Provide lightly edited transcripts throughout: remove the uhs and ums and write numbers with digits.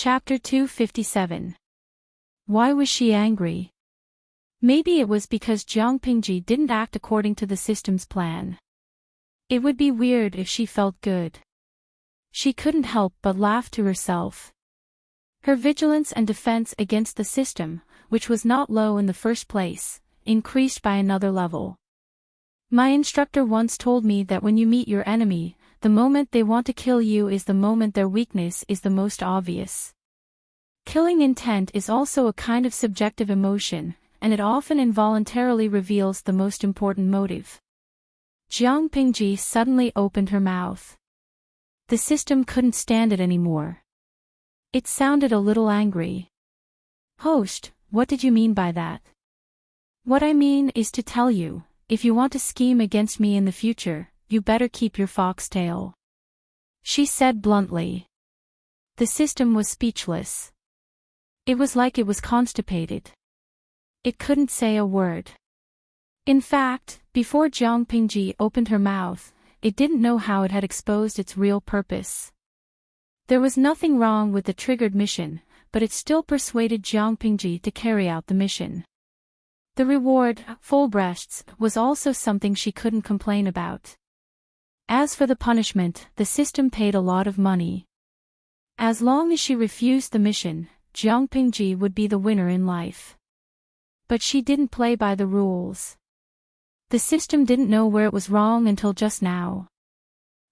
Chapter 257. Why was she angry? Maybe it was because Jiang Pingji didn't act according to the system's plan. It would be weird if she felt good. She couldn't help but laugh to herself. Her vigilance and defense against the system, which was not low in the first place, increased by another level. My instructor once told me that when you meet your enemy, the moment they want to kill you is the moment their weakness is the most obvious. Killing intent is also a kind of subjective emotion, and it often involuntarily reveals the most important motive. Jiang Pingji suddenly opened her mouth. The system couldn't stand it anymore. It sounded a little angry. Host, what did you mean by that? What I mean is to tell you, if you want to scheme against me in the future, you better keep your foxtail. She said bluntly. The system was speechless. It was like it was constipated. It couldn't say a word. In fact, before Jiang Pingji opened her mouth, it didn't know how it had exposed its real purpose. There was nothing wrong with the triggered mission, but it still persuaded Jiang Pingji to carry out the mission. The reward, full breasts, was also something she couldn't complain about. As for the punishment, the system paid a lot of money. As long as she refused the mission, Jiang Pingji would be the winner in life. But she didn't play by the rules. The system didn't know where it was wrong until just now.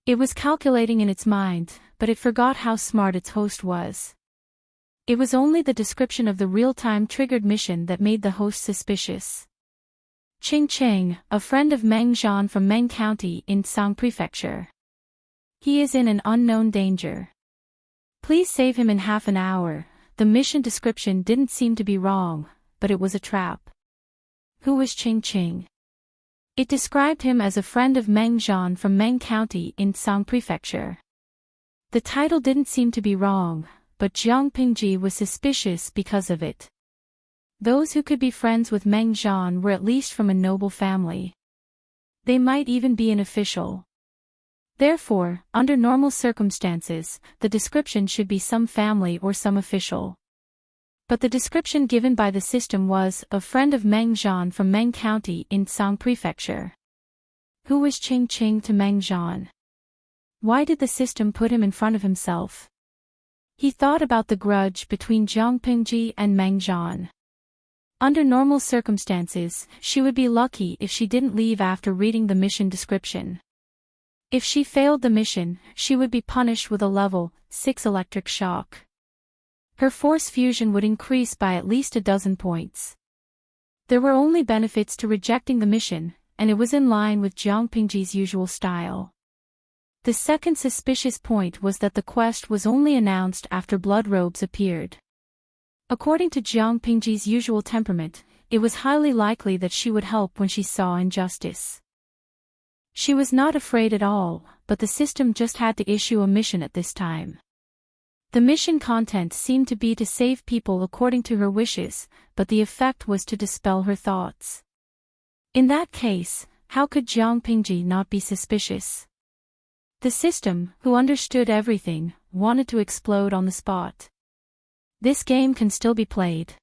It was calculating in its mind, but it forgot how smart its host was. It was only the description of the real-time triggered mission that made the host suspicious. Qing Qing, a friend of Meng Zhan from Meng County in Sang Prefecture. He is in an unknown danger. Please save him in half an hour. The mission description didn't seem to be wrong, but it was a trap. Who was Qing Qing? It described him as a friend of Meng Zhan from Meng County in Sang Prefecture. The title didn't seem to be wrong, but Jiang Pingji was suspicious because of it. Those who could be friends with Meng Zhan were at least from a noble family. They might even be an official. Therefore, under normal circumstances, the description should be some family or some official. But the description given by the system was, a friend of Meng Zhan from Meng County in Sang Prefecture. Who was Qing Qing to Meng Zhan? Why did the system put him in front of himself? He thought about the grudge between Jiang Pingji and Meng Zhan. Under normal circumstances, she would be lucky if she didn't leave after reading the mission description. If she failed the mission, she would be punished with a level 6 electric shock. Her force fusion would increase by at least a dozen points. There were only benefits to rejecting the mission, and it was in line with Jiang Pingji's usual style. The second suspicious point was that the quest was only announced after blood robes appeared. According to Jiang Pingji's usual temperament, it was highly likely that she would help when she saw injustice. She was not afraid at all, but the system just had to issue a mission at this time. The mission content seemed to be to save people according to her wishes, but the effect was to dispel her thoughts. In that case, how could Jiang Pingji not be suspicious? The system, who understood everything, wanted to explode on the spot. This game can still be played.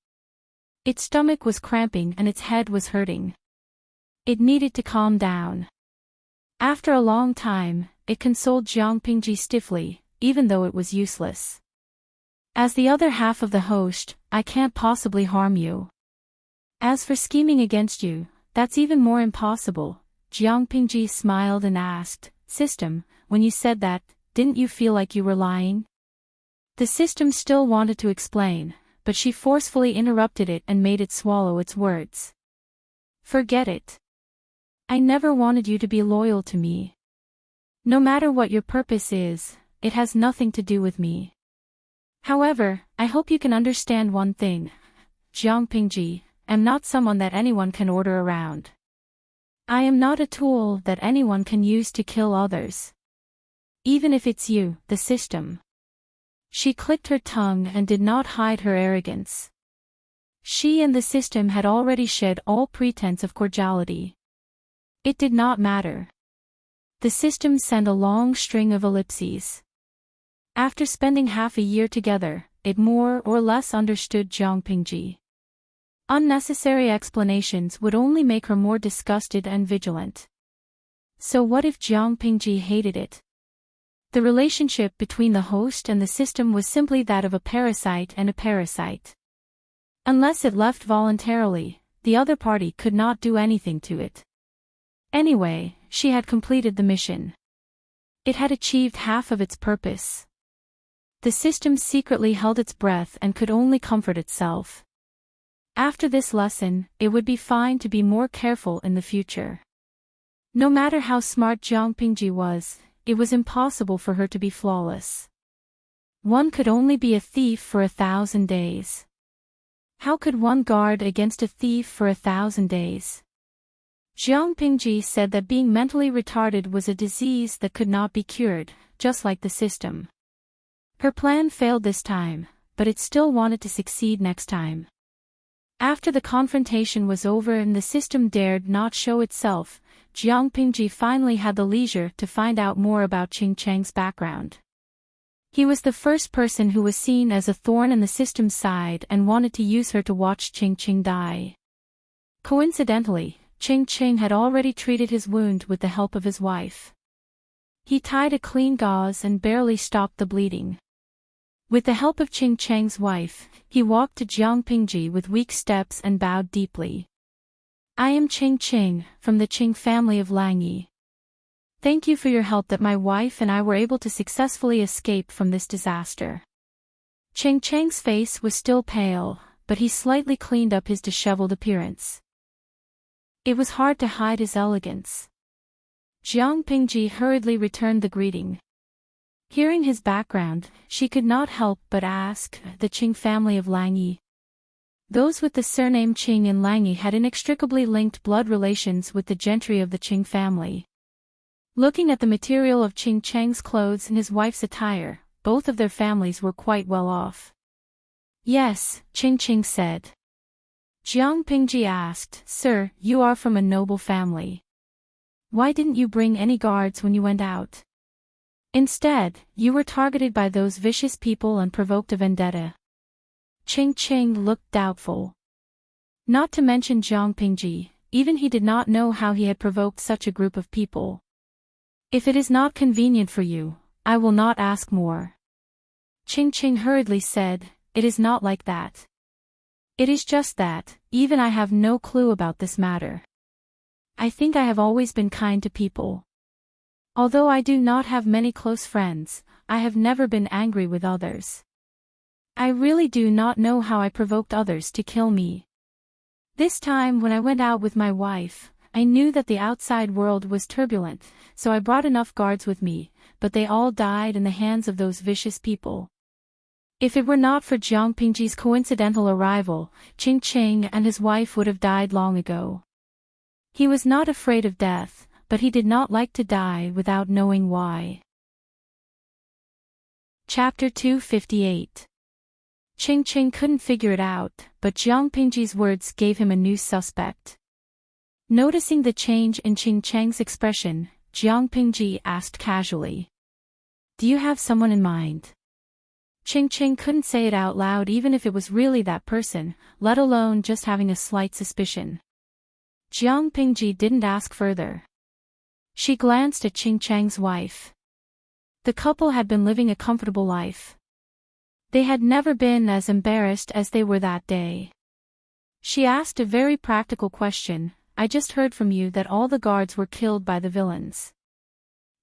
Its stomach was cramping and its head was hurting. It needed to calm down. After a long time, it consoled Jiang Pingji stiffly, even though it was useless. As the other half of the host, I can't possibly harm you. As for scheming against you, that's even more impossible. Jiang Pingji smiled and asked, System, when you said that, didn't you feel like you were lying? The system still wanted to explain, but she forcefully interrupted it and made it swallow its words. Forget it. I never wanted you to be loyal to me. No matter what your purpose is, it has nothing to do with me. However, I hope you can understand one thing. Jiang Pingji, am not someone that anyone can order around. I am not a tool that anyone can use to kill others. Even if it's you, the system. She clicked her tongue and did not hide her arrogance. She and the system had already shed all pretense of cordiality. It did not matter. The system sent a long string of ellipses. After spending half a year together, it more or less understood Jiang Pingji. Unnecessary explanations would only make her more disgusted and vigilant. So what if Jiang Pingji hated it? The relationship between the host and the system was simply that of a parasite and a parasite. Unless it left voluntarily, the other party could not do anything to it. Anyway, she had completed the mission. It had achieved half of its purpose. The system secretly held its breath and could only comfort itself. After this lesson, it would be fine to be more careful in the future. No matter how smart Jiang Pingji was, it was impossible for her to be flawless. One could only be a thief for 1,000 days. How could one guard against a thief for 1,000 days? Jiang Pingji said that being mentally retarded was a disease that could not be cured, just like the system. Her plan failed this time, but it still wanted to succeed next time. After the confrontation was over and the system dared not show itself, Jiang Pingji finally had the leisure to find out more about Qing Chang's background. He was the first person who was seen as a thorn in the system's side and wanted to use her to watch Qing Qing die. Coincidentally, Qing Qing had already treated his wound with the help of his wife. He tied a clean gauze and barely stopped the bleeding. With the help of Qing Chang's wife, he walked to Jiang Pingji with weak steps and bowed deeply. I am Qing Qing, from the Qing family of Langyi. Thank you for your help that my wife and I were able to successfully escape from this disaster. Qing Chang's face was still pale, but he slightly cleaned up his disheveled appearance. It was hard to hide his elegance. Jiang Pingji hurriedly returned the greeting. Hearing his background, she could not help but ask, the Qing family of Langyi. Those with the surname Qing in Langyi had inextricably linked blood relations with the gentry of the Qing family. Looking at the material of Qing Chang's clothes and his wife's attire, both of their families were quite well off. Yes, Qing Qing said. Jiang Pingji asked, Sir, you are from a noble family. Why didn't you bring any guards when you went out? Instead, you were targeted by those vicious people and provoked a vendetta. Qing Qing looked doubtful. Not to mention Jiang Pingji, even he did not know how he had provoked such a group of people. If it is not convenient for you, I will not ask more. Qing Qing hurriedly said, It is not like that. It is just that, even I have no clue about this matter. I think I have always been kind to people. Although I do not have many close friends, I have never been angry with others. I really do not know how I provoked others to kill me. This time when I went out with my wife, I knew that the outside world was turbulent, so I brought enough guards with me, but they all died in the hands of those vicious people. If it were not for Jiang Pingji's coincidental arrival, Qing Qing and his wife would have died long ago. He was not afraid of death, but he did not like to die without knowing why. Chapter 258. Qing Qing couldn't figure it out, but Jiang Pingji's words gave him a new suspect. Noticing the change in Qing Chang's expression, Jiang Pingji asked casually. Do you have someone in mind? Qing Qing couldn't say it out loud even if it was really that person, let alone just having a slight suspicion. Jiang Pingji didn't ask further. She glanced at Qing Chang's wife. The couple had been living a comfortable life. They had never been as embarrassed as they were that day. She asked a very practical question. I just heard from you that all the guards were killed by the villains.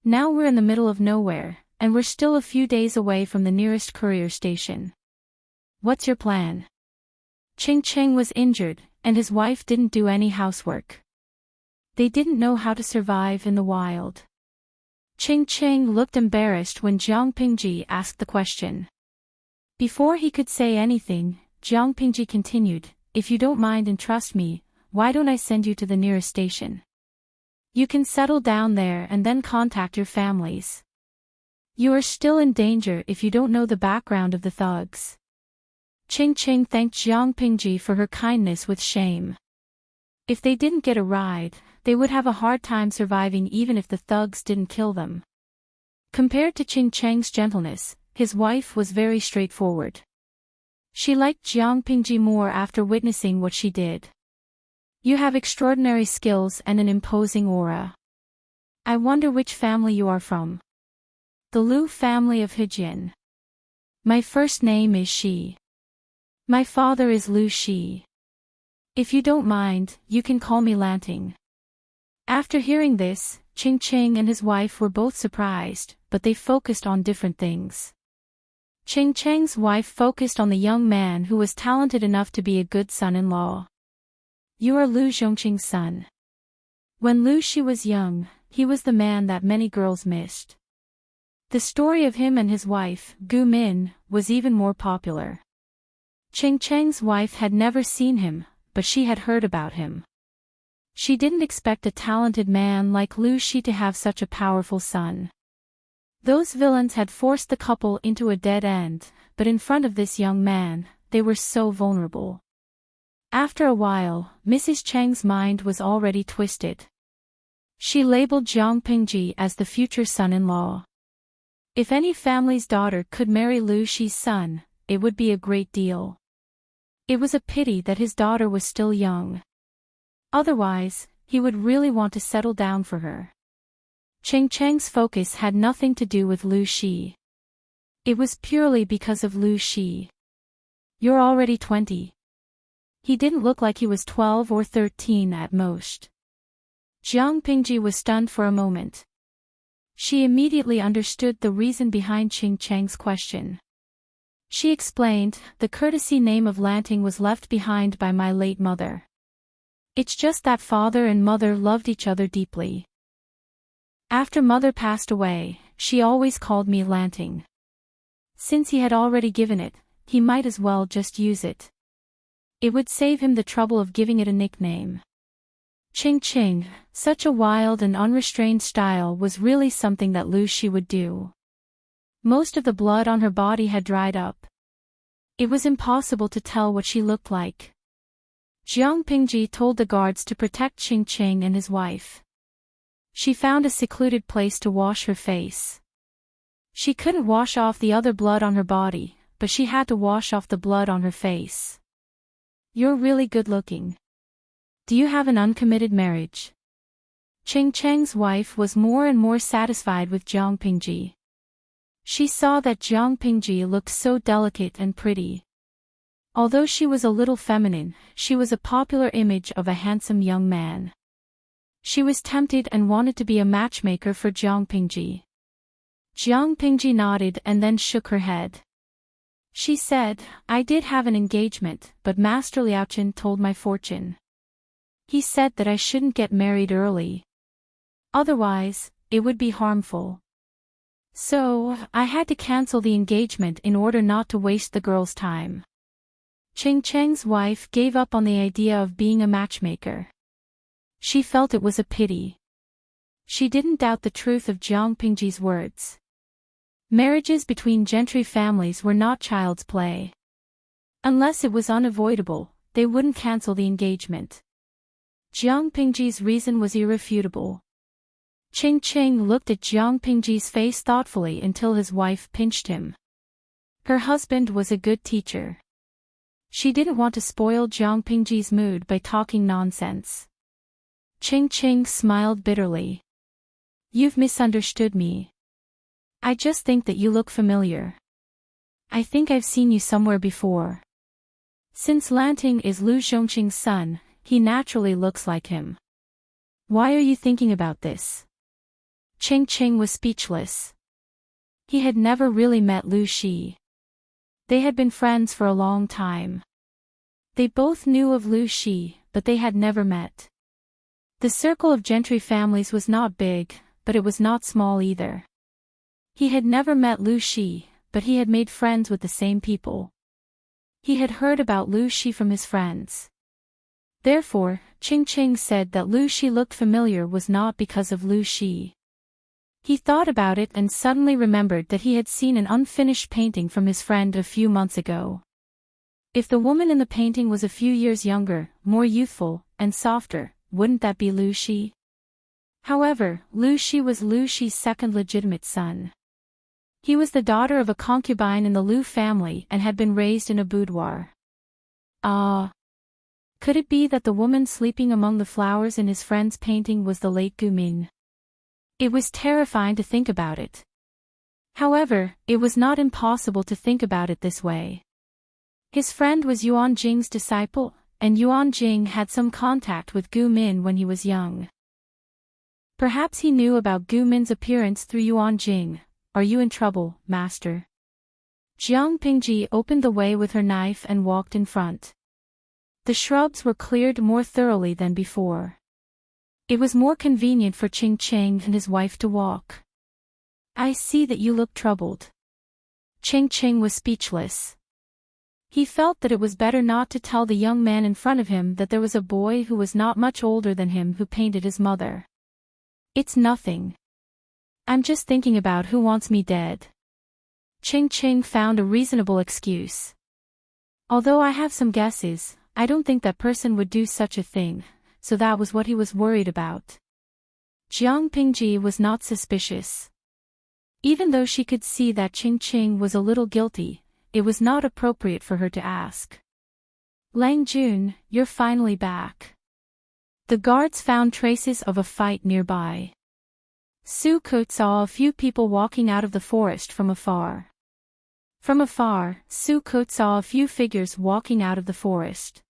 Now we're in the middle of nowhere, and we're still a few days away from the nearest courier station. What's your plan? Qing Qing was injured, and his wife didn't do any housework. They didn't know how to survive in the wild. Qing Qing looked embarrassed when Jiang Pingji asked the question. Before he could say anything, Jiang Pingji continued, If you don't mind and trust me, why don't I send you to the nearest station? You can settle down there and then contact your families. You are still in danger if you don't know the background of the thugs. Qing Qing thanked Jiang Pingji for her kindness with shame. If they didn't get a ride, they would have a hard time surviving even if the thugs didn't kill them. Compared to Qing Chang's gentleness, his wife was very straightforward. She liked Jiang Pingji more after witnessing what she did. You have extraordinary skills and an imposing aura. I wonder which family you are from. The Lu family of Hejin. My first name is Shi. My father is Lu Shi. If you don't mind, you can call me Lanting. After hearing this, Ching Ching and his wife were both surprised, but they focused on different things. Ching Cheng's wife focused on the young man who was talented enough to be a good son-in-law. You are Lu Zhongqing's son. When Lu Shi was young, he was the man that many girls missed. The story of him and his wife, Gu Min, was even more popular. Ching Cheng's wife had never seen him, but she had heard about him. She didn't expect a talented man like Lu Shi to have such a powerful son. Those villains had forced the couple into a dead end, but in front of this young man, they were so vulnerable. After a while, Mrs. Cheng's mind was already twisted. She labeled Jiang Pingji as the future son-in-law. If any family's daughter could marry Lu Shi's son, it would be a great deal. It was a pity that his daughter was still young. Otherwise, he would really want to settle down for her. Ching Cheng's focus had nothing to do with Lu Shi. It was purely because of Lu Shi. You're already 20. He didn't look like he was 12 or 13 at most. Jiang Pingji was stunned for a moment. She immediately understood the reason behind Ching Cheng's question. She explained, the courtesy name of Lanting was left behind by my late mother. It's just that father and mother loved each other deeply. After mother passed away, she always called me Lanting. Since he had already given it, he might as well just use it. It would save him the trouble of giving it a nickname. Ching Ching, such a wild and unrestrained style was really something that Lu Shi would do. Most of the blood on her body had dried up. It was impossible to tell what she looked like. Jiang Pingji told the guards to protect Ching Ching and his wife. She found a secluded place to wash her face. She couldn't wash off the other blood on her body, but she had to wash off the blood on her face. You're really good looking. Do you have an uncommitted marriage? Ching Cheng's wife was more and more satisfied with Jiang Pingji. She saw that Jiang Pingji looked so delicate and pretty. Although she was a little feminine, she was a popular image of a handsome young man. She was tempted and wanted to be a matchmaker for Jiang Pingji. Jiang Pingji nodded and then shook her head. She said, I did have an engagement, but Master Liaochen told my fortune. He said that I shouldn't get married early. Otherwise, it would be harmful. So, I had to cancel the engagement in order not to waste the girl's time. Ching Cheng's wife gave up on the idea of being a matchmaker. She felt it was a pity. She didn't doubt the truth of Jiang Pingji's words. Marriages between gentry families were not child's play. Unless it was unavoidable, they wouldn't cancel the engagement. Jiang Pingji's reason was irrefutable. Ching Ching looked at Jiang Pingji's face thoughtfully until his wife pinched him. Her husband was a good teacher. She didn't want to spoil Jiang Pingji's mood by talking nonsense. Ching Ching smiled bitterly. You've misunderstood me. I just think that you look familiar. I think I've seen you somewhere before. Since Lanting is Lu Zhongqing's son, he naturally looks like him. Why are you thinking about this? Ching Ching was speechless. He had never really met Lu Shi. They had been friends for a long time. They both knew of Lu Shi, but they had never met. The circle of gentry families was not big, but it was not small either. He had never met Lu Shi, but he had made friends with the same people. He had heard about Lu Shi from his friends. Therefore, Ching Ching said that Lu Shi looked familiar was not because of Lu Shi. He thought about it and suddenly remembered that he had seen an unfinished painting from his friend a few months ago. If the woman in the painting was a few years younger, more youthful, and softer, wouldn't that be Lu Shi? However, Lu Shi was Lu Shi's second legitimate son. He was the daughter of a concubine in the Liu family and had been raised in a boudoir. Ah! Could it be that the woman sleeping among the flowers in his friend's painting was the late Gu Min? It was terrifying to think about it. However, it was not impossible to think about it this way. His friend was Yuan Jing's disciple, and Yuan Jing had some contact with Gu Min when he was young. Perhaps he knew about Gu Min's appearance through Yuan Jing. Are you in trouble, master? Jiang Pingji opened the way with her knife and walked in front. The shrubs were cleared more thoroughly than before. It was more convenient for Qing Qing and his wife to walk. I see that you look troubled. Qing Qing was speechless. He felt that it was better not to tell the young man in front of him that there was a boy who was not much older than him who painted his mother. It's nothing. I'm just thinking about who wants me dead. Qing Qing found a reasonable excuse. Although I have some guesses, I don't think that person would do such a thing, so that was what he was worried about. Jiang Pingji was not suspicious. Even though she could see that Qing Qing was a little guilty, it was not appropriate for her to ask. Lang Jun, you're finally back. The guards found traces of a fight nearby. Su Ke saw a few people walking out of the forest from afar. From afar, Su Ke saw a few figures walking out of the forest.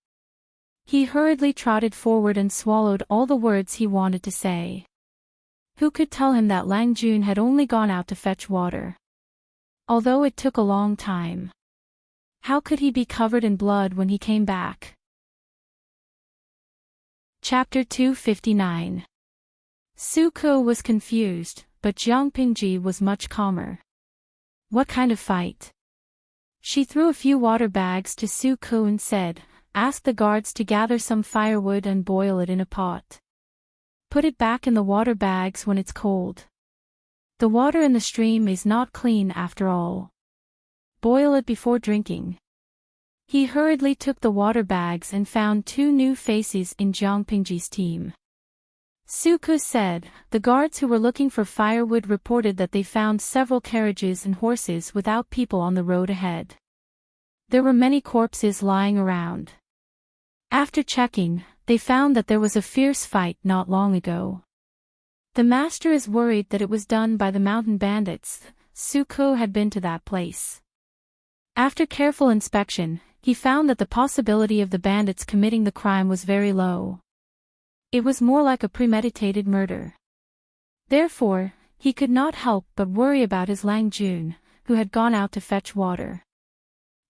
He hurriedly trotted forward and swallowed all the words he wanted to say. Who could tell him that Lang Jun had only gone out to fetch water? Although it took a long time. How could he be covered in blood when he came back? Chapter 259. Su Ke was confused, but Jiang Pingji was much calmer. What kind of fight? She threw a few water bags to Su Ke and said, ask the guards to gather some firewood and boil it in a pot. Put it back in the water bags when it's cold. The water in the stream is not clean after all. Boil it before drinking. He hurriedly took the water bags and found 2 new faces in Jiang Pingji's team. Su Ke said, the guards who were looking for firewood reported that they found several carriages and horses without people on the road ahead. There were many corpses lying around. After checking, they found that there was a fierce fight not long ago. The master is worried that it was done by the mountain bandits. Su Ke had been to that place. After careful inspection, he found that the possibility of the bandits committing the crime was very low. It was more like a premeditated murder. Therefore, he could not help but worry about his Lang Jun, who had gone out to fetch water.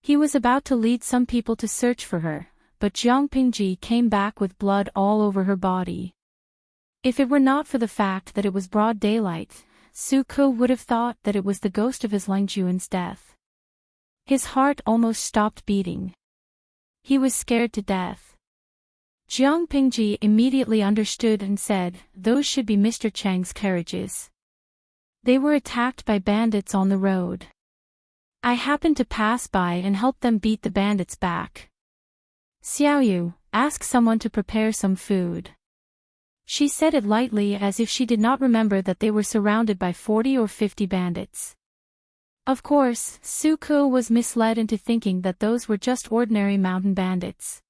He was about to lead some people to search for her, but Jiang Pingji came back with blood all over her body. If it were not for the fact that it was broad daylight, Su Ke would have thought that it was the ghost of his Lang Jun's death. His heart almost stopped beating. He was scared to death. Jiang Pingji immediately understood and said, those should be Mr. Chang's carriages. They were attacked by bandits on the road. I happened to pass by and helped them beat the bandits back. Xiaoyu, ask someone to prepare some food. She said it lightly as if she did not remember that they were surrounded by 40 or 50 bandits. Of course, Su Ke was misled into thinking that those were just ordinary mountain bandits.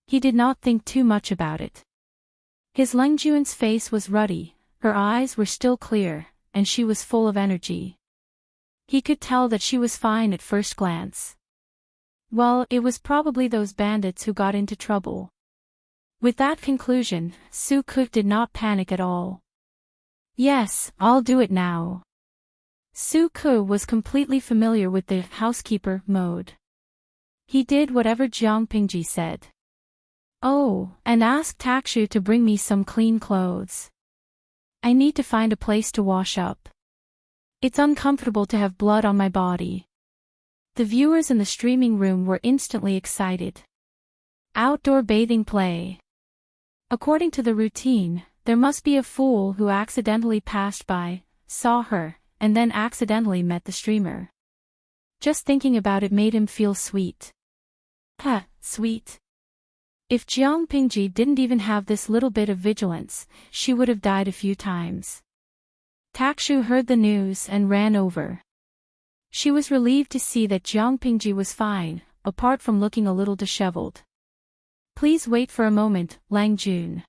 He did not think too much about it. His Lang Jun's face was ruddy, her eyes were still clear, and she was full of energy. He could tell that she was fine at first glance. Well, it was probably those bandits who got into trouble. With that conclusion, Su Ke did not panic at all. Yes, I'll do it now. Su Ke was completely familiar with the housekeeper mode. He did whatever Jiang Pingji said. Oh, and ask Takshu to bring me some clean clothes. I need to find a place to wash up. It's uncomfortable to have blood on my body. The viewers in the streaming room were instantly excited. Outdoor bathing play. According to the routine, there must be a fool who accidentally passed by, saw her, and then accidentally met the streamer. Just thinking about it made him feel sweet. Sweet. If Jiang Pingji didn't even have this little bit of vigilance, she would have died a few times. Takshu heard the news and ran over. She was relieved to see that Jiang Pingji was fine, apart from looking a little disheveled. Please wait for a moment, Lang Jun.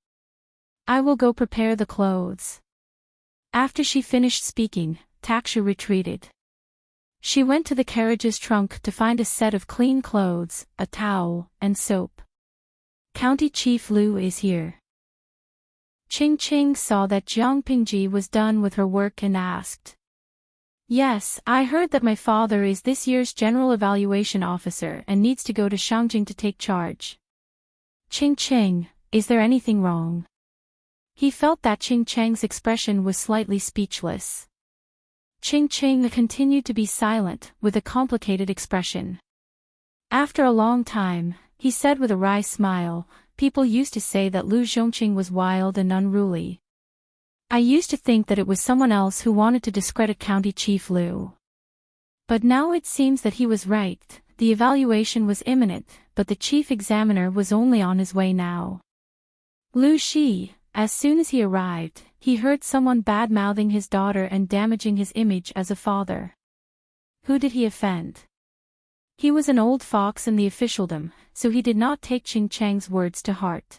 I will go prepare the clothes. After she finished speaking, Taksha retreated. She went to the carriage's trunk to find a set of clean clothes, a towel, and soap. County Chief Lu is here. Ching Ching saw that Jiang Pingji was done with her work and asked. Yes, I heard that my father is this year's General Evaluation Officer and needs to go to Shangjing to take charge. Ching Ching, is there anything wrong? He felt that Ching Cheng's expression was slightly speechless. Ching Ching continued to be silent, with a complicated expression. After a long time, he said with a wry smile, people used to say that Lu Zhongqing was wild and unruly. I used to think that it was someone else who wanted to discredit County Chief Lu. But now it seems that he was right, the evaluation was imminent, but the chief examiner was only on his way now. Lu Shi, as soon as he arrived, he heard someone bad-mouthing his daughter and damaging his image as a father. Who did he offend? He was an old fox in the officialdom, so he did not take Ching Cheng's words to heart.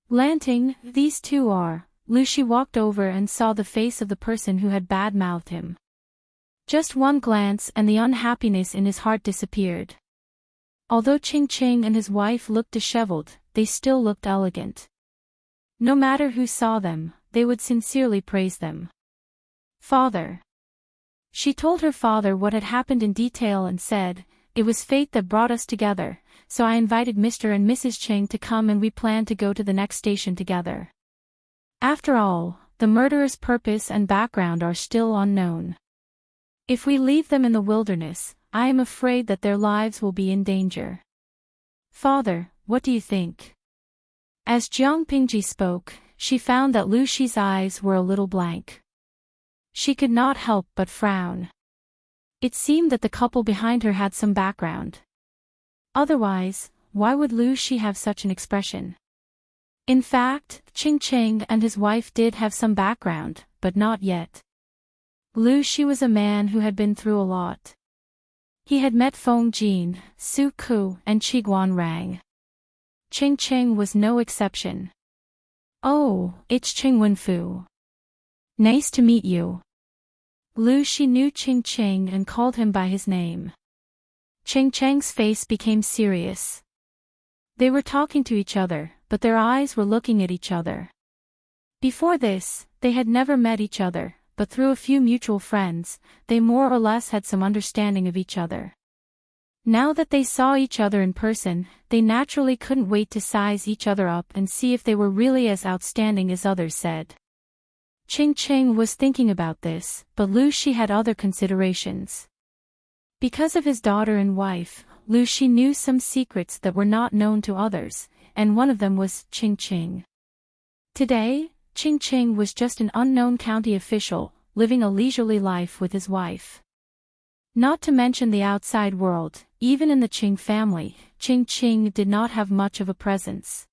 Lanting, these two are. Lu Shi walked over and saw the face of the person who had bad-mouthed him. Just one glance and the unhappiness in his heart disappeared. Although Ching Ching and his wife looked disheveled, they still looked elegant. No matter who saw them, they would sincerely praise them. Father. She told her father what had happened in detail and said, it was fate that brought us together, so I invited Mr. and Mrs. Ching to come and we plan to go to the next station together. After all, the murderer's purpose and background are still unknown. If we leave them in the wilderness, I am afraid that their lives will be in danger. Father, what do you think? As Jiang Pingji spoke, she found that Lu Shi's eyes were a little blank. She could not help but frown. It seemed that the couple behind her had some background. Otherwise, why would Lu Shi have such an expression? In fact, Ching Ching and his wife did have some background, but not yet. Lu Shi was a man who had been through a lot. He had met Feng Jin, Su Ku, and Qiguan Rang. Ching Ching was no exception. Oh, it's Ching Wenfu. Nice to meet you. Lu Shi knew Ching Ching and called him by his name. Ching Cheng's face became serious. They were talking to each other, but their eyes were looking at each other. Before this, they had never met each other, but through a few mutual friends, they more or less had some understanding of each other. Now that they saw each other in person, they naturally couldn't wait to size each other up and see if they were really as outstanding as others said. Ching Ching was thinking about this, but Lu Shi had other considerations. Because of his daughter and wife, Lu Shi knew some secrets that were not known to others, and one of them was Ching Ching. Today, Ching Ching was just an unknown county official, living a leisurely life with his wife. Not to mention the outside world, even in the Ching family, Ching Ching did not have much of a presence.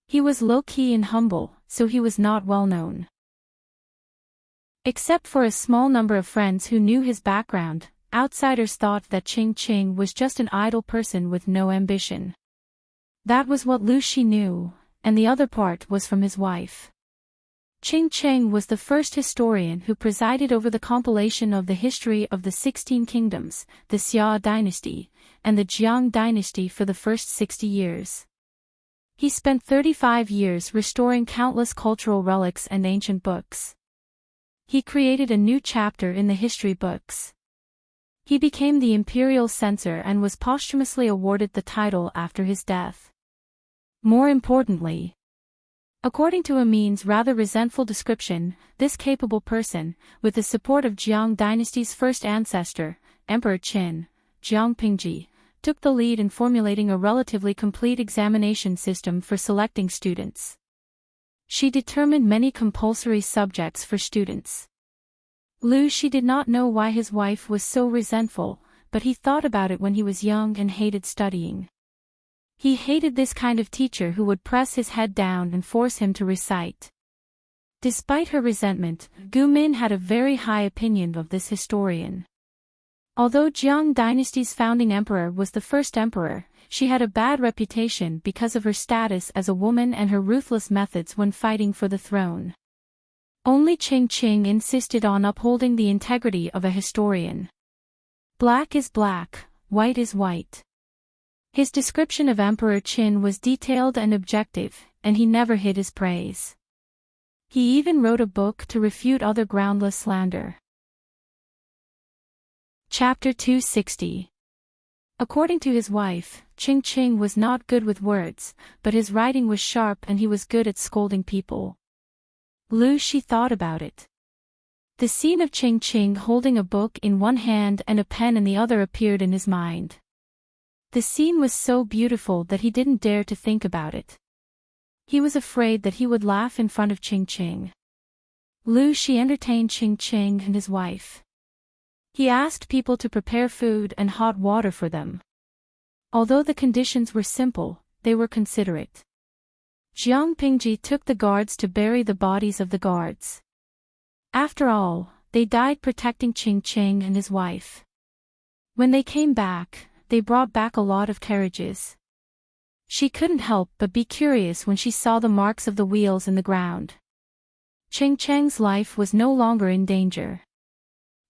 He was low-key and humble, so he was not well known. Except for a small number of friends who knew his background, outsiders thought that Ching Ching was just an idle person with no ambition. That was what Lu Shi knew, and the other part was from his wife. Ching Ching was the first historian who presided over the compilation of the history of the 16 kingdoms, the Xia dynasty, and the Jiang dynasty for the first 60 years. He spent 35 years restoring countless cultural relics and ancient books. He created a new chapter in the history books. He became the imperial censor and was posthumously awarded the title after his death. More importantly, according to Amin's rather resentful description, this capable person, with the support of Jiang dynasty's first ancestor, Emperor Qin, Jiang Pingji, took the lead in formulating a relatively complete examination system for selecting students. She determined many compulsory subjects for students. Lu Shi did not know why his wife was so resentful, but he thought about it when he was young and hated studying. He hated this kind of teacher who would press his head down and force him to recite. Despite her resentment, Gu Min had a very high opinion of this historian. Although Jiang Dynasty's founding emperor was the first emperor, she had a bad reputation because of her status as a woman and her ruthless methods when fighting for the throne. Only Qing insisted on upholding the integrity of a historian. Black is black, white is white. His description of Emperor Qin was detailed and objective, and he never hid his praise. He even wrote a book to refute other groundless slander. Chapter 260. According to his wife, Qing was not good with words, but his writing was sharp and he was good at scolding people. She thought about it. The scene of Qing holding a book in one hand and a pen in the other appeared in his mind. The scene was so beautiful that he didn't dare to think about it. He was afraid that he would laugh in front of Qing. She entertained Qing and his wife. He asked people to prepare food and hot water for them. Although the conditions were simple, they were considerate. Jiang Pingji took the guards to bury the bodies of the guards. After all, they died protecting Qing and his wife. When they came back, they brought back a lot of carriages. She couldn't help but be curious when she saw the marks of the wheels in the ground. Qing's life was no longer in danger.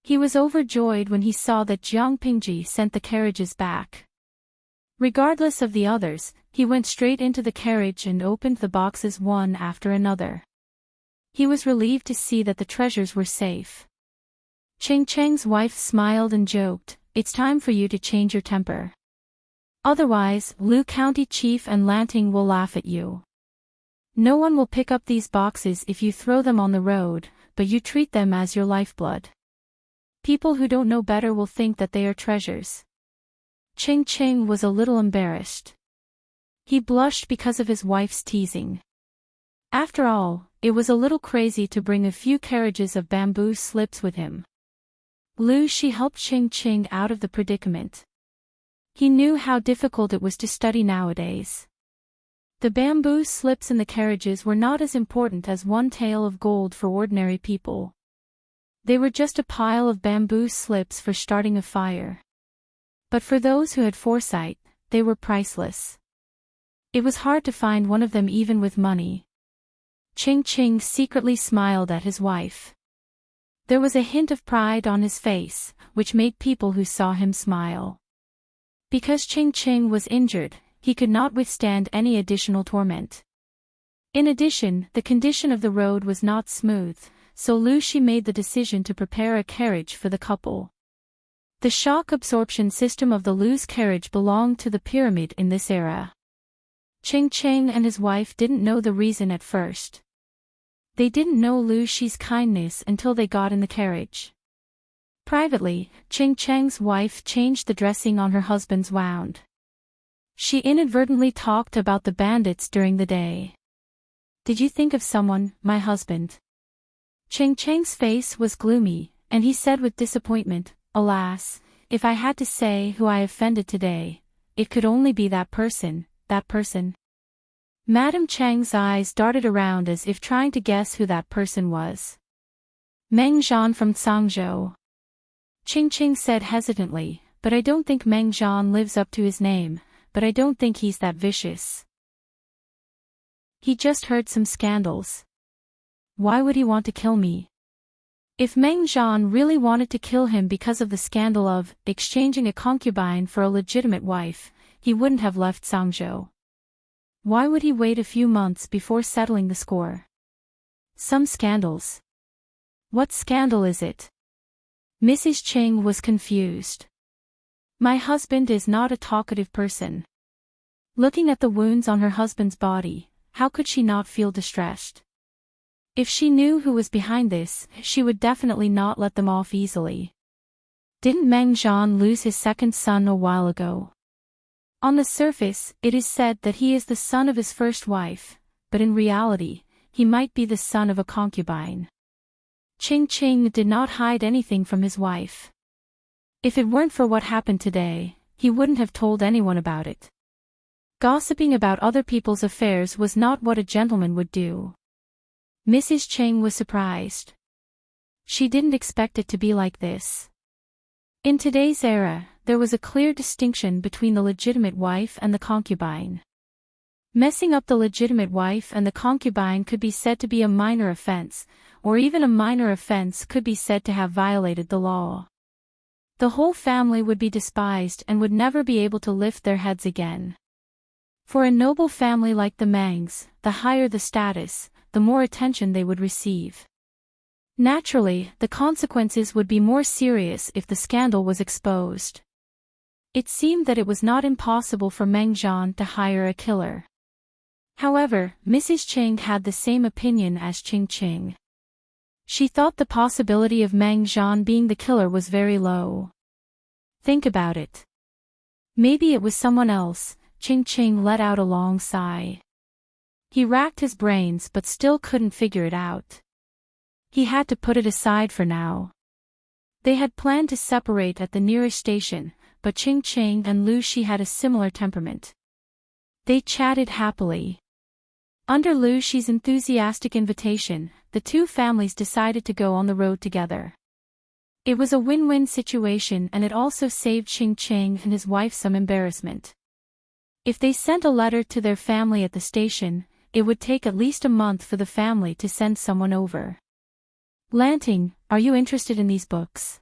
He was overjoyed when he saw that Jiang Pingji sent the carriages back. Regardless of the others, he went straight into the carriage and opened the boxes one after another. He was relieved to see that the treasures were safe. Qing's wife smiled and joked, "It's time for you to change your temper. Otherwise, Lu County Chief and Lanting will laugh at you. No one will pick up these boxes if you throw them on the road, but you treat them as your lifeblood. People who don't know better will think that they are treasures." Qing was a little embarrassed. He blushed because of his wife's teasing. After all, it was a little crazy to bring a few carriages of bamboo slips with him. She helped Qing out of the predicament. He knew how difficult it was to study nowadays. The bamboo slips in the carriages were not as important as one tael of gold for ordinary people. They were just a pile of bamboo slips for starting a fire. But for those who had foresight, they were priceless. It was hard to find one of them even with money. Qing secretly smiled at his wife. There was a hint of pride on his face, which made people who saw him smile. Because Qing was injured, he could not withstand any additional torment. In addition, the condition of the road was not smooth, so she made the decision to prepare a carriage for the couple. The shock absorption system of the Lu's carriage belonged to the pyramid in this era. Qing and his wife didn't know the reason at first. They didn't know Shi's kindness until they got in the carriage. Privately, Qing's wife changed the dressing on her husband's wound. She inadvertently talked about the bandits during the day. "Did you think of someone, my husband?" Qing's face was gloomy, and he said with disappointment, "Alas, if I had to say who I offended today, it could only be that person, that person." Madame Chang's eyes darted around as if trying to guess who that person was. "Meng Zhan from Cangzhou." Qing said hesitantly, "But I don't think Meng Zhan lives up to his name, but I don't think he's that vicious. He just heard some scandals. Why would he want to kill me?" If Meng Zhan really wanted to kill him because of the scandal of exchanging a concubine for a legitimate wife, he wouldn't have left Cangzhou. Why would he wait a few months before settling the score? Some scandals. What scandal is it? Mrs. Qing was confused. "My husband is not a talkative person." Looking at the wounds on her husband's body, how could she not feel distressed? If she knew who was behind this, she would definitely not let them off easily. Didn't Meng Zhan lose his second son a while ago? On the surface, it is said that he is the son of his first wife, but in reality, he might be the son of a concubine. Qing did not hide anything from his wife. If it weren't for what happened today, he wouldn't have told anyone about it. Gossiping about other people's affairs was not what a gentleman would do. Mrs. Qing was surprised. She didn't expect it to be like this. In today's era, there was a clear distinction between the legitimate wife and the concubine. Messing up the legitimate wife and the concubine could be said to be a minor offense, or even a minor offense could be said to have violated the law. The whole family would be despised and would never be able to lift their heads again. For a noble family like the Mangs, the higher the status, the more attention they would receive. Naturally, the consequences would be more serious if the scandal was exposed. It seemed that it was not impossible for Meng Zhan to hire a killer. However, Mrs. Cheng had the same opinion as Qing Qing. She thought the possibility of Meng Zhan being the killer was very low. Think about it. Maybe it was someone else. Qing Qing let out a long sigh. He racked his brains but still couldn't figure it out. He had to put it aside for now. They had planned to separate at the nearest station, but Qing Qing and Lu Shi had a similar temperament. They chatted happily. Under Lu Shi's enthusiastic invitation, the two families decided to go on the road together. It was a win-win situation and it also saved Qing Qing and his wife some embarrassment. If they sent a letter to their family at the station, it would take at least a month for the family to send someone over. Lanting, are you interested in these books?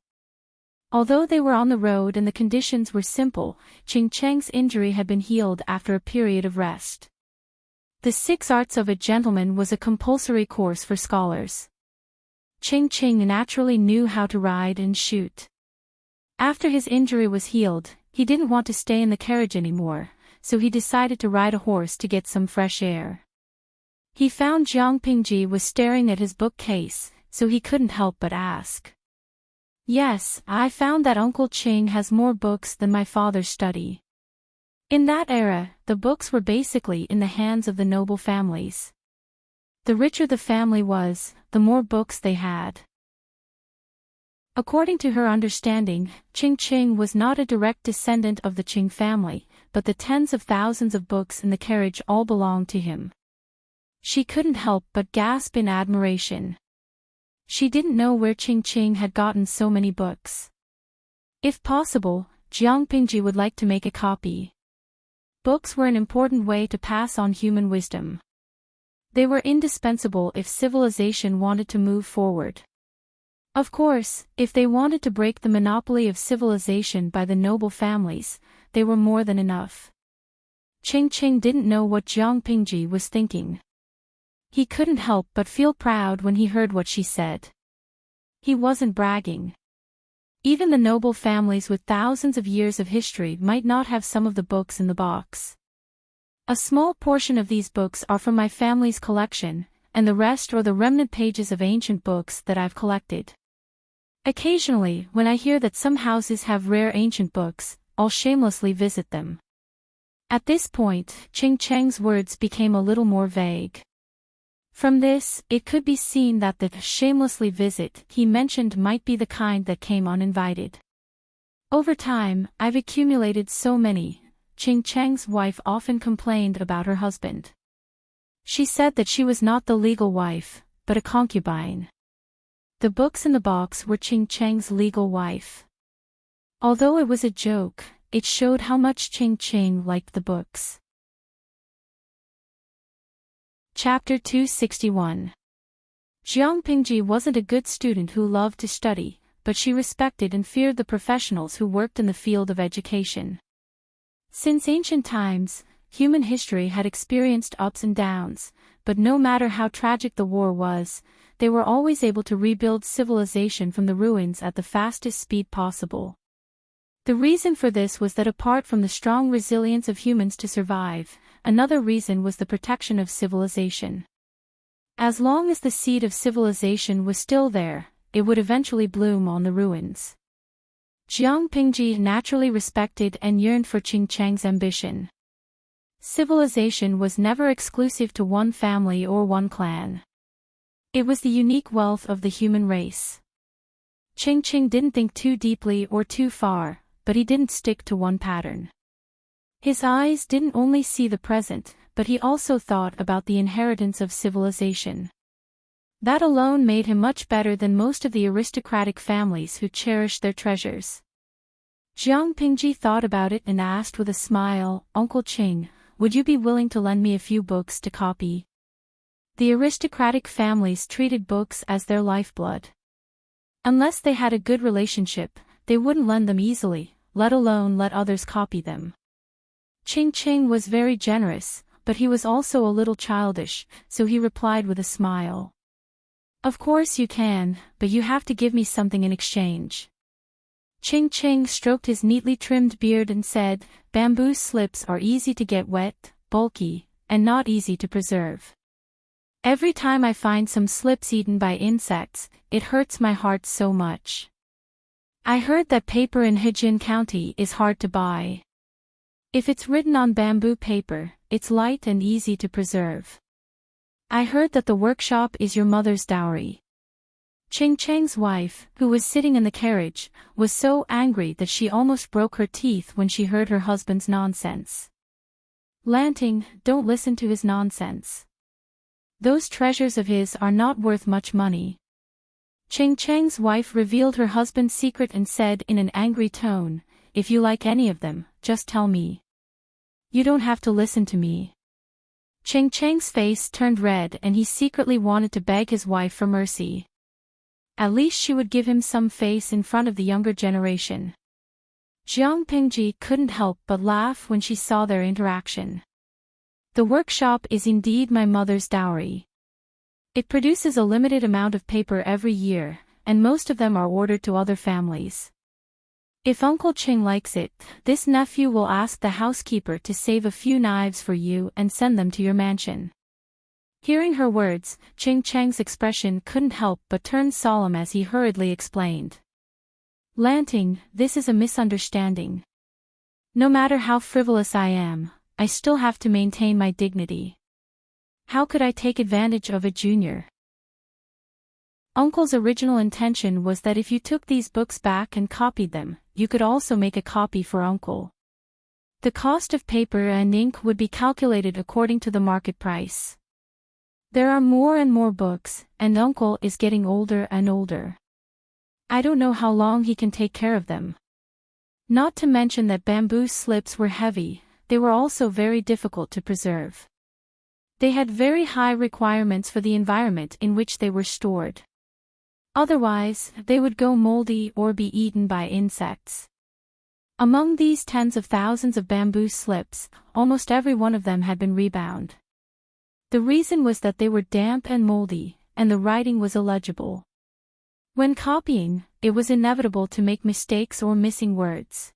Although they were on the road and the conditions were simple, Qing Cheng's injury had been healed after a period of rest. The 6 Arts of a Gentleman was a compulsory course for scholars. Qing Qing naturally knew how to ride and shoot. After his injury was healed, he didn't want to stay in the carriage anymore, so he decided to ride a horse to get some fresh air. He found Jiang Pingji was staring at his bookcase, so he couldn't help but ask. Yes, I found that Uncle Qing has more books than my father's study. In that era, the books were basically in the hands of the noble families. The richer the family was, the more books they had. According to her understanding, Qing Qing was not a direct descendant of the Qing family, but the tens of thousands of books in the carriage all belonged to him. She couldn't help but gasp in admiration. She didn't know where Qing Qing had gotten so many books. If possible, Jiang Pingji would like to make a copy. Books were an important way to pass on human wisdom. They were indispensable if civilization wanted to move forward. Of course, if they wanted to break the monopoly of civilization by the noble families, they were more than enough. Qing Qing didn't know what Jiang Pingji was thinking. He couldn't help but feel proud when he heard what she said. He wasn't bragging. Even the noble families with thousands of years of history might not have some of the books in the box. A small portion of these books are from my family's collection, and the rest are the remnant pages of ancient books that I've collected. Occasionally, when I hear that some houses have rare ancient books, I'll shamelessly visit them. At this point, Qing Cheng's words became a little more vague. From this, it could be seen that the shamelessly visit he mentioned might be the kind that came uninvited. Over time, I've accumulated so many. Qing Cheng's wife often complained about her husband. She said that she was not the legal wife, but a concubine. The books in the box were Qing Cheng's legal wife. Although it was a joke, it showed how much Qing Qing liked the books. Chapter 261. Jiang Pingji wasn't a good student who loved to study, but she respected and feared the professionals who worked in the field of education. Since ancient times, human history had experienced ups and downs, but no matter how tragic the war was, they were always able to rebuild civilization from the ruins at the fastest speed possible. The reason for this was that apart from the strong resilience of humans to survive, another reason was the protection of civilization. As long as the seed of civilization was still there, it would eventually bloom on the ruins. Jiang Pingji naturally respected and yearned for Qing Cheng's ambition. Civilization was never exclusive to one family or one clan. It was the unique wealth of the human race. Qing Qing didn't think too deeply or too far, but he didn't stick to one pattern. His eyes didn't only see the present, but he also thought about the inheritance of civilization. That alone made him much better than most of the aristocratic families who cherished their treasures. Jiang Pingji thought about it and asked with a smile, Uncle Qing, would you be willing to lend me a few books to copy? The aristocratic families treated books as their lifeblood. Unless they had a good relationship, they wouldn't lend them easily, let alone let others copy them. Qing Qing was very generous, but he was also a little childish, so he replied with a smile. Of course you can, but you have to give me something in exchange. Qing Qing stroked his neatly trimmed beard and said, bamboo slips are easy to get wet, bulky, and not easy to preserve. Every time I find some slips eaten by insects, it hurts my heart so much. I heard that paper in Heartwarming County is hard to buy. If it's written on bamboo paper, it's light and easy to preserve. I heard that the workshop is your mother's dowry. Qing Cheng's wife, who was sitting in the carriage, was so angry that she almost broke her teeth when she heard her husband's nonsense. Lanting, don't listen to his nonsense. Those treasures of his are not worth much money. Qing Cheng's wife revealed her husband's secret and said in an angry tone, if you like any of them, just tell me. You don't have to listen to me. Qing Cheng's face turned red and he secretly wanted to beg his wife for mercy. At least she would give him some face in front of the younger generation. Jiang Pingji couldn't help but laugh when she saw their interaction. The workshop is indeed my mother's dowry. It produces a limited amount of paper every year, and most of them are ordered to other families. If Uncle Qing likes it, this nephew will ask the housekeeper to save a few knives for you and send them to your mansion. Hearing her words, Qing Cheng's expression couldn't help but turn solemn as he hurriedly explained. Lanting, this is a misunderstanding. No matter how frivolous I am, I still have to maintain my dignity. How could I take advantage of a junior? Uncle's original intention was that if you took these books back and copied them, you could also make a copy for Uncle. The cost of paper and ink would be calculated according to the market price. There are more and more books, and Uncle is getting older and older. I don't know how long he can take care of them. Not to mention that bamboo slips were heavy, they were also very difficult to preserve. They had very high requirements for the environment in which they were stored. Otherwise, they would go moldy or be eaten by insects. Among these tens of thousands of bamboo slips, almost every one of them had been rebound. The reason was that they were damp and moldy, and the writing was illegible. When copying, it was inevitable to make mistakes or missing words.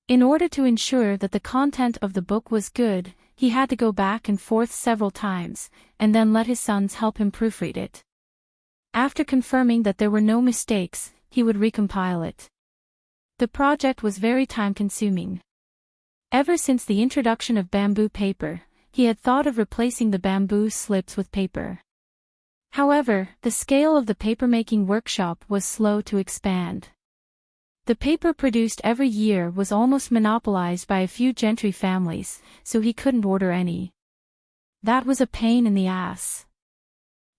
In order to ensure that the content of the book was good, he had to go back and forth several times, and then let his sons help him proofread it. After confirming that there were no mistakes, he would recompile it. The project was very time-consuming. Ever since the introduction of bamboo paper, he had thought of replacing the bamboo slips with paper. However, the scale of the papermaking workshop was slow to expand. The paper produced every year was almost monopolized by a few gentry families, so he couldn't order any. That was a pain in the ass.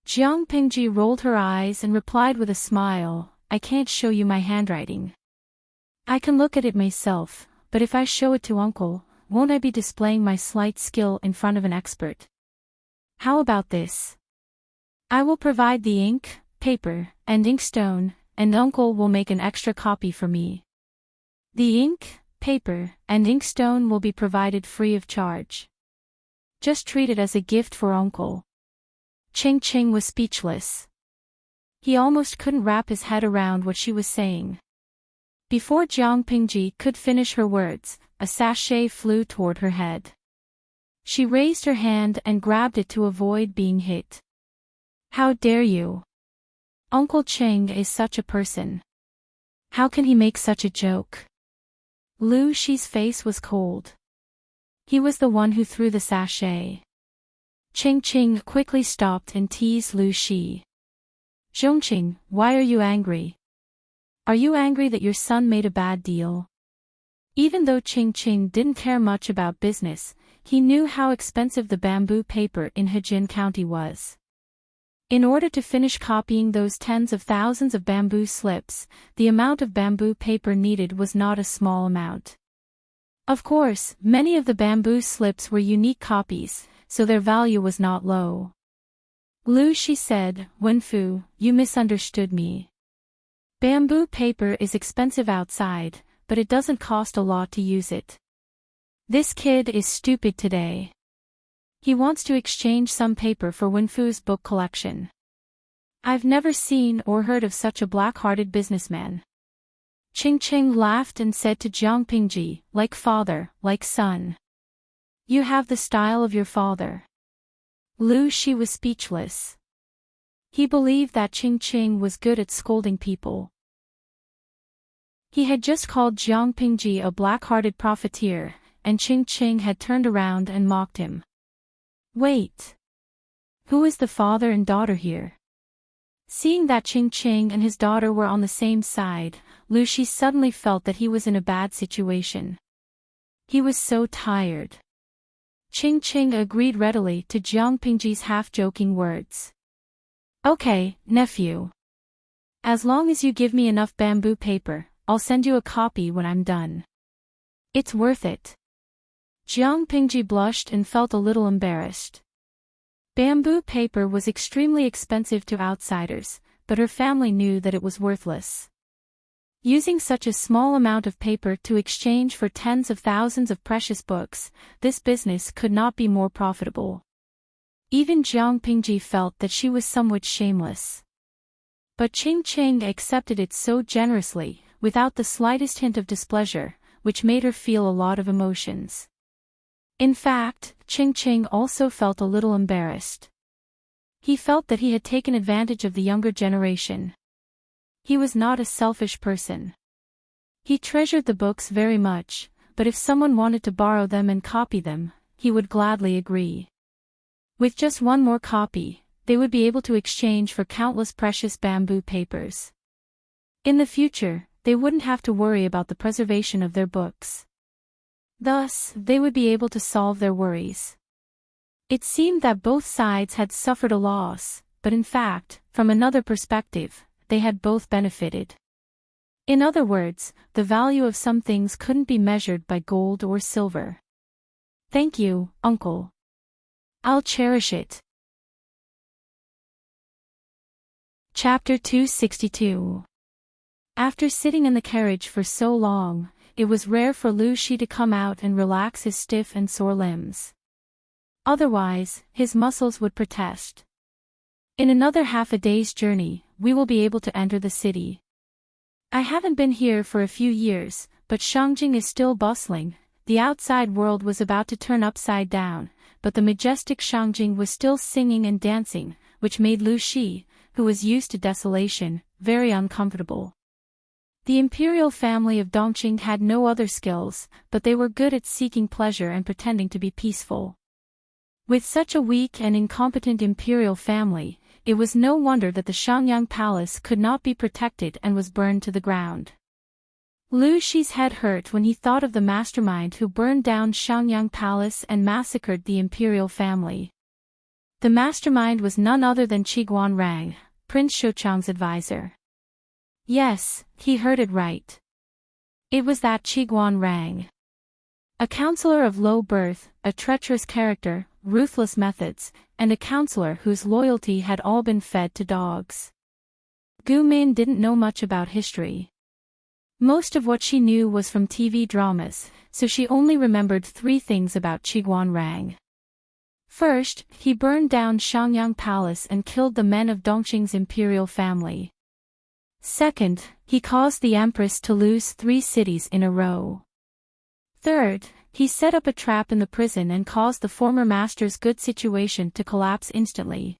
Jiang Pingji rolled her eyes and replied with a smile, I can't show you my handwriting. I can look at it myself, but if I show it to Uncle, won't I be displaying my slight skill in front of an expert? How about this? I will provide the ink, paper, and inkstone, and Uncle will make an extra copy for me. The ink, paper, and inkstone will be provided free of charge. Just treat it as a gift for Uncle. Qing Qing was speechless. He almost couldn't wrap his head around what she was saying. Before Jiang Pingji could finish her words, a sachet flew toward her head. She raised her hand and grabbed it to avoid being hit. How dare you? Uncle Qing is such a person. How can he make such a joke? Lu Shi's face was cold. He was the one who threw the sachet. Qing Qing quickly stopped and teased Lu Shi. Zhongqing, why are you angry? Are you angry that your son made a bad deal? Even though Qing Qing didn't care much about business, he knew how expensive the bamboo paper in Heartwarming County was. In order to finish copying those tens of thousands of bamboo slips, the amount of bamboo paper needed was not a small amount. Of course, many of the bamboo slips were unique copies, so their value was not low. "Lu," she said, "Wenfu, you misunderstood me. Bamboo paper is expensive outside, but it doesn't cost a lot to use it. This kid is stupid today. He wants to exchange some paper for Wenfu's book collection. I've never seen or heard of such a black-hearted businessman." Ching laughed and said to Jiang Pingji, "Like father, like son. You have the style of your father." Lu Shi was speechless. He believed that Ching was good at scolding people. He had just called Jiang Pingji a black-hearted profiteer, and Ching had turned around and mocked him. Wait. Who is the father and daughter here? Seeing that Ching and his daughter were on the same side, Lu Shi suddenly felt that he was in a bad situation. He was so tired. Ching agreed readily to Jiang Pingji's half-joking words. "Okay, nephew. As long as you give me enough bamboo paper, I'll send you a copy when I'm done. It's worth it." Jiang Pingji blushed and felt a little embarrassed. Bamboo paper was extremely expensive to outsiders, but her family knew that it was worthless. Using such a small amount of paper to exchange for tens of thousands of precious books, this business could not be more profitable. Even Jiang Pingji felt that she was somewhat shameless. But Ching accepted it so generously, without the slightest hint of displeasure, which made her feel a lot of emotions. In fact, Ching also felt a little embarrassed. He felt that he had taken advantage of the younger generation. He was not a selfish person. He treasured the books very much, but if someone wanted to borrow them and copy them, he would gladly agree. With just one more copy, they would be able to exchange for countless precious bamboo papers. In the future, they wouldn't have to worry about the preservation of their books. Thus, they would be able to solve their worries. It seemed that both sides had suffered a loss, but in fact, from another perspective, they had both benefited. In other words, the value of some things couldn't be measured by gold or silver. "Thank you, uncle. I'll cherish it." Chapter 262. After sitting in the carriage for so long, it was rare for Lu Shi to come out and relax his stiff and sore limbs. Otherwise, his muscles would protest. "In another half a day's journey, we will be able to enter the city. I haven't been here for a few years, but Shangjing is still bustling." The outside world was about to turn upside down, but the majestic Shangjing was still singing and dancing, which made Lu Shi, who was used to desolation, very uncomfortable. The imperial family of Dongqing had no other skills, but they were good at seeking pleasure and pretending to be peaceful. With such a weak and incompetent imperial family, it was no wonder that the Shangyang Palace could not be protected and was burned to the ground. Lu Shi's head hurt when he thought of the mastermind who burned down Shangyang Palace and massacred the imperial family. The mastermind was none other than Qiguan Rang, Prince Shouchang's advisor. Yes, he heard it right. It was that Qiguan Rang. A counselor of low birth, a treacherous character, ruthless methods, and a counselor whose loyalty had all been fed to dogs. Gu Min didn't know much about history. Most of what she knew was from TV dramas, so she only remembered 3 things about Qiguan Rang. First, he burned down Shangyang Palace and killed the men of Dongqing's imperial family. Second, he caused the Empress to lose 3 cities in a row. Third, he set up a trap in the prison and caused the former master's good situation to collapse instantly.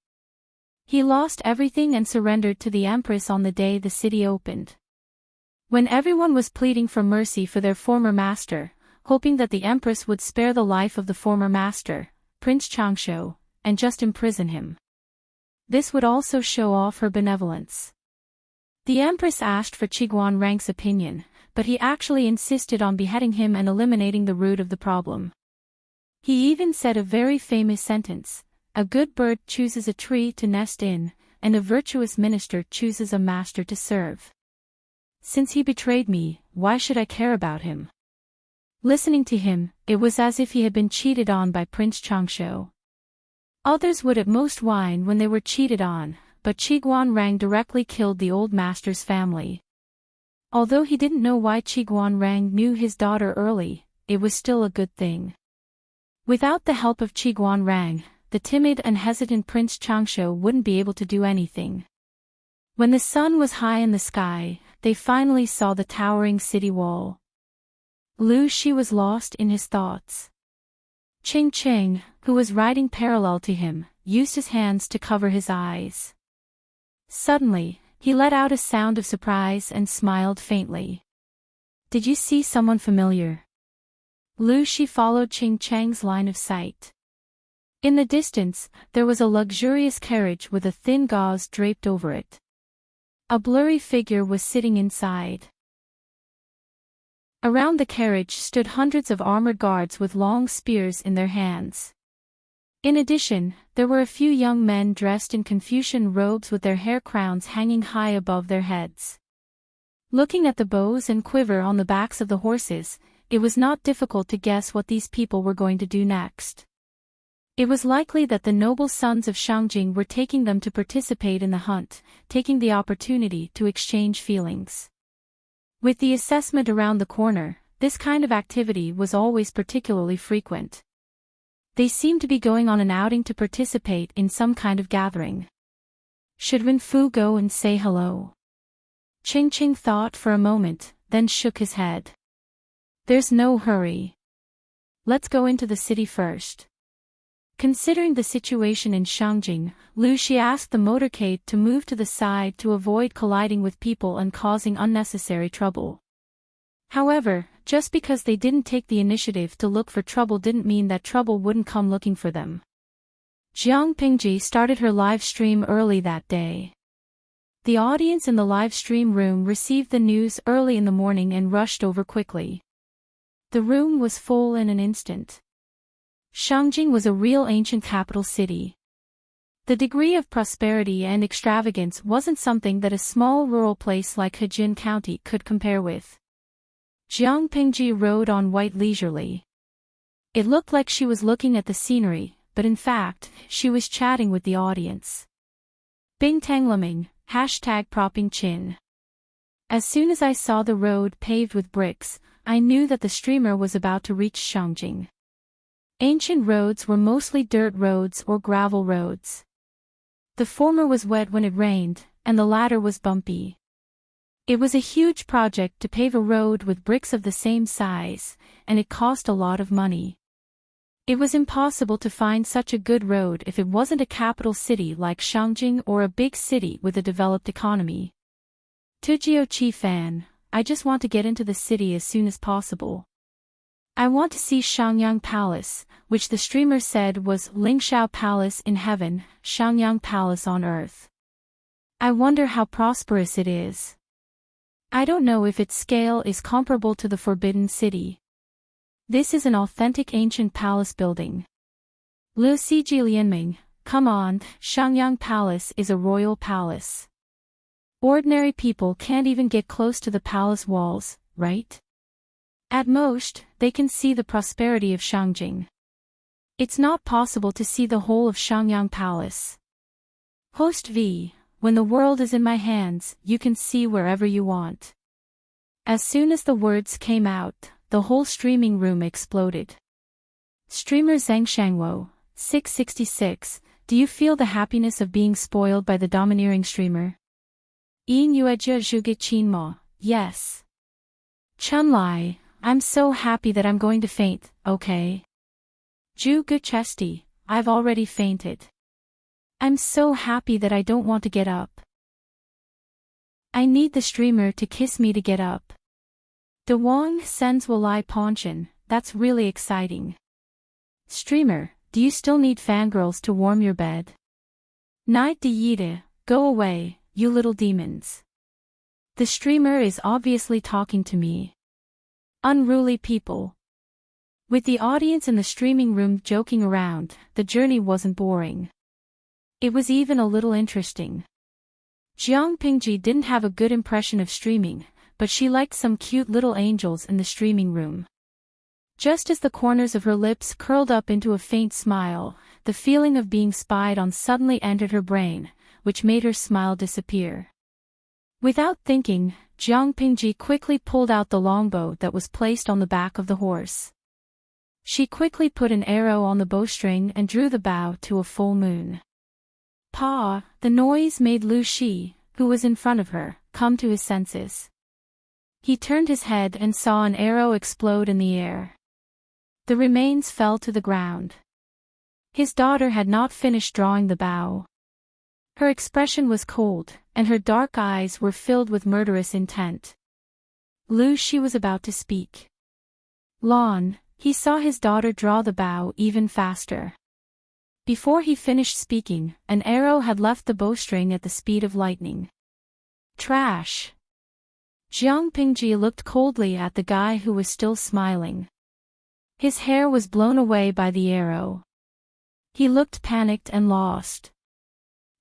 He lost everything and surrendered to the Empress on the day the city opened. When everyone was pleading for mercy for their former master, hoping that the Empress would spare the life of the former master, Prince Changshou, and just imprison him. This would also show off her benevolence. The Empress asked for Qiguan Rang's opinion, but he actually insisted on beheading him and eliminating the root of the problem. He even said a very famous sentence: "A good bird chooses a tree to nest in, and a virtuous minister chooses a master to serve. Since he betrayed me, why should I care about him? Listening to him, it was as if he had been cheated on by Prince Changsho. Others would at most whine when they were cheated on, but Qiguanrang directly killed the old master's family. Although he didn't know why Qiguanrang knew his daughter early, it was still a good thing. Without the help of Qiguanrang, the timid and hesitant Prince Changsho wouldn't be able to do anything. When the sun was high in the sky, they finally saw the towering city wall. Lu Shi was lost in his thoughts. Ching Ching, who was riding parallel to him, used his hands to cover his eyes. Suddenly, he let out a sound of surprise and smiled faintly. Did you see someone familiar? Lu Shi followed Ching Chang's line of sight. In the distance, there was a luxurious carriage with a thin gauze draped over it. A blurry figure was sitting inside. Around the carriage stood hundreds of armored guards with long spears in their hands. In addition, there were a few young men dressed in Confucian robes with their hair crowns hanging high above their heads. Looking at the bows and quiver on the backs of the horses, it was not difficult to guess what these people were going to do next. It was likely that the noble sons of Shangjing were taking them to participate in the hunt, taking the opportunity to exchange feelings. With the assessment around the corner, this kind of activity was always particularly frequent. They seemed to be going on an outing to participate in some kind of gathering. Should Wen Fu go and say hello? Ching Ching thought for a moment, then shook his head. There's no hurry. Let's go into the city first. Considering the situation in Shangjing, Lu Shi asked the motorcade to move to the side to avoid colliding with people and causing unnecessary trouble. However, just because they didn't take the initiative to look for trouble didn't mean that trouble wouldn't come looking for them. Jiang Pingji started her live stream early that day. The audience in the live stream room received the news early in the morning and rushed over quickly. The room was full in an instant. Shangjing was a real ancient capital city. The degree of prosperity and extravagance wasn't something that a small rural place like Hejin County could compare with. Jiang Pingji rode on white leisurely. It looked like she was looking at the scenery, but in fact, she was chatting with the audience. Bing Tang Leming, #propping chin. As soon as I saw the road paved with bricks, I knew that the streamer was about to reach Shangjing. Ancient roads were mostly dirt roads or gravel roads. The former was wet when it rained, and the latter was bumpy. It was a huge project to pave a road with bricks of the same size, and it cost a lot of money. It was impossible to find such a good road if it wasn't a capital city like Shangjing or a big city with a developed economy. Tujio Chi fan, I just want to get into the city as soon as possible. I want to see Shangyang Palace, which the streamer said was Lingshao Palace in heaven, Shangyang Palace on earth. I wonder how prosperous it is. I don't know if its scale is comparable to the Forbidden City. This is an authentic ancient palace building. Liu Siji Lianming, come on, Shangyang Palace is a royal palace. Ordinary people can't even get close to the palace walls, right? At most, they can see the prosperity of Shangjing. It's not possible to see the whole of Shangyang Palace. Host V, when the world is in my hands, you can see wherever you want. As soon as the words came out, the whole streaming room exploded. Streamer Zhang Shangwo, 666, do you feel the happiness of being spoiled by the domineering streamer? Yin Yuejia Zhuge Qinmo, yes. Chunlai, I'm so happy that I'm going to faint, okay? Zhu Guchesti, I've already fainted. I'm so happy that I don't want to get up. I need the streamer to kiss me to get up. De Wong sends Walai Ponchen, that's really exciting. Streamer, do you still need fangirls to warm your bed? Night de Yide, go away, you little demons. The streamer is obviously talking to me. Unruly people. With the audience in the streaming room joking around, the journey wasn't boring. It was even a little interesting. Jiang Pingji didn't have a good impression of streaming, but she liked some cute little angels in the streaming room. Just as the corners of her lips curled up into a faint smile, the feeling of being spied on suddenly entered her brain, which made her smile disappear. Without thinking, Jiang Pingji quickly pulled out the longbow that was placed on the back of the horse. She quickly put an arrow on the bowstring and drew the bow to a full moon. Pa! The noise made Lu Shi, who was in front of her, come to his senses. He turned his head and saw an arrow explode in the air. The remains fell to the ground. His daughter had not finished drawing the bow. Her expression was cold, and her dark eyes were filled with murderous intent. Lu Shi was about to speak. Lon, he saw his daughter draw the bow even faster. Before he finished speaking, an arrow had left the bowstring at the speed of lightning. Trash! Jiang Pingji looked coldly at the guy who was still smiling. His hair was blown away by the arrow. He looked panicked and lost.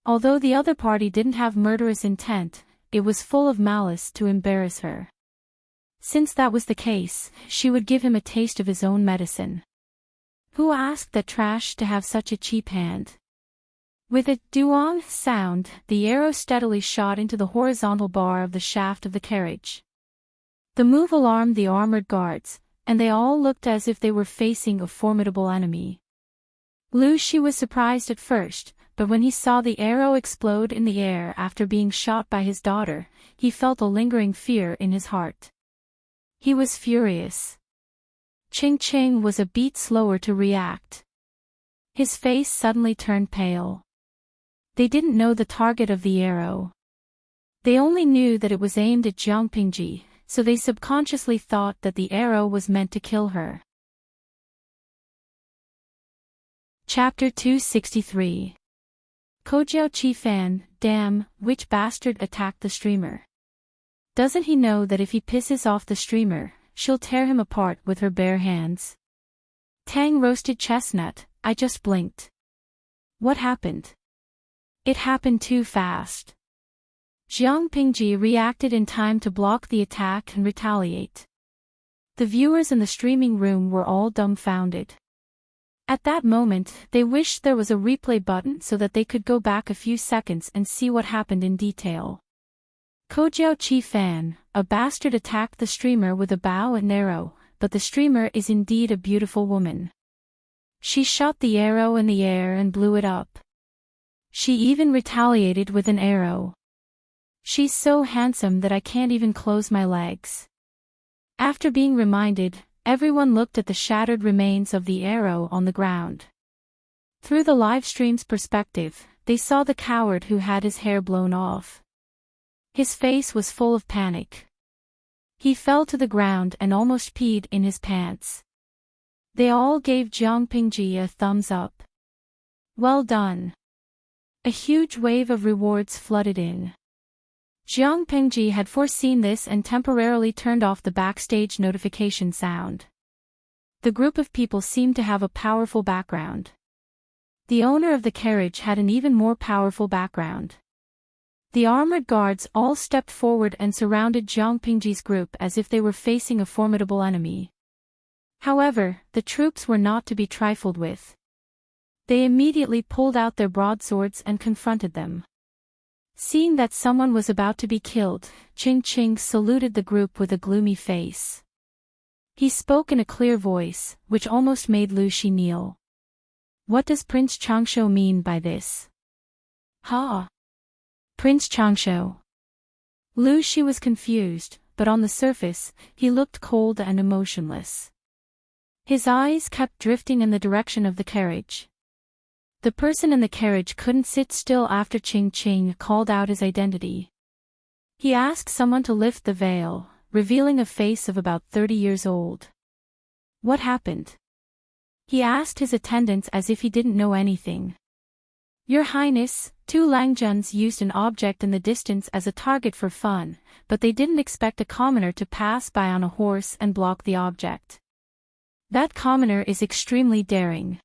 Although the other party didn't have murderous intent, it was full of malice to embarrass her. Since that was the case, she would give him a taste of his own medicine. Who asked that trash to have such a cheap hand? With a duong sound, the arrow steadily shot into the horizontal bar of the shaft of the carriage. The move alarmed the armored guards, and they all looked as if they were facing a formidable enemy. Lu Shi was surprised at first, but when he saw the arrow explode in the air after being shot by his daughter, he felt a lingering fear in his heart. He was furious. Ching Ching was a beat slower to react. His face suddenly turned pale. They didn't know the target of the arrow. They only knew that it was aimed at Jiang Pingji, so they subconsciously thought that the arrow was meant to kill her. Chapter 263. Kojiao Chi-fan, damn, which bastard attacked the streamer? Doesn't he know that if he pisses off the streamer, she'll tear him apart with her bare hands? Tang roasted chestnut, I just blinked. What happened? It happened too fast. Jiang Pingji reacted in time to block the attack and retaliate. The viewers in the streaming room were all dumbfounded. At that moment, they wished there was a replay button so that they could go back a few seconds and see what happened in detail. Kojiao Chi-fan, a bastard attacked the streamer with a bow and arrow, but the streamer is indeed a beautiful woman. She shot the arrow in the air and blew it up. She even retaliated with an arrow. She's so handsome that I can't even close my legs. After being reminded, everyone looked at the shattered remains of the arrow on the ground. Through the livestream's perspective, they saw the coward who had his hair blown off. His face was full of panic. He fell to the ground and almost peed in his pants. They all gave Jiang Pingji a thumbs up. Well done. A huge wave of rewards flooded in. Jiang Pingji had foreseen this and temporarily turned off the backstage notification sound. The group of people seemed to have a powerful background. The owner of the carriage had an even more powerful background. The armored guards all stepped forward and surrounded Jiang Pingji's group as if they were facing a formidable enemy. However, the troops were not to be trifled with. They immediately pulled out their broadswords and confronted them. Seeing that someone was about to be killed, Ching Ching saluted the group with a gloomy face. He spoke in a clear voice, which almost made Lu Shi kneel. What does Prince Changsho mean by this? Ha! Prince Changsho. Lu Shi was confused, but on the surface, he looked cold and emotionless. His eyes kept drifting in the direction of the carriage. The person in the carriage couldn't sit still after Ching Ching called out his identity. He asked someone to lift the veil, revealing a face of about 30 years old. What happened? He asked his attendants as if he didn't know anything. Your Highness, two Langjuns used an object in the distance as a target for fun, but they didn't expect a commoner to pass by on a horse and block the object. That commoner is extremely daring.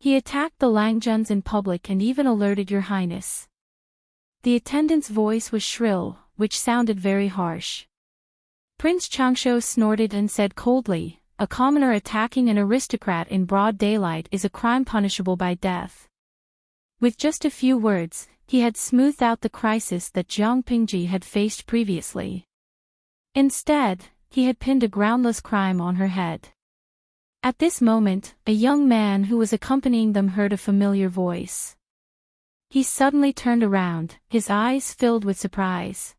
He attacked the Langjuns in public and even alerted Your Highness. The attendant's voice was shrill, which sounded very harsh. Prince Changsho snorted and said coldly, "A commoner attacking an aristocrat in broad daylight is a crime punishable by death." With just a few words, he had smoothed out the crisis that Jiang Pingji had faced previously. Instead, he had pinned a groundless crime on her head. At this moment, a young man who was accompanying them heard a familiar voice. He suddenly turned around, his eyes filled with surprise.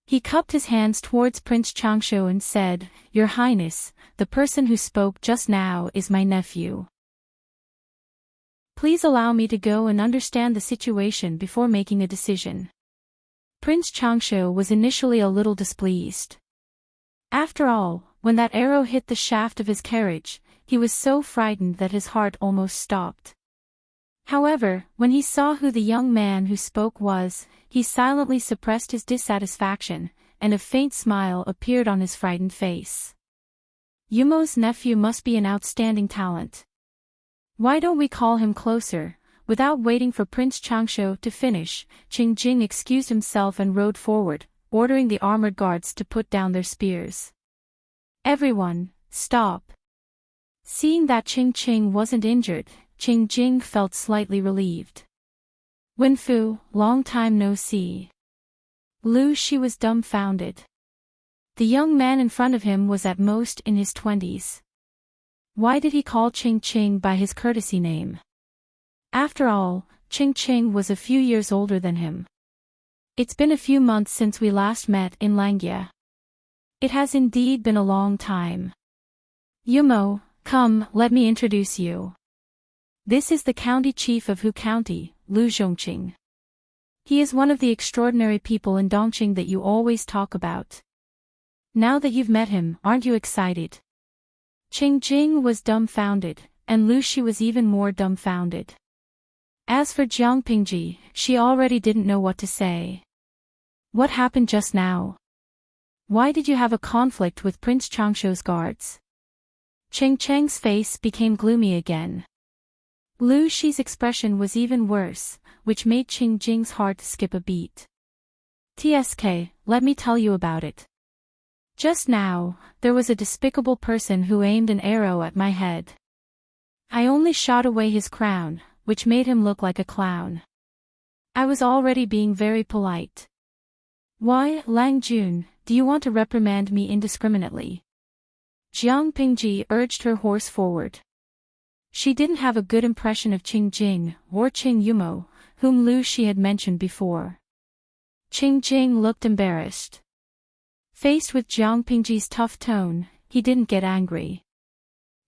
He cupped his hands towards Prince Changsho and said, "Your Highness, the person who spoke just now is my nephew. Please allow me to go and understand the situation before making a decision." Prince Changsho was initially a little displeased. After all, when that arrow hit the shaft of his carriage, he was so frightened that his heart almost stopped. However, when he saw who the young man who spoke was, he silently suppressed his dissatisfaction, and a faint smile appeared on his frightened face. Yumo's nephew must be an outstanding talent. Why don't we call him closer? Without waiting for Prince Changsho to finish, Qing Jing excused himself and rode forward, ordering the armored guards to put down their spears. "Everyone, stop." Seeing that Qing wasn't injured, Qing Jing felt slightly relieved. "Wenfu, long time no see." Lu Shi was dumbfounded. The young man in front of him was at most in his 20s. Why did he call Qing by his courtesy name? After all, Qing was a few years older than him. "It's been a few months since we last met in Langia." "It has indeed been a long time." "Yumo, come, let me introduce you. This is the county chief of Hu County, Lu Zhongqing. He is one of the extraordinary people in Dongqing that you always talk about. Now that you've met him, aren't you excited?" Qing Jing was dumbfounded, and Lu Shi was even more dumbfounded. As for Jiang Pingji, she already didn't know what to say. What happened just now? Why did you have a conflict with Prince Changsho's guards? Qing Cheng's face became gloomy again. Lu Shi's expression was even worse, which made Qing Jing's heart skip a beat. "TSK, let me tell you about it. Just now, there was a despicable person who aimed an arrow at my head. I only shot away his crown, which made him look like a clown. I was already being very polite. Why, Lang Jun, do you want to reprimand me indiscriminately?" Jiang Pingji urged her horse forward. She didn't have a good impression of Qing Jing, or Qing Yumo, whom Lu Shi had mentioned before. Qing Jing looked embarrassed. Faced with Jiang Pingji's tough tone, he didn't get angry.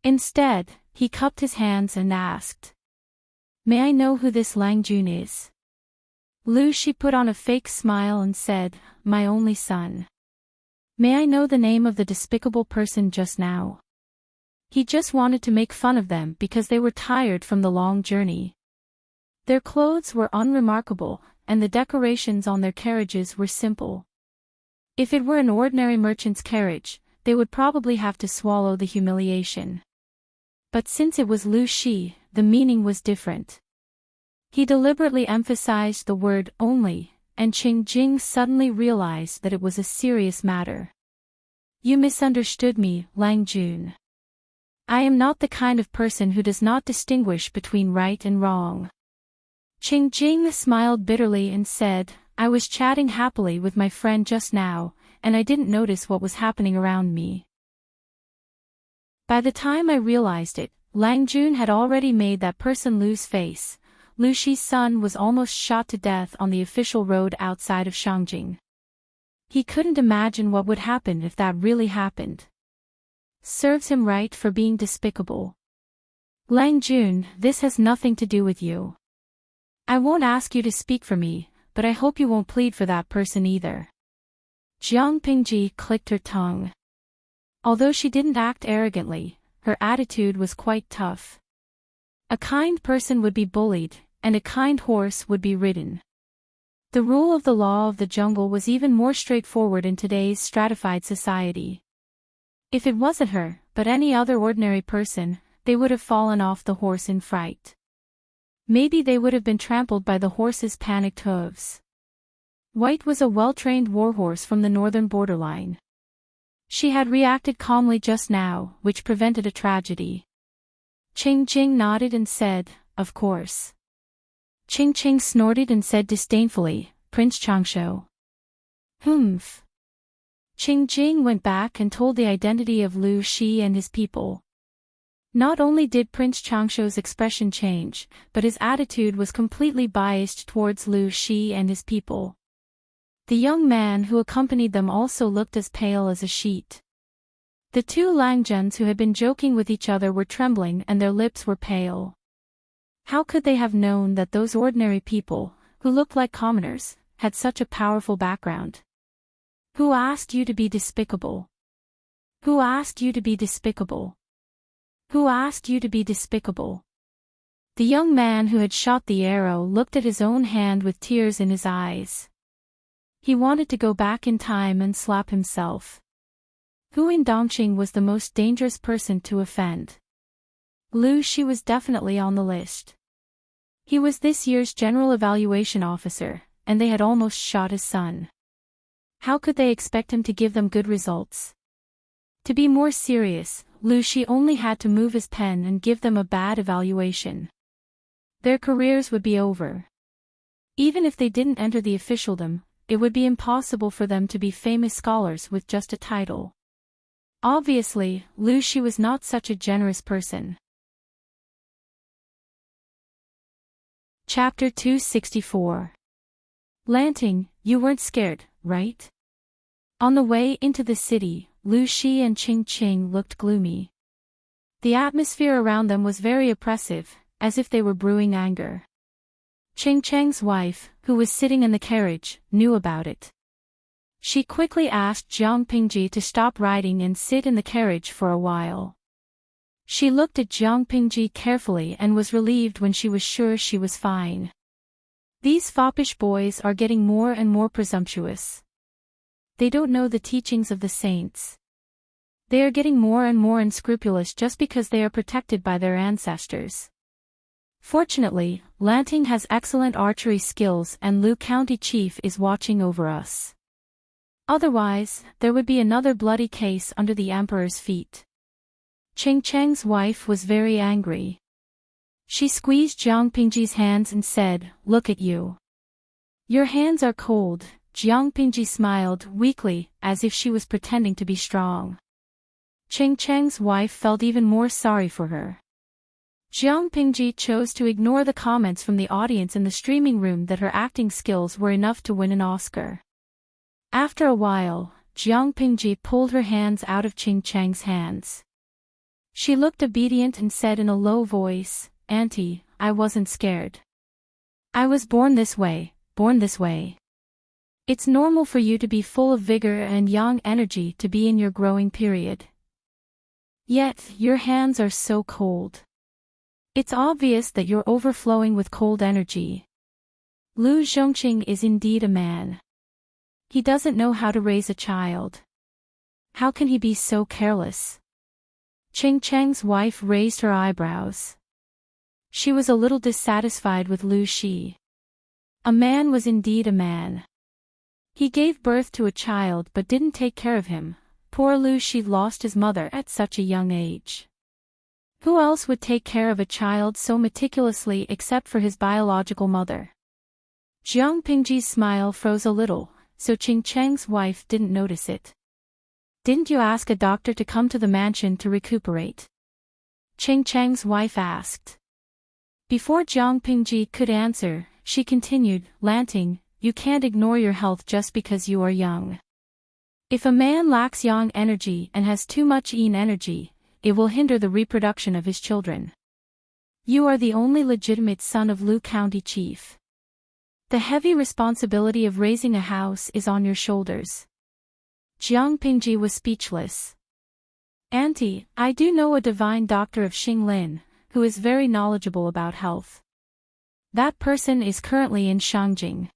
Instead, he cupped his hands and asked, "May I know who this Lang Jun is?" Lu Shi put on a fake smile and said, "My only son." "May I know the name of the despicable person just now?" He just wanted to make fun of them because they were tired from the long journey. Their clothes were unremarkable, and the decorations on their carriages were simple. If it were an ordinary merchant's carriage, they would probably have to swallow the humiliation. But since it was Lu Shi, the meaning was different. He deliberately emphasized the word only, and Qing Jing suddenly realized that it was a serious matter. "You misunderstood me, Lang Jun. I am not the kind of person who does not distinguish between right and wrong." Qing Jing smiled bitterly and said, "I was chatting happily with my friend just now, and I didn't notice what was happening around me." By the time I realized it, Lang Jun had already made that person lose face. Lu Shi's son was almost shot to death on the official road outside of Shangjing. He couldn't imagine what would happen if that really happened. Serves him right for being despicable. "Lang Jun, this has nothing to do with you. I won't ask you to speak for me, but I hope you won't plead for that person either." Jiang Pingji clicked her tongue. Although she didn't act arrogantly, her attitude was quite tough. A kind person would be bullied, and a kind horse would be ridden. The rule of the law of the jungle was even more straightforward in today's stratified society. If it wasn't her, but any other ordinary person, they would have fallen off the horse in fright. Maybe they would have been trampled by the horse's panicked hooves. White was a well-trained warhorse from the northern borderline. She had reacted calmly just now, which prevented a tragedy. Ching Ching nodded and said, "Of course." Ching Ching snorted and said disdainfully, "Prince Changsho." Humph. Ching Ching went back and told the identity of Lu Shi and his people. Not only did Prince Changsho's expression change, but his attitude was completely biased towards Lu Shi and his people. The young man who accompanied them also looked as pale as a sheet. The two Langjuns who had been joking with each other were trembling and their lips were pale. How could they have known that those ordinary people, who looked like commoners, had such a powerful background? Who asked you to be despicable? Who asked you to be despicable? Who asked you to be despicable? The young man who had shot the arrow looked at his own hand with tears in his eyes. He wanted to go back in time and slap himself. Who in Dongqing was the most dangerous person to offend? Lu Shi was definitely on the list. He was this year's General Evaluation Officer, and they had almost shot his son. How could they expect him to give them good results? To be more serious, Lu Shi only had to move his pen and give them a bad evaluation. Their careers would be over. Even if they didn't enter the officialdom, it would be impossible for them to be famous scholars with just a title. Obviously, Lu Shi was not such a generous person. Chapter 264. Lanting, you weren't scared, right? On the way into the city, Lu Shi and Ching Ching looked gloomy. The atmosphere around them was very oppressive, as if they were brewing anger. Ching Cheng's wife, who was sitting in the carriage, knew about it. She quickly asked Jiang Pingji to stop riding and sit in the carriage for a while. She looked at Jiang Pingji carefully and was relieved when she was sure she was fine. These foppish boys are getting more and more presumptuous. They don't know the teachings of the saints. They are getting more and more unscrupulous just because they are protected by their ancestors. Fortunately, Lanting has excellent archery skills and Lu County Chief is watching over us. Otherwise, there would be another bloody case under the Emperor's feet. Ching Cheng's wife was very angry. She squeezed Jiang Pingji's hands and said, "Look at you. Your hands are cold." Jiang Pingji smiled weakly, as if she was pretending to be strong. Ching Cheng's wife felt even more sorry for her. Jiang Pingji chose to ignore the comments from the audience in the streaming room that her acting skills were enough to win an Oscar. After a while, Jiang Pingji pulled her hands out of Ching Cheng's hands. She looked obedient and said in a low voice, "Auntie, I wasn't scared. I was born this way, born this way. It's normal for you to be full of vigor and young energy to be in your growing period. Yet, your hands are so cold. It's obvious that you're overflowing with cold energy. Lu Zhongqing is indeed a man. He doesn't know how to raise a child. How can he be so careless?" Ching Cheng's wife raised her eyebrows. She was a little dissatisfied with Lu Shi. A man was indeed a man. He gave birth to a child but didn't take care of him. Poor Lu Shi lost his mother at such a young age. Who else would take care of a child so meticulously except for his biological mother? Jiang Pingji's smile froze a little, so Ching Cheng's wife didn't notice it. "Didn't you ask a doctor to come to the mansion to recuperate?" Ching Cheng's wife asked. Before Jiang Pingji could answer, she continued, "Lanting, you can't ignore your health just because you are young. If a man lacks yang energy and has too much yin energy, it will hinder the reproduction of his children. You are the only legitimate son of Lu County Chief. The heavy responsibility of raising a house is on your shoulders." Jiang Pingji was speechless. "Auntie, I do know a divine doctor of Xinglin, who is very knowledgeable about health. That person is currently in Shangjing.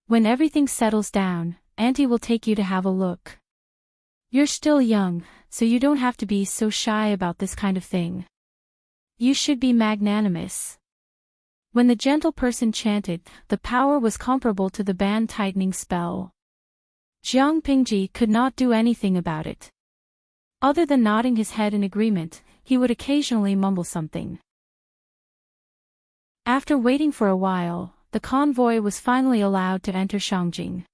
When everything settles down, Auntie will take you to have a look. You're still young, so you don't have to be so shy about this kind of thing. You should be magnanimous." When the gentle person chanted, the power was comparable to the band-tightening spell. Jiang Pingji could not do anything about it. Other than nodding his head in agreement, he would occasionally mumble something. After waiting for a while, the convoy was finally allowed to enter Shangjing.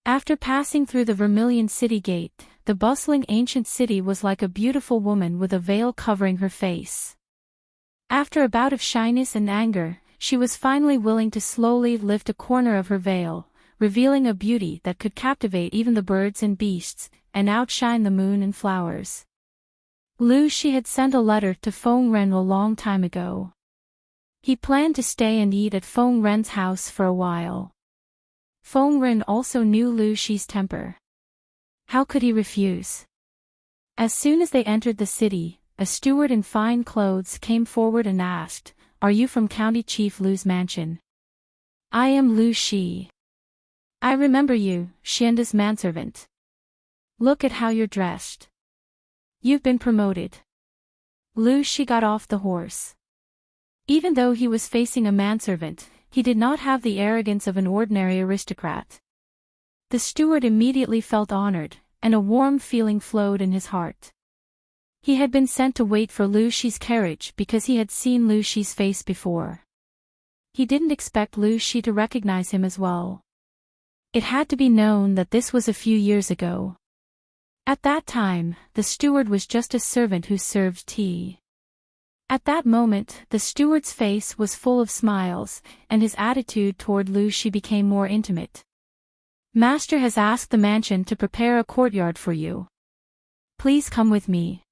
After passing through the Vermilion City Gate, the bustling ancient city was like a beautiful woman with a veil covering her face. After a bout of shyness and anger, she was finally willing to slowly lift a corner of her veil, revealing a beauty that could captivate even the birds and beasts, and outshine the moon and flowers. Lu Shi had sent a letter to Feng Ren a long time ago. He planned to stay and eat at Feng Ren's house for a while. Feng Ren also knew Lu Shi's temper. How could he refuse? As soon as they entered the city, a steward in fine clothes came forward and asked, "Are you from County Chief Lu's mansion?" "I am Lu Shi." "I remember you, Xianda's manservant. Look at how you're dressed. You've been promoted." Lu Shi got off the horse. Even though he was facing a manservant, he did not have the arrogance of an ordinary aristocrat. The steward immediately felt honored, and a warm feeling flowed in his heart. He had been sent to wait for Lu Shi's carriage because he had seen Lu Shi's face before. He didn't expect Lu Shi to recognize him as well. It had to be known that this was a few years ago. At that time, the steward was just a servant who served tea. At that moment, the steward's face was full of smiles, and his attitude toward Lu Shi became more intimate. "Master has asked the mansion to prepare a courtyard for you. Please come with me."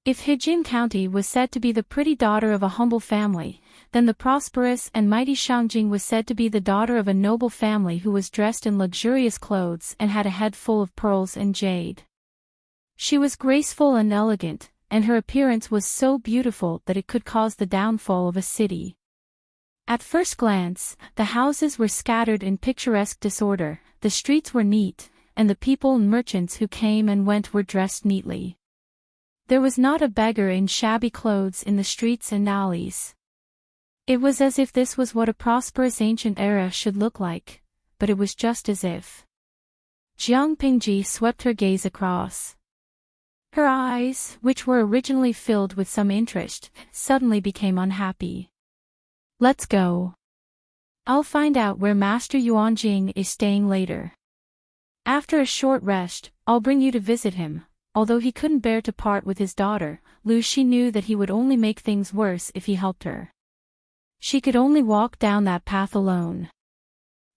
If Hejin County was said to be the pretty daughter of a humble family, then the prosperous and mighty Shangjing was said to be the daughter of a noble family who was dressed in luxurious clothes and had a head full of pearls and jade. She was graceful and elegant, and her appearance was so beautiful that it could cause the downfall of a city. At first glance, the houses were scattered in picturesque disorder, the streets were neat, and the people and merchants who came and went were dressed neatly. There was not a beggar in shabby clothes in the streets and alleys. It was as if this was what a prosperous ancient era should look like, but it was just as if. Jiang Pingji swept her gaze across. Her eyes, which were originally filled with some interest, suddenly became unhappy. "Let's go. I'll find out where Master Yuanjing is staying later. After a short rest, I'll bring you to visit him." Although he couldn't bear to part with his daughter, Lu Shi knew that he would only make things worse if he helped her. She could only walk down that path alone.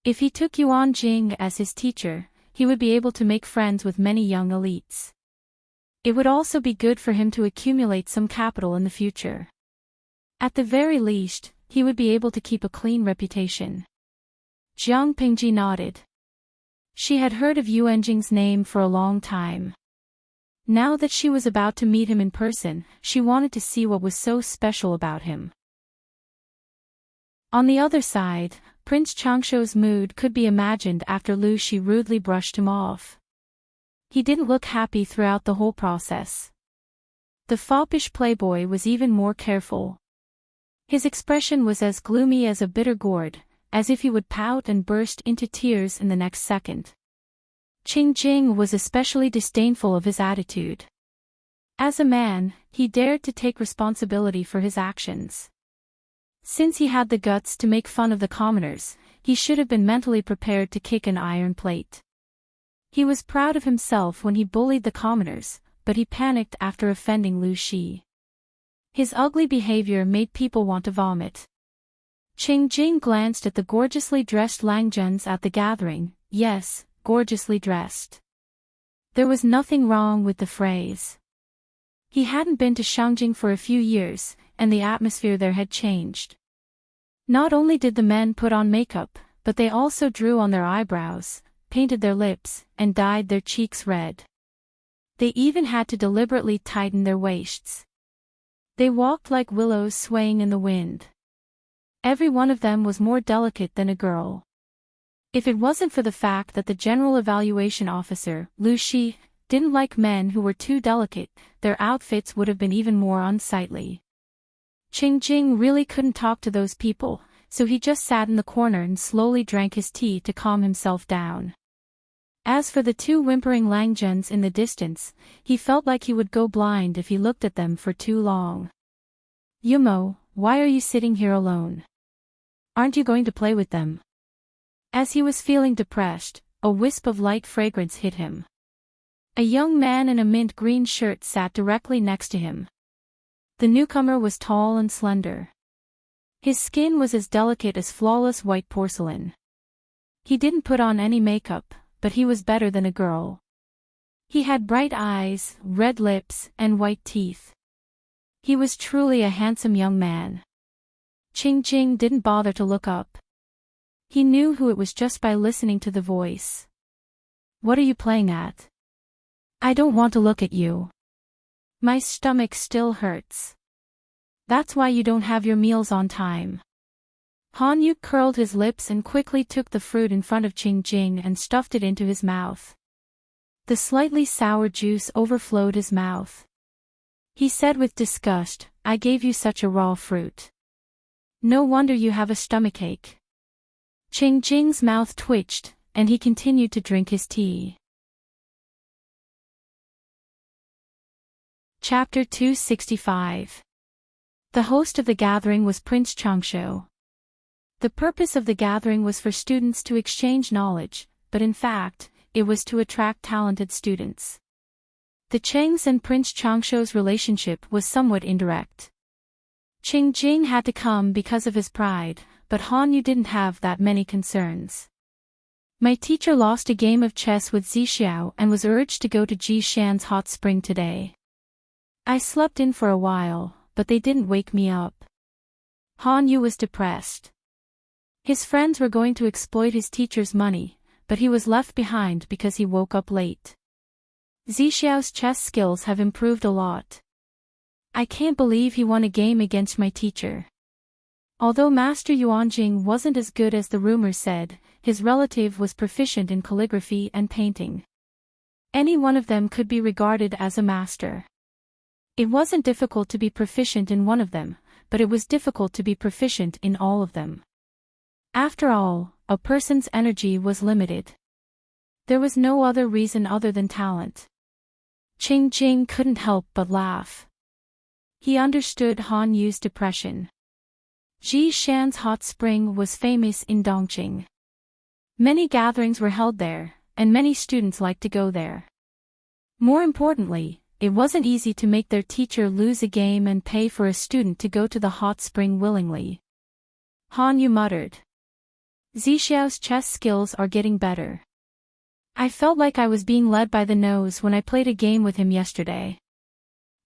If he took Yuanjing as his teacher, he would be able to make friends with many young elites. It would also be good for him to accumulate some capital in the future. At the very least, he would be able to keep a clean reputation. Jiang Pingji nodded. She had heard of Yuanjing's name for a long time. Now that she was about to meet him in person, she wanted to see what was so special about him. On the other side, Prince Changshuo's mood could be imagined after Lu Shi rudely brushed him off. He didn't look happy throughout the whole process. The foppish playboy was even more careful. His expression was as gloomy as a bitter gourd, as if he would pout and burst into tears in the next second. Qing Jing was especially disdainful of his attitude. As a man, he dared to take responsibility for his actions. Since he had the guts to make fun of the commoners, he should have been mentally prepared to kick an iron plate. He was proud of himself when he bullied the commoners, but he panicked after offending Lu Shi. His ugly behavior made people want to vomit. Qing Jing glanced at the gorgeously dressed Langzhens at the gathering. Yes, gorgeously dressed. There was nothing wrong with the phrase. He hadn't been to Shangjing for a few years, and the atmosphere there had changed. Not only did the men put on makeup, but they also drew on their eyebrows, painted their lips, and dyed their cheeks red. They even had to deliberately tighten their waists. They walked like willows swaying in the wind. Every one of them was more delicate than a girl. If it wasn't for the fact that the General Evaluation Officer, Lu Shi, didn't like men who were too delicate, their outfits would have been even more unsightly. Jing really couldn't talk to those people, so he just sat in the corner and slowly drank his tea to calm himself down. As for the two whimpering Langjuns in the distance, he felt like he would go blind if he looked at them for too long. Yumo, why are you sitting here alone? Aren't you going to play with them? As he was feeling depressed, a wisp of light fragrance hit him. A young man in a mint green shirt sat directly next to him. The newcomer was tall and slender. His skin was as delicate as flawless white porcelain. He didn't put on any makeup, but he was better than a girl. He had bright eyes, red lips, and white teeth. He was truly a handsome young man. Jing didn't bother to look up. He knew who it was just by listening to the voice. What are you playing at? I don't want to look at you. My stomach still hurts. That's why you don't have your meals on time. Hanyu curled his lips and quickly took the fruit in front of Jing and stuffed it into his mouth. The slightly sour juice overflowed his mouth. He said with disgust, I gave you such a raw fruit. No wonder you have a stomachache. Jing's mouth twitched, and he continued to drink his tea. Chapter 265. The host of the gathering was Prince Changsho. The purpose of the gathering was for students to exchange knowledge, but in fact, it was to attract talented students. The Chengs and Prince Changsho's relationship was somewhat indirect. Jing had to come because of his pride, but Hanyu didn't have that many concerns. My teacher lost a game of chess with Zixiao and was urged to go to Jishan's hot spring today. I slept in for a while, but they didn't wake me up. Hanyu was depressed. His friends were going to exploit his teacher's money, but he was left behind because he woke up late. Zixiao's chess skills have improved a lot. I can't believe he won a game against my teacher. Although Master Yuanjing wasn't as good as the rumors said, his relative was proficient in calligraphy and painting. Any one of them could be regarded as a master. It wasn't difficult to be proficient in one of them, but it was difficult to be proficient in all of them. After all, a person's energy was limited. There was no other reason other than talent. Jing couldn't help but laugh. He understood Hanyu's depression. Jishan's hot spring was famous in Dongqing. Many gatherings were held there, and many students liked to go there. More importantly, it wasn't easy to make their teacher lose a game and pay for a student to go to the hot spring willingly. Hanyu muttered. Zixiao's chess skills are getting better. I felt like I was being led by the nose when I played a game with him yesterday.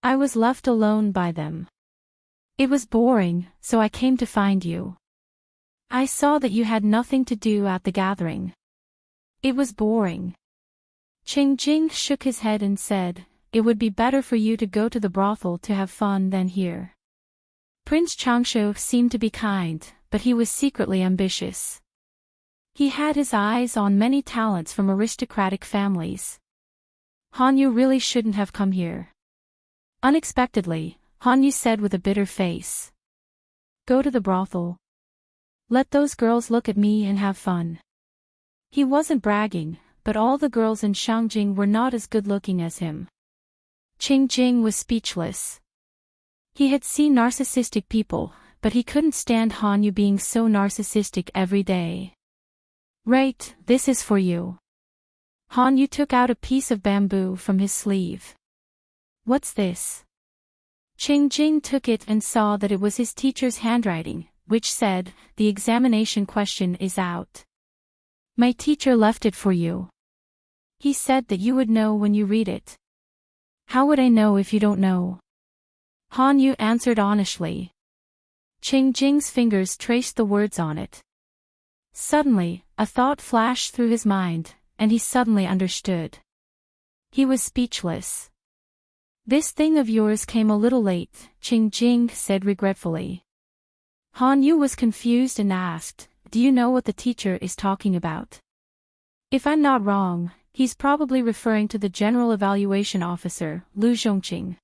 I was left alone by them. It was boring, so I came to find you. I saw that you had nothing to do at the gathering. It was boring. Jing shook his head and said, it would be better for you to go to the brothel to have fun than here. Prince Changsho seemed to be kind, but he was secretly ambitious. He had his eyes on many talents from aristocratic families. Hanyu really shouldn't have come here. Unexpectedly, Hanyu said with a bitter face. Go to the brothel. Let those girls look at me and have fun. He wasn't bragging, but all the girls in Shangjing were not as good-looking as him. Jing was speechless. He had seen narcissistic people, but he couldn't stand Hanyu being so narcissistic every day. Right, this is for you. Hanyu took out a piece of bamboo from his sleeve. What's this? Jing took it and saw that it was his teacher's handwriting, which said, the examination question is out. My teacher left it for you. He said that you would know when you read it. How would I know if you don't know? Hanyu answered honestly. Jing's fingers traced the words on it. Suddenly, a thought flashed through his mind, and he suddenly understood. He was speechless. This thing of yours came a little late, Jing said regretfully. Hanyu was confused and asked, do you know what the teacher is talking about? If I'm not wrong, he's probably referring to the General Evaluation Officer, Lu Zhongqing.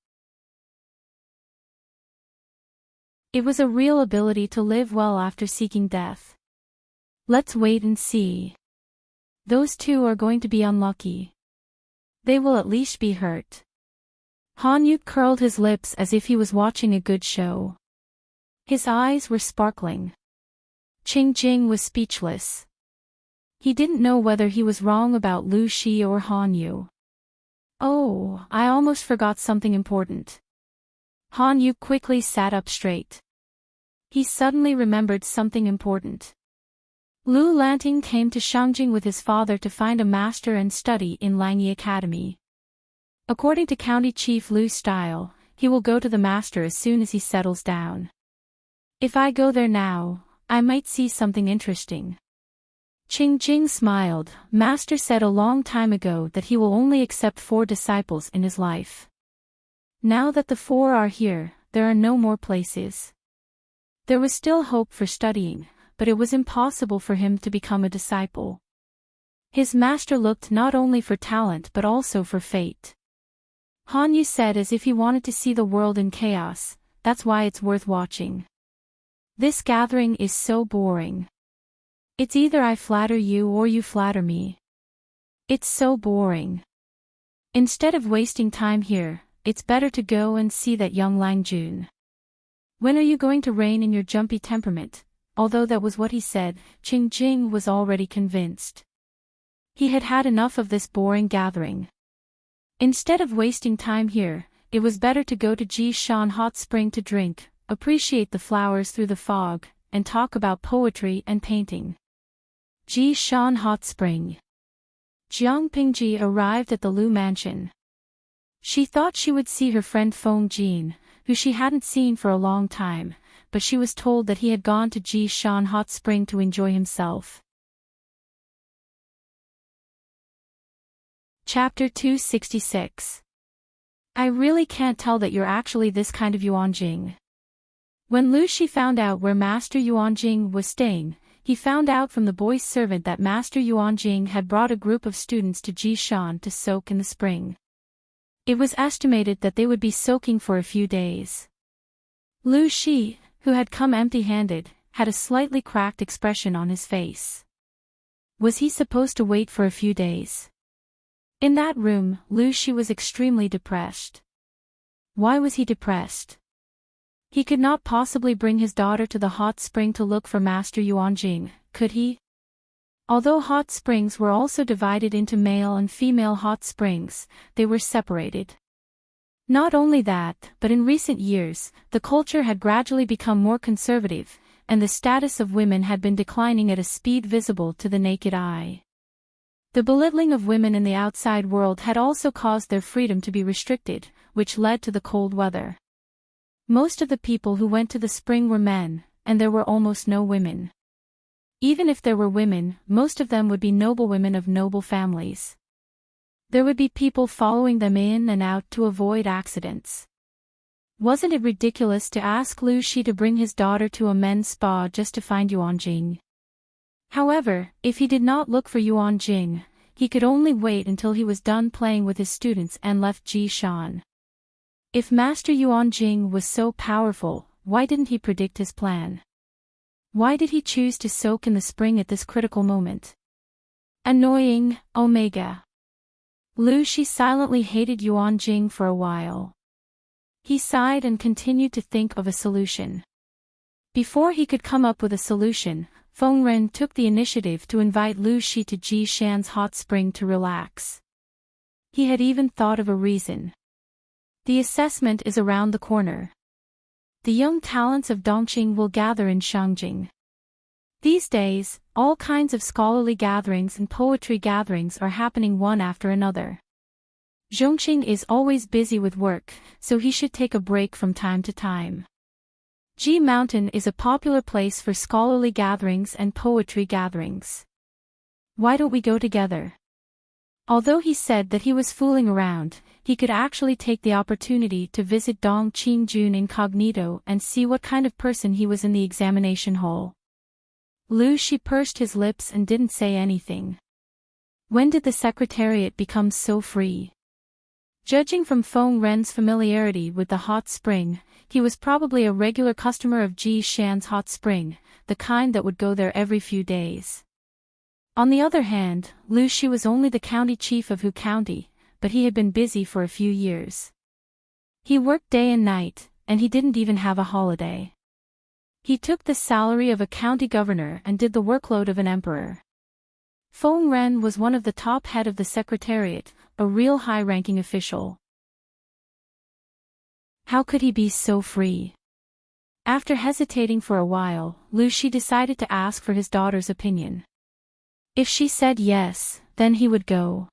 It was a real ability to live well after seeking death. Let's wait and see. Those two are going to be unlucky. They will at least be hurt. Han Yu curled his lips as if he was watching a good show. His eyes were sparkling. Qing Jing was speechless. He didn't know whether he was wrong about Lu Shi or Han Yu. Oh, I almost forgot something important. Han Yu quickly sat up straight. He suddenly remembered something important. Lu Lanting came to Shangjing with his father to find a master and study in Langyi Academy. According to County Chief Lu's style, he will go to the master as soon as he settles down. If I go there now, I might see something interesting. Qing Jing smiled. Master said a long time ago that he will only accept 4 disciples in his life. Now that the 4 are here, there are no more places. There was still hope for studying, but it was impossible for him to become a disciple. His master looked not only for talent but also for fate. Han Yu said as if he wanted to see the world in chaos, that's why it's worth watching. This gathering is so boring. It's either I flatter you or you flatter me. It's so boring. Instead of wasting time here, it's better to go and see that young Lang Jun. When are you going to rein in your jumpy temperament? Although that was what he said, Qing Jing was already convinced. He had had enough of this boring gathering. Instead of wasting time here, it was better to go to Jishan Hot Spring to drink, appreciate the flowers through the fog, and talk about poetry and painting. Jishan Hot Spring. Jiang Pingji arrived at the Lu mansion. She thought she would see her friend Feng Jin, who she hadn't seen for a long time, but she was told that he had gone to Jishan Hot Spring to enjoy himself. Chapter 266. I really can't tell that you're actually this kind of Yuanjing. When Lu Shi found out where Master Yuanjing was staying, he found out from the boy's servant that Master Yuanjing had brought a group of students to Jishan to soak in the spring. It was estimated that they would be soaking for a few days. Lu Shi, who had come empty-handed, had a slightly cracked expression on his face. Was he supposed to wait for a few days? In that room, Lu Shi was extremely depressed. Why was he depressed? He could not possibly bring his daughter to the hot spring to look for Master Yuanjing, could he? Although hot springs were also divided into male and female hot springs, they were separated. Not only that, but in recent years, the culture had gradually become more conservative, and the status of women had been declining at a speed visible to the naked eye. The belittling of women in the outside world had also caused their freedom to be restricted, which led to the cold weather. Most of the people who went to the spring were men, and there were almost no women. Even if there were women, most of them would be noblewomen of noble families. There would be people following them in and out to avoid accidents. Wasn't it ridiculous to ask Lu Shi to bring his daughter to a men's spa just to find Yuanjing? However, if he did not look for Yuanjing, he could only wait until he was done playing with his students and left Jishan. If Master Yuanjing was so powerful, why didn't he predict his plan? Why did he choose to soak in the spring at this critical moment? Annoying, Omega. Lu Shi silently hated Yuanjing for a while. He sighed and continued to think of a solution. Before he could come up with a solution, Feng Ren took the initiative to invite Lu Shi to Jishan's hot spring to relax. He had even thought of a reason. The assessment is around the corner. The young talents of Dongqing will gather in Shangjing. These days, all kinds of scholarly gatherings and poetry gatherings are happening one after another. Zhongqing is always busy with work, so he should take a break from time to time. Ji Mountain is a popular place for scholarly gatherings and poetry gatherings. Why don't we go together? Although he said that he was fooling around, he could actually take the opportunity to visit Dong Qingjun incognito and see what kind of person he was in the examination hall. Lu Shi pursed his lips and didn't say anything. When did the secretariat become so free? Judging from Feng Ren's familiarity with the hot spring, he was probably a regular customer of Ji Shan's hot spring, the kind that would go there every few days. On the other hand, Lu Shi was only the county chief of Hu County, but he had been busy for a few years. He worked day and night, and he didn't even have a holiday. He took the salary of a county governor and did the workload of an emperor. Feng Ren was one of the top head of the secretariat, a real high-ranking official. How could he be so free? After hesitating for a while, Lu Shi decided to ask for his daughter's opinion. If she said yes, then he would go.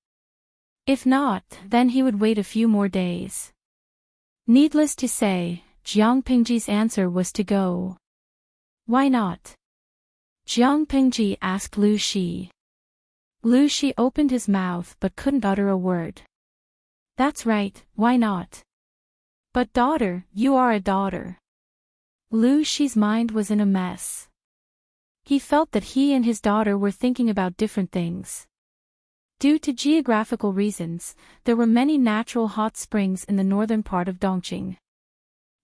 If not, then he would wait a few more days. Needless to say, Jiang Pingji's answer was to go. Why not? Jiang Pingji asked Lu Shi. Lu Shi opened his mouth but couldn't utter a word. That's right, why not? But daughter, you are a daughter. Lu Shi's mind was in a mess. He felt that he and his daughter were thinking about different things. Due to geographical reasons, there were many natural hot springs in the northern part of Dongqing.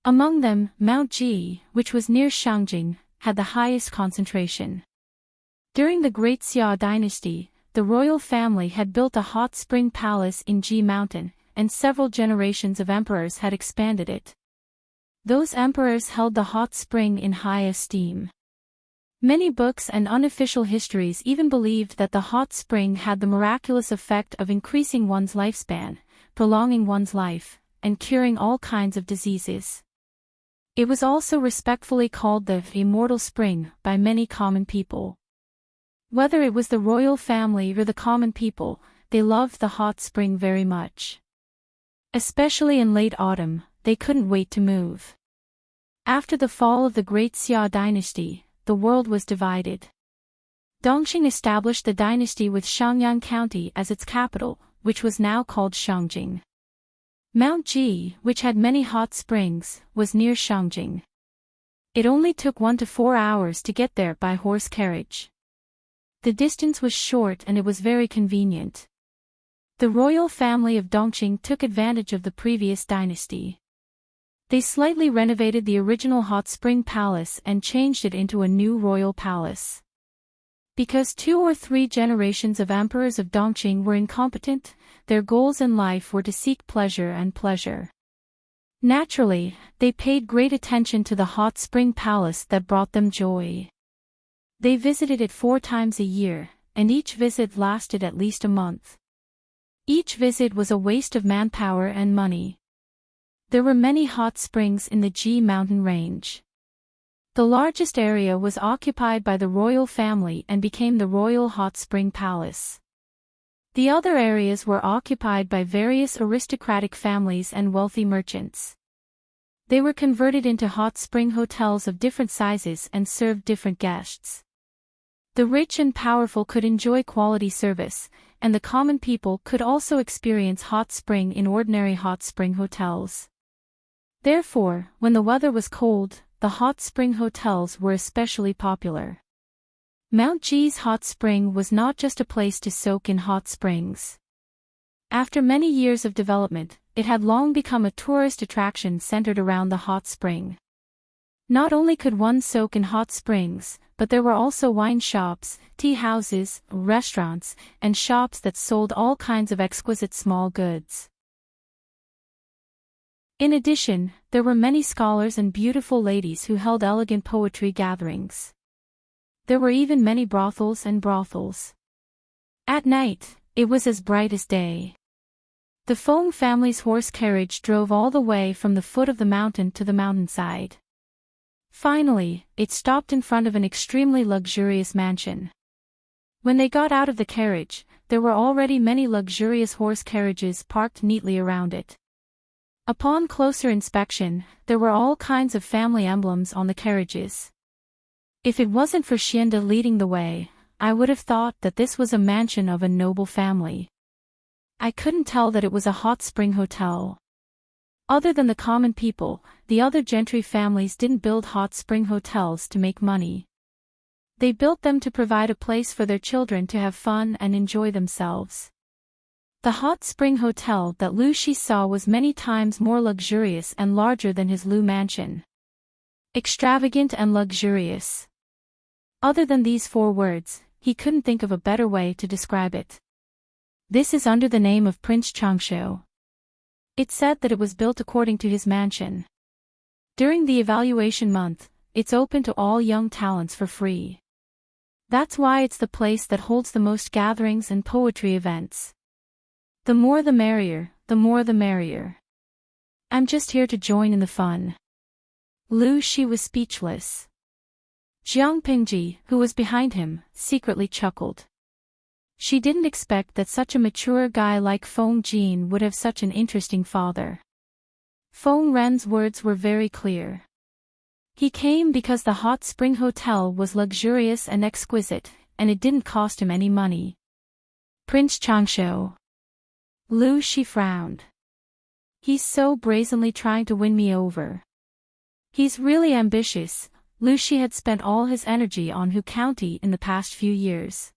Among them, Mount Ji, which was near Shangjing, had the highest concentration. During the Great Xia dynasty, the royal family had built a hot spring palace in Ji Mountain, and several generations of emperors had expanded it. Those emperors held the hot spring in high esteem. Many books and unofficial histories even believed that the hot spring had the miraculous effect of increasing one's lifespan, prolonging one's life, and curing all kinds of diseases. It was also respectfully called the immortal spring by many common people. Whether it was the royal family or the common people, they loved the hot spring very much. Especially in late autumn, they couldn't wait to move. After the fall of the Great Xia dynasty, the world was divided. Dongqing established the dynasty with Shangyang County as its capital, which was now called Shangjing. Mount Ji, which had many hot springs, was near Shangjing. It only took 1 to 4 hours to get there by horse carriage. The distance was short and it was very convenient. The royal family of Dongqing took advantage of the previous dynasty. They slightly renovated the original hot spring palace and changed it into a new royal palace. Because 2 or 3 generations of emperors of Dongqing were incompetent, their goals in life were to seek pleasure and pleasure. Naturally, they paid great attention to the hot spring palace that brought them joy. They visited it 4 times a year, and each visit lasted at least a month. Each visit was a waste of manpower and money. There were many hot springs in the Ji mountain range. The largest area was occupied by the royal family and became the Royal Hot Spring Palace. The other areas were occupied by various aristocratic families and wealthy merchants. They were converted into hot spring hotels of different sizes and served different guests. The rich and powerful could enjoy quality service, and the common people could also experience hot spring in ordinary hot spring hotels. Therefore, when the weather was cold, the hot spring hotels were especially popular. Mount Ji's hot spring was not just a place to soak in hot springs. After many years of development, it had long become a tourist attraction centered around the hot spring. Not only could one soak in hot springs, but there were also wine shops, tea houses, restaurants, and shops that sold all kinds of exquisite small goods. In addition, there were many scholars and beautiful ladies who held elegant poetry gatherings. There were even many brothels and brothels. At night, it was as bright as day. The Feng family's horse carriage drove all the way from the foot of the mountain to the mountainside. Finally, it stopped in front of an extremely luxurious mansion. When they got out of the carriage, there were already many luxurious horse carriages parked neatly around it. Upon closer inspection, there were all kinds of family emblems on the carriages. If it wasn't for Xianda leading the way, I would have thought that this was a mansion of a noble family. I couldn't tell that it was a hot spring hotel. Other than the common people, the other gentry families didn't build hot spring hotels to make money. They built them to provide a place for their children to have fun and enjoy themselves. The hot spring hotel that Lu Shi saw was many times more luxurious and larger than his Lu mansion. Extravagant and luxurious. Other than these 4 words, he couldn't think of a better way to describe it. This is under the name of Prince Changshu. It said that it was built according to his mansion. During the evaluation month, it's open to all young talents for free. That's why it's the place that holds the most gatherings and poetry events. The more the merrier, the more the merrier. I'm just here to join in the fun. Lu Shi was speechless. Jiang Pingji, who was behind him, secretly chuckled. She didn't expect that such a mature guy like Feng Jin would have such an interesting father. Feng Ren's words were very clear. He came because the hot spring hotel was luxurious and exquisite, and it didn't cost him any money. Prince Changshu. Lu Shi frowned. He's so brazenly trying to win me over. He's really ambitious. Lu Shi had spent all his energy on Hu County in the past few years.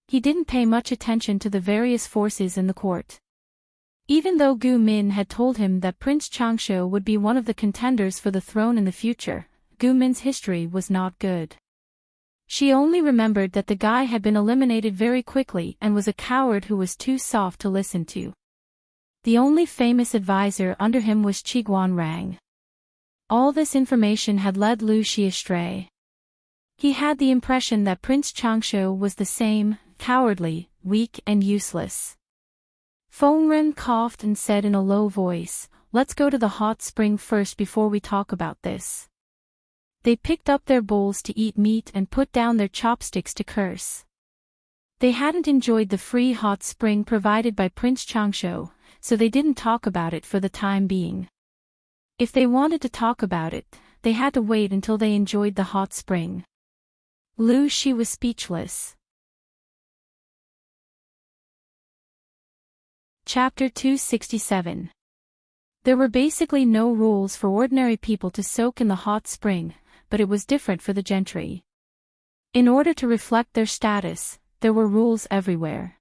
He didn't pay much attention to the various forces in the court. Even though Gu Min had told him that Prince Changshu would be one of the contenders for the throne in the future, Gu Min's history was not good. She only remembered that the guy had been eliminated very quickly and was a coward who was too soft to listen to. The only famous advisor under him was Qiguan Rang. All this information had led Lu Shi astray. He had the impression that Prince Changshu was the same, cowardly, weak and useless. Feng Ren coughed and said in a low voice, "Let's go to the hot spring first before we talk about this." They picked up their bowls to eat meat and put down their chopsticks to curse. They hadn't enjoyed the free hot spring provided by Prince Changshu, so they didn't talk about it for the time being. If they wanted to talk about it, they had to wait until they enjoyed the hot spring. Lu Shi was speechless. Chapter 267. There were basically no rules for ordinary people to soak in the hot spring, but it was different for the gentry. In order to reflect their status, there were rules everywhere.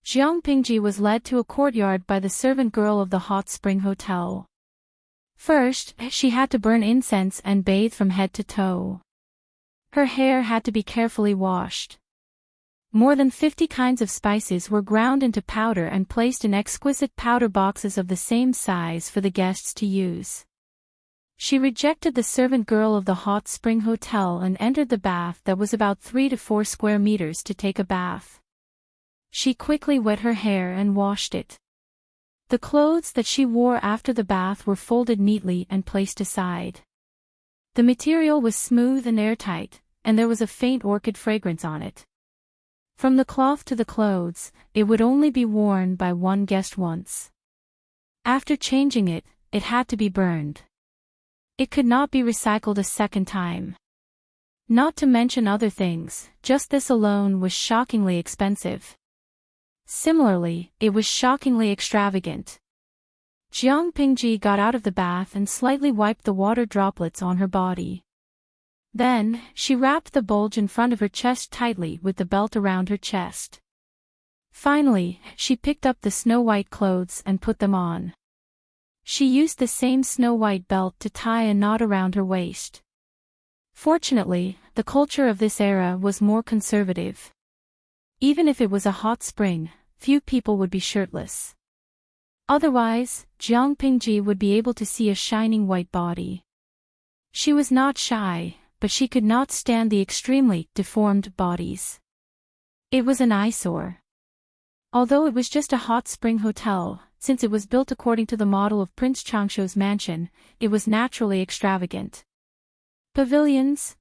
Jiang Pingji was led to a courtyard by the servant girl of the hot spring hotel. First, she had to burn incense and bathe from head to toe. Her hair had to be carefully washed. More than 50 kinds of spices were ground into powder and placed in exquisite powder boxes of the same size for the guests to use. She rejected the servant girl of the hot spring hotel and entered the bath that was about 3 to 4 square meters to take a bath. She quickly wet her hair and washed it. The clothes that she wore after the bath were folded neatly and placed aside. The material was smooth and airtight, and there was a faint orchid fragrance on it. From the cloth to the clothes, it would only be worn by one guest once. After changing it, it had to be burned. It could not be recycled a second time. Not to mention other things, just this alone was shockingly expensive. Similarly, it was shockingly extravagant. Jiang Pingji got out of the bath and slightly wiped the water droplets on her body. Then, she wrapped the bulge in front of her chest tightly with the belt around her chest. Finally, she picked up the snow-white clothes and put them on. She used the same snow-white belt to tie a knot around her waist. Fortunately, the culture of this era was more conservative. Even if it was a hot spring, few people would be shirtless. Otherwise, Jiang Pingji would be able to see a shining white body. She was not shy, but she could not stand the extremely deformed bodies. It was an eyesore. Although it was just a hot spring hotel, since it was built according to the model of Prince Changshu's mansion, it was naturally extravagant. Pavilions,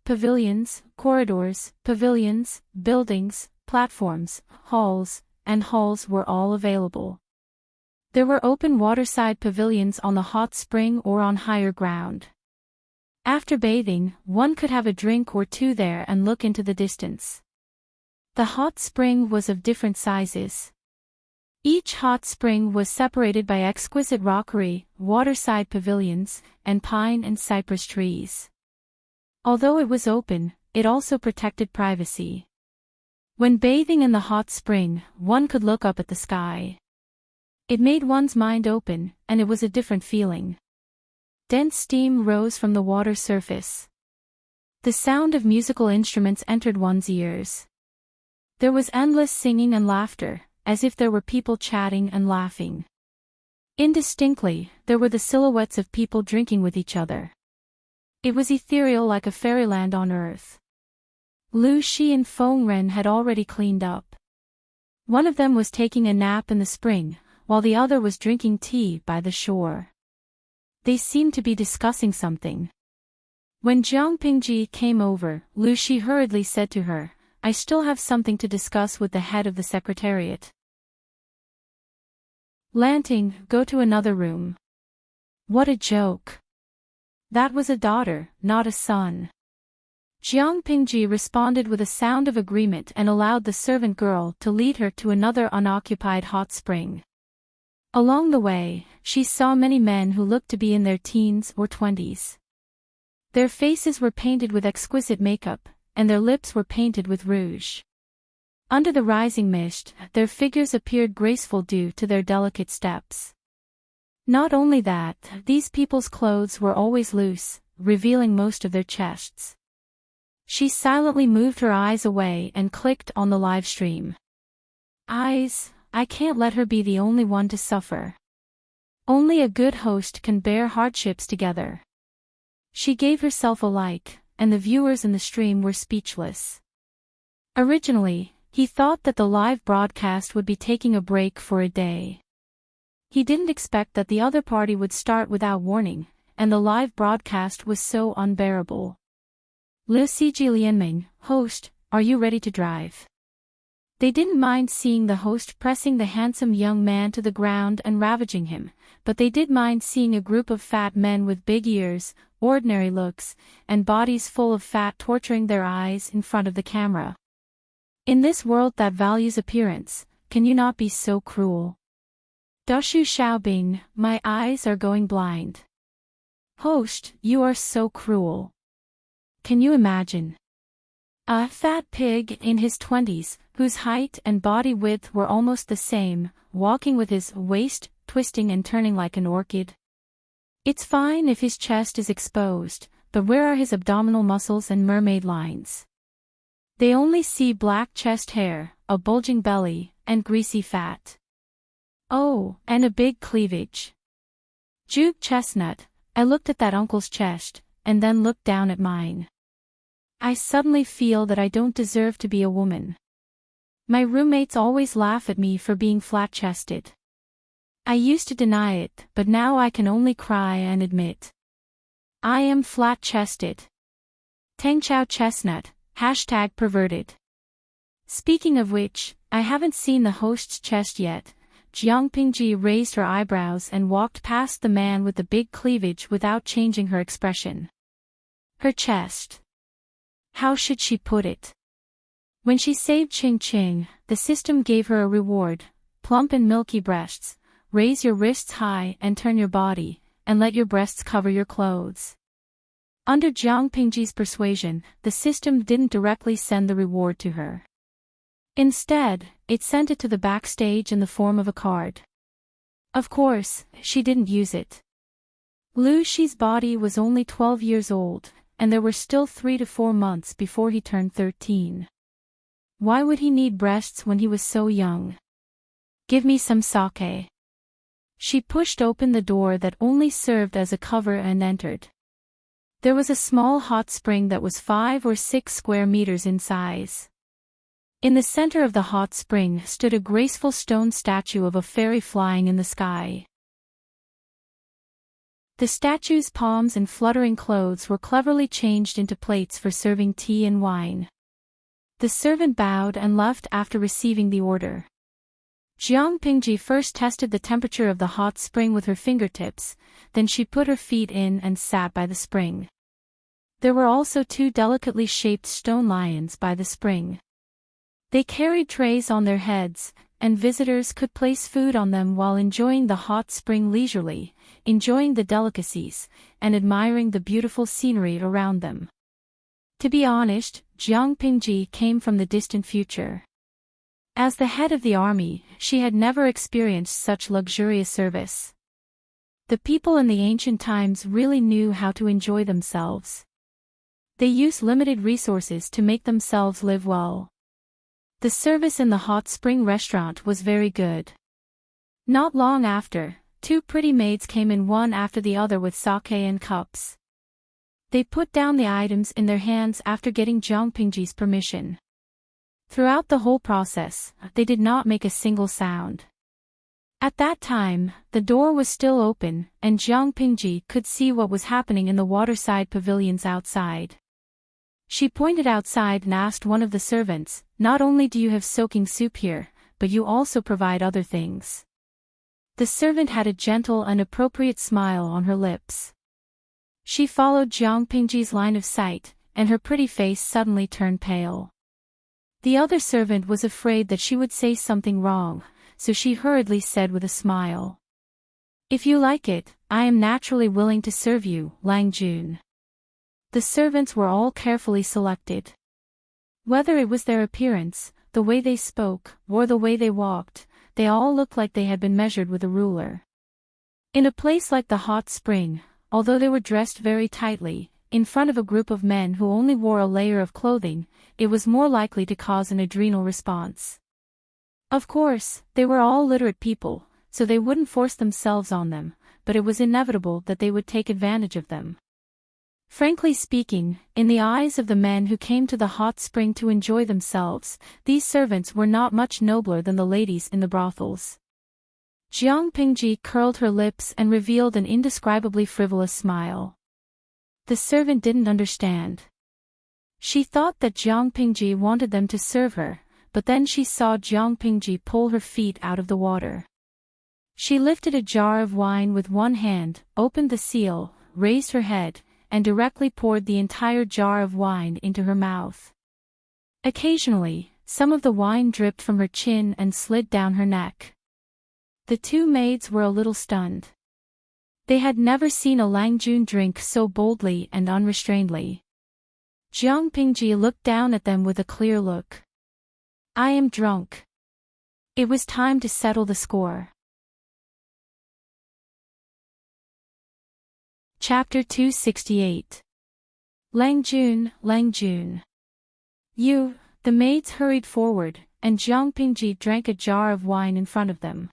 corridors, pavilions, buildings, platforms, halls, and halls were all available. There were open waterside pavilions on the hot spring or on higher ground. After bathing, one could have a drink or two there and look into the distance. The hot spring was of different sizes. Each hot spring was separated by exquisite rockery, waterside pavilions, and pine and cypress trees. Although it was open, it also protected privacy. When bathing in the hot spring, one could look up at the sky. It made one's mind open, and it was a different feeling. Dense steam rose from the water surface. The sound of musical instruments entered one's ears. There was endless singing and laughter, as if there were people chatting and laughing. Indistinctly, there were the silhouettes of people drinking with each other. It was ethereal like a fairyland on earth. Lu Shi and Feng Ren had already cleaned up. One of them was taking a nap in the spring, while the other was drinking tea by the shore. They seemed to be discussing something. When Jiang Pingji came over, Lu Shi hurriedly said to her, "I still have something to discuss with the head of the secretariat. Lanting, go to another room." What a joke. That was a daughter, not a son. Jiang Pingji responded with a sound of agreement and allowed the servant girl to lead her to another unoccupied hot spring. Along the way, she saw many men who looked to be in their teens or 20s. Their faces were painted with exquisite makeup, and their lips were painted with rouge. Under the rising mist, their figures appeared graceful due to their delicate steps. Not only that, these people's clothes were always loose, revealing most of their chests. She silently moved her eyes away and clicked on the live stream. Eyes, I can't let her be the only one to suffer. Only a good host can bear hardships together. She gave herself a like, and the viewers in the stream were speechless. Originally, he thought that the live broadcast would be taking a break for a day. He didn't expect that the other party would start without warning, and the live broadcast was so unbearable. Le Siji Lianming, host, are you ready to drive? They didn't mind seeing the host pressing the handsome young man to the ground and ravaging him, but they did mind seeing a group of fat men with big ears, ordinary looks, and bodies full of fat torturing their eyes in front of the camera. In this world that values appearance, can you not be so cruel? Dushu Xiaobing, my eyes are going blind. Host, you are so cruel. Can you imagine? A fat pig in his 20s, whose height and body width were almost the same, walking with his waist twisting and turning like an orchid. It's fine if his chest is exposed, but where are his abdominal muscles and mermaid lines? They only see black chest hair, a bulging belly, and greasy fat. Oh, and a big cleavage. Juke chestnut, I looked at that uncle's chest, and then looked down at mine. I suddenly feel that I don't deserve to be a woman. My roommates always laugh at me for being flat-chested. I used to deny it, but now I can only cry and admit. I am flat-chested. Tengchao chestnut, #perverted. Speaking of which, I haven't seen the host's chest yet. Jiang Pingji raised her eyebrows and walked past the man with the big cleavage without changing her expression. Her chest. How should she put it? When she saved Ching Ching, the system gave her a reward: plump and milky breasts. Raise your wrists high and turn your body, and let your breasts cover your clothes. Under Jiang Pingji's persuasion, the system didn't directly send the reward to her. Instead, it sent it to the backstage in the form of a card. Of course, she didn't use it. Lu Shi's body was only 12 years old, and there were still 3 to 4 months before he turned 13. Why would he need breasts when he was so young? Give me some sake. She pushed open the door that only served as a cover and entered. There was a small hot spring that was 5 or 6 square meters in size. In the center of the hot spring stood a graceful stone statue of a fairy flying in the sky. The statue's palms and fluttering clothes were cleverly changed into plates for serving tea and wine. The servant bowed and left after receiving the order. Jiang Pingji first tested the temperature of the hot spring with her fingertips, then she put her feet in and sat by the spring. There were also 2 delicately shaped stone lions by the spring. They carried trays on their heads, and visitors could place food on them while enjoying the hot spring leisurely, enjoying the delicacies, and admiring the beautiful scenery around them. To be honest, Jiang Pingji came from the distant future. As the head of the army, she had never experienced such luxurious service. The people in the ancient times really knew how to enjoy themselves. They used limited resources to make themselves live well. The service in the hot spring restaurant was very good. Not long after, two pretty maids came in one after the other with sake and cups. They put down the items in their hands after getting Jiang Pingji's permission. Throughout the whole process, they did not make a single sound. At that time, the door was still open, and Jiang Pingji could see what was happening in the waterside pavilions outside. She pointed outside and asked one of the servants, "Not only do you have soaking soup here, but you also provide other things." The servant had a gentle and appropriate smile on her lips. She followed Jiang Pingji's line of sight, and her pretty face suddenly turned pale. The other servant was afraid that she would say something wrong, so she hurriedly said with a smile, "If you like it, I am naturally willing to serve you, Lang Jun." The servants were all carefully selected. Whether it was their appearance, the way they spoke, or the way they walked, they all looked like they had been measured with a ruler. In a place like the hot spring, although they were dressed very tightly, in front of a group of men who only wore a layer of clothing, it was more likely to cause an adrenal response. Of course, they were all literate people, so they wouldn't force themselves on them, but it was inevitable that they would take advantage of them. Frankly speaking, in the eyes of the men who came to the hot spring to enjoy themselves, these servants were not much nobler than the ladies in the brothels. Jiang Pingji curled her lips and revealed an indescribably frivolous smile. The servant didn't understand. She thought that Jiang Pingji wanted them to serve her, but then she saw Jiang Pingji pull her feet out of the water. She lifted a jar of wine with one hand, opened the seal, raised her head, and directly poured the entire jar of wine into her mouth. Occasionally, some of the wine dripped from her chin and slid down her neck. The two maids were a little stunned. They had never seen a Lang Jun drink so boldly and unrestrainedly. Jiang Pingji looked down at them with a clear look. "I am drunk." It was time to settle the score. Chapter 268. Lang Jun, Lang Jun. You, the maids hurried forward, and Jiang Pingji drank a jar of wine in front of them.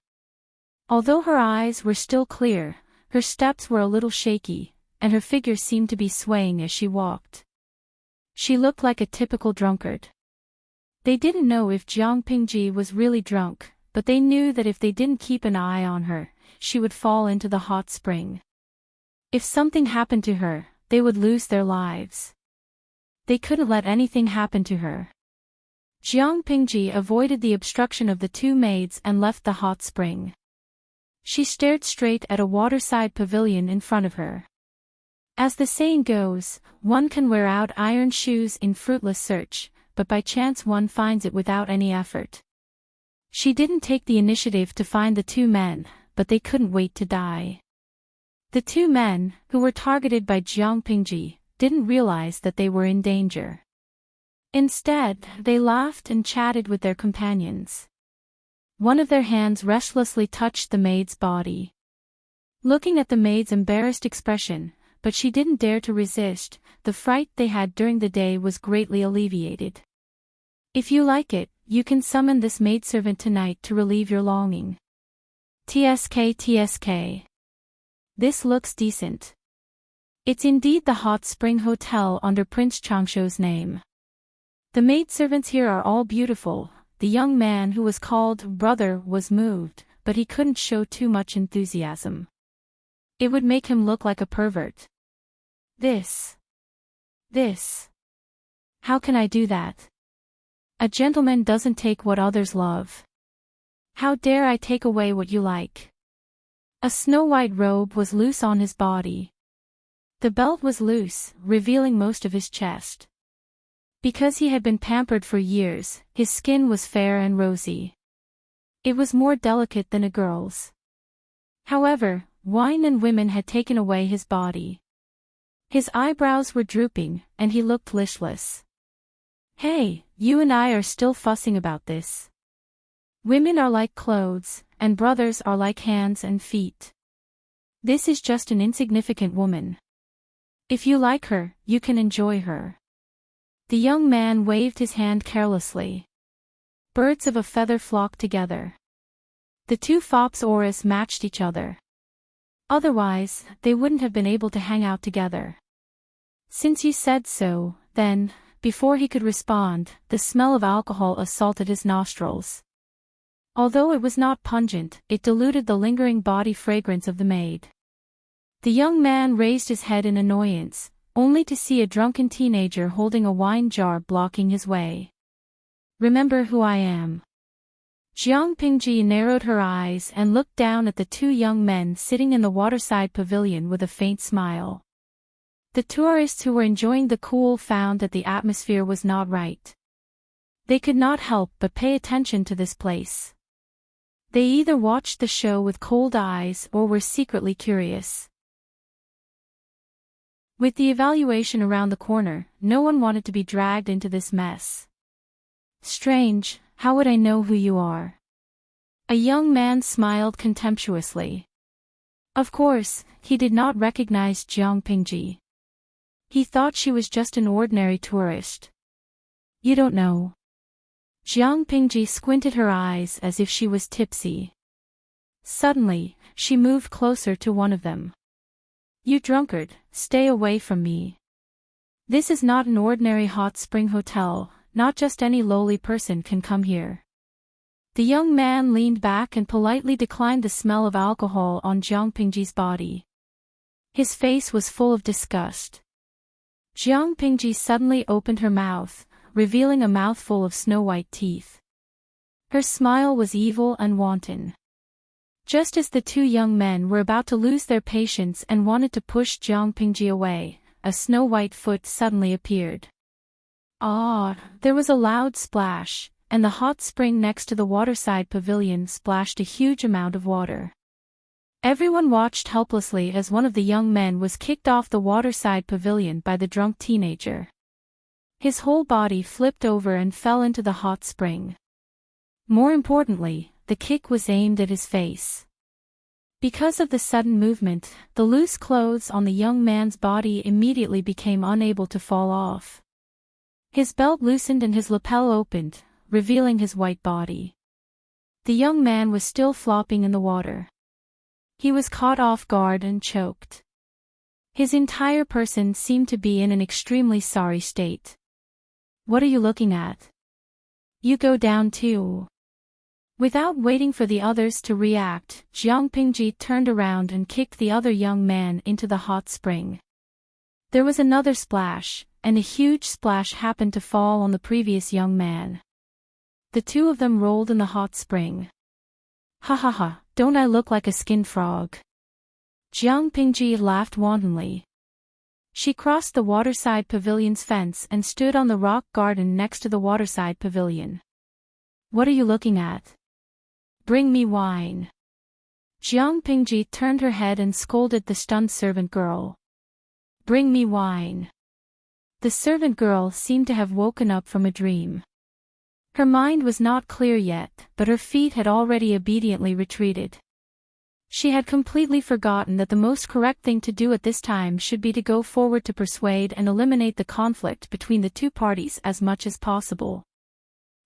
Although her eyes were still clear, her steps were a little shaky, and her figure seemed to be swaying as she walked. She looked like a typical drunkard. They didn't know if Jiang Pingji was really drunk, but they knew that if they didn't keep an eye on her, she would fall into the hot spring. If something happened to her, they would lose their lives. They couldn't let anything happen to her. Jiang Pingji avoided the obstruction of the two maids and left the hot spring. She stared straight at a waterside pavilion in front of her. As the saying goes, one can wear out iron shoes in fruitless search, but by chance one finds it without any effort. She didn't take the initiative to find the two men, but they couldn't wait to die. The two men, who were targeted by Jiang Pingji, didn't realize that they were in danger. Instead, they laughed and chatted with their companions. One of their hands restlessly touched the maid's body. Looking at the maid's embarrassed expression, but she didn't dare to resist, the fright they had during the day was greatly alleviated. "If you like it, you can summon this maidservant tonight to relieve your longing." TSK. This looks decent. It's indeed the Hot Spring Hotel under Prince Changshuo's name. The maidservants here are all beautiful. The young man who was called brother was moved, but he couldn't show too much enthusiasm. It would make him look like a pervert. This. How can I do that? A gentleman doesn't take what others love. How dare I take away what you like? A snow-white robe was loose on his body. The belt was loose, revealing most of his chest. Because he had been pampered for years, his skin was fair and rosy. It was more delicate than a girl's. However, wine and women had taken away his body. His eyebrows were drooping, and he looked listless. Hey, you and I are still fussing about this. Women are like clothes, and brothers are like hands and feet. This is just an insignificant woman. If you like her, you can enjoy her. The young man waved his hand carelessly. Birds of a feather flocked together. The two fops' auras matched each other. Otherwise, they wouldn't have been able to hang out together. Since you said so, then, before he could respond, the smell of alcohol assaulted his nostrils. Although it was not pungent, it diluted the lingering body fragrance of the maid. The young man raised his head in annoyance, only to see a drunken teenager holding a wine jar blocking his way. Remember who I am. Jiang Pingji narrowed her eyes and looked down at the two young men sitting in the waterside pavilion with a faint smile. The tourists who were enjoying the cool found that the atmosphere was not right. They could not help but pay attention to this place. They either watched the show with cold eyes or were secretly curious. With the evaluation around the corner, no one wanted to be dragged into this mess. Strange, how would I know who you are? A young man smiled contemptuously. Of course, he did not recognize Jiang Pingji. He thought she was just an ordinary tourist. You don't know. Jiang Pingji squinted her eyes as if she was tipsy. Suddenly, she moved closer to one of them. You drunkard, stay away from me. This is not an ordinary hot spring hotel, not just any lowly person can come here. The young man leaned back and politely declined the smell of alcohol on Jiang Pingji's body. His face was full of disgust. Jiang Pingji suddenly opened her mouth, revealing a mouthful of snow-white teeth. Her smile was evil and wanton. Just as the two young men were about to lose their patience and wanted to push Jiang Pingji away, a snow-white foot suddenly appeared. Ah! There was a loud splash, and the hot spring next to the waterside pavilion splashed a huge amount of water. Everyone watched helplessly as one of the young men was kicked off the waterside pavilion by the drunk teenager. His whole body flipped over and fell into the hot spring. More importantly, the kick was aimed at his face. Because of the sudden movement, the loose clothes on the young man's body immediately became unable to fall off. His belt loosened and his lapel opened, revealing his white body. The young man was still flopping in the water. He was caught off guard and choked. His entire person seemed to be in an extremely sorry state. What are you looking at? You go down too. Without waiting for the others to react, Jiang Pingji turned around and kicked the other young man into the hot spring. There was another splash, and a huge splash happened to fall on the previous young man. The two of them rolled in the hot spring. Ha ha ha, don't I look like a skinned frog? Jiang Pingji laughed wantonly. She crossed the waterside pavilion's fence and stood on the rock garden next to the waterside pavilion. What are you looking at? Bring me wine. Jiang Pingji turned her head and scolded the stunned servant girl. Bring me wine. The servant girl seemed to have woken up from a dream. Her mind was not clear yet, but her feet had already obediently retreated. She had completely forgotten that the most correct thing to do at this time should be to go forward to persuade and eliminate the conflict between the two parties as much as possible.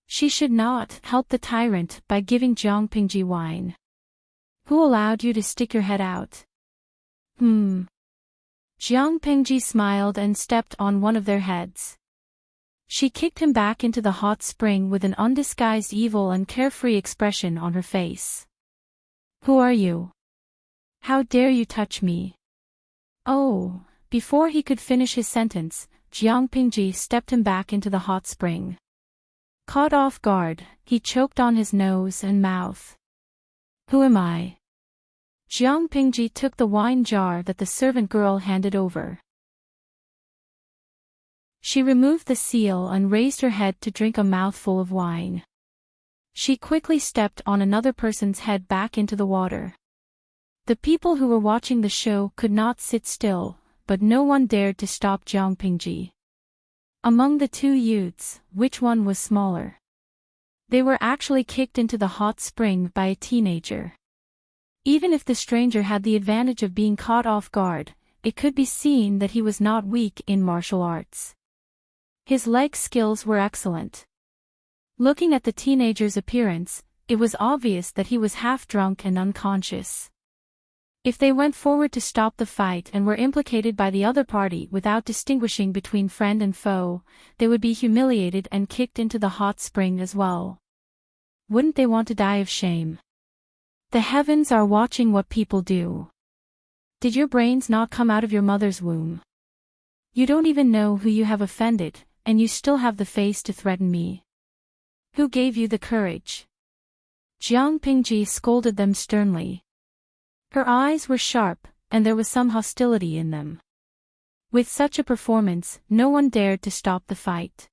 She should not help the tyrant by giving Jiang Pingji wine. Who allowed you to stick your head out? Jiang Pingji smiled and stepped on one of their heads. She kicked him back into the hot spring with an undisguised evil and carefree expression on her face. Who are you? How dare you touch me? Oh! Before he could finish his sentence, Jiang Pingji stepped him back into the hot spring. Caught off guard, he choked on his nose and mouth. Who am I? Jiang Pingji took the wine jar that the servant girl handed over. She removed the seal and raised her head to drink a mouthful of wine. She quickly stepped on another person's head back into the water. The people who were watching the show could not sit still, but no one dared to stop Jiang Pingji. Among the two youths, which one was smaller? They were actually kicked into the hot spring by a teenager. Even if the stranger had the advantage of being caught off guard, it could be seen that he was not weak in martial arts. His leg skills were excellent. Looking at the teenager's appearance, it was obvious that he was half drunk and unconscious. If they went forward to stop the fight and were implicated by the other party without distinguishing between friend and foe, they would be humiliated and kicked into the hot spring as well. Wouldn't they want to die of shame? The heavens are watching what people do. Did your brains not come out of your mother's womb? You don't even know who you have offended, and you still have the face to threaten me. Who gave you the courage? Jiang Pingji scolded them sternly. Her eyes were sharp, and there was some hostility in them. With such a performance, no one dared to stop the fight.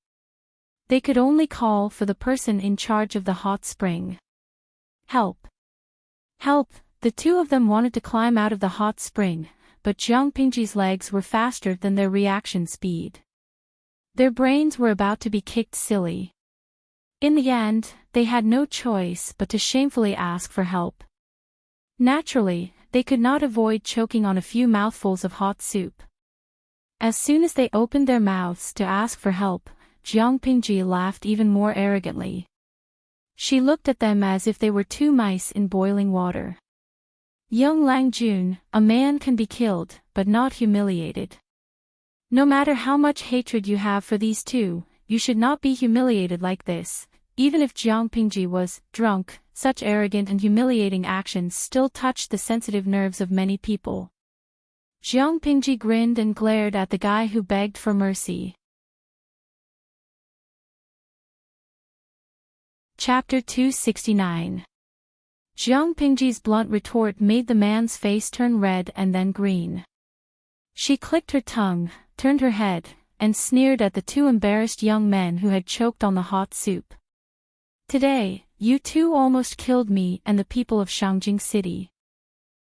They could only call for the person in charge of the hot spring. Help! Help! The two of them wanted to climb out of the hot spring, but Jiang Pingji's legs were faster than their reaction speed. Their brains were about to be kicked silly. In the end, they had no choice but to shamefully ask for help. Naturally, they could not avoid choking on a few mouthfuls of hot soup. As soon as they opened their mouths to ask for help, Jiang Pingji laughed even more arrogantly. She looked at them as if they were two mice in boiling water. Young Lang Jun, a man can be killed, but not humiliated. No matter how much hatred you have for these two, you should not be humiliated like this. Even if Jiang Pingji was drunk, such arrogant and humiliating actions still touched the sensitive nerves of many people. Jiang Pingji grinned and glared at the guy who begged for mercy. Chapter 269. Jiang Pingji's blunt retort made the man's face turn red and then green. She clicked her tongue, turned her head, and sneered at the two embarrassed young men who had choked on the hot soup. Today, you two almost killed me and the people of Shangjing City.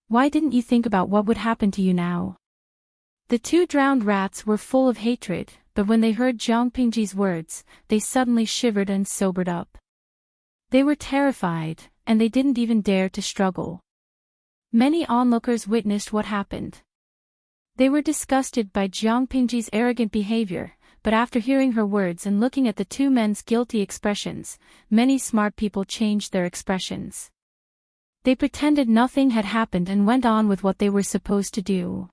Why didn't you think about what would happen to you now? The two drowned rats were full of hatred, but when they heard Jiang Pingji's words, they suddenly shivered and sobered up. They were terrified, and they didn't even dare to struggle. Many onlookers witnessed what happened. They were disgusted by Jiang Pingji's arrogant behavior, but after hearing her words and looking at the two men's guilty expressions, many smart people changed their expressions. They pretended nothing had happened and went on with what they were supposed to do.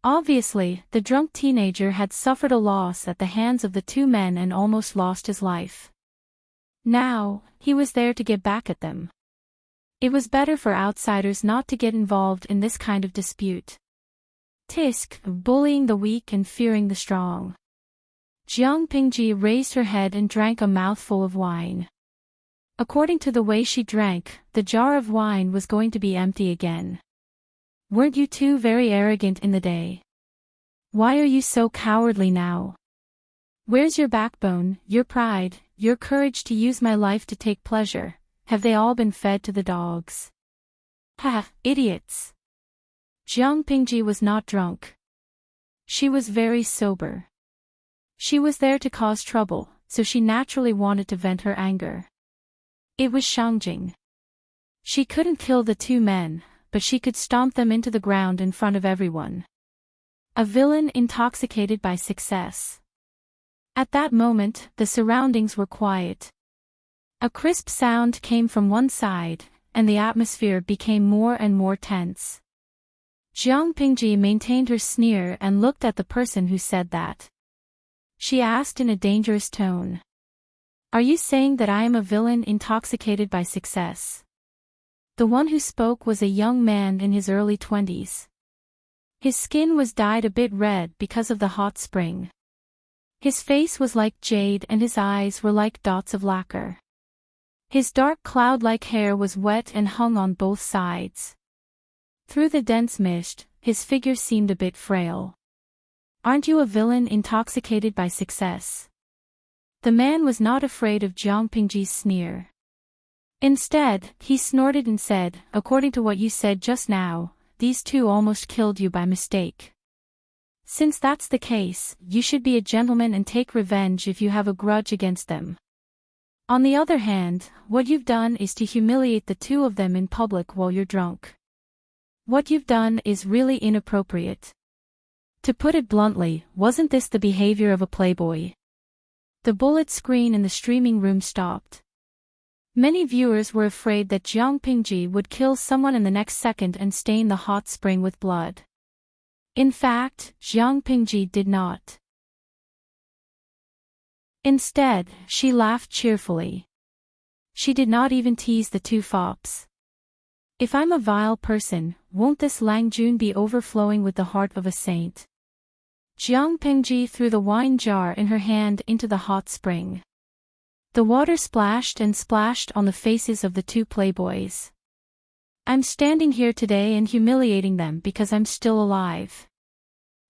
Obviously, the drunk teenager had suffered a loss at the hands of the two men and almost lost his life. Now, he was there to get back at them. It was better for outsiders not to get involved in this kind of dispute. Tisk, bullying the weak and fearing the strong. Jiang Pingji raised her head and drank a mouthful of wine. According to the way she drank, the jar of wine was going to be empty again. Weren't you two very arrogant in the day? Why are you so cowardly now? Where's your backbone, your pride, your courage to use my life to take pleasure? Have they all been fed to the dogs? Ha, idiots! Jiang Pingji was not drunk. She was very sober. She was there to cause trouble, so she naturally wanted to vent her anger. It was Shangjing. She couldn't kill the two men, but she could stomp them into the ground in front of everyone. A villain intoxicated by success. At that moment, the surroundings were quiet. A crisp sound came from one side, and the atmosphere became more and more tense. Jiang Pingji maintained her sneer and looked at the person who said that. She asked in a dangerous tone. Are you saying that I am a villain intoxicated by success? The one who spoke was a young man in his early 20s. His skin was dyed a bit red because of the hot spring. His face was like jade and his eyes were like dots of lacquer. His dark cloud-like hair was wet and hung on both sides. Through the dense mist, his figure seemed a bit frail. Aren't you a villain intoxicated by success? The man was not afraid of Jiang Pingji's sneer. Instead, he snorted and said, according to what you said just now, these two almost killed you by mistake. Since that's the case, you should be a gentleman and take revenge if you have a grudge against them. On the other hand, what you've done is to humiliate the two of them in public while you're drunk. What you've done is really inappropriate. To put it bluntly, wasn't this the behavior of a playboy? The bullet screen in the streaming room stopped. Many viewers were afraid that Jiang Pingji would kill someone in the next second and stain the hot spring with blood. In fact, Jiang Pingji did not. Instead, she laughed cheerfully. She did not even tease the two fops. If I'm a vile person, won't this Lang Jun be overflowing with the heart of a saint? Jiang Pingji threw the wine jar in her hand into the hot spring. The water splashed and splashed on the faces of the two playboys. I'm standing here today and humiliating them because I'm still alive.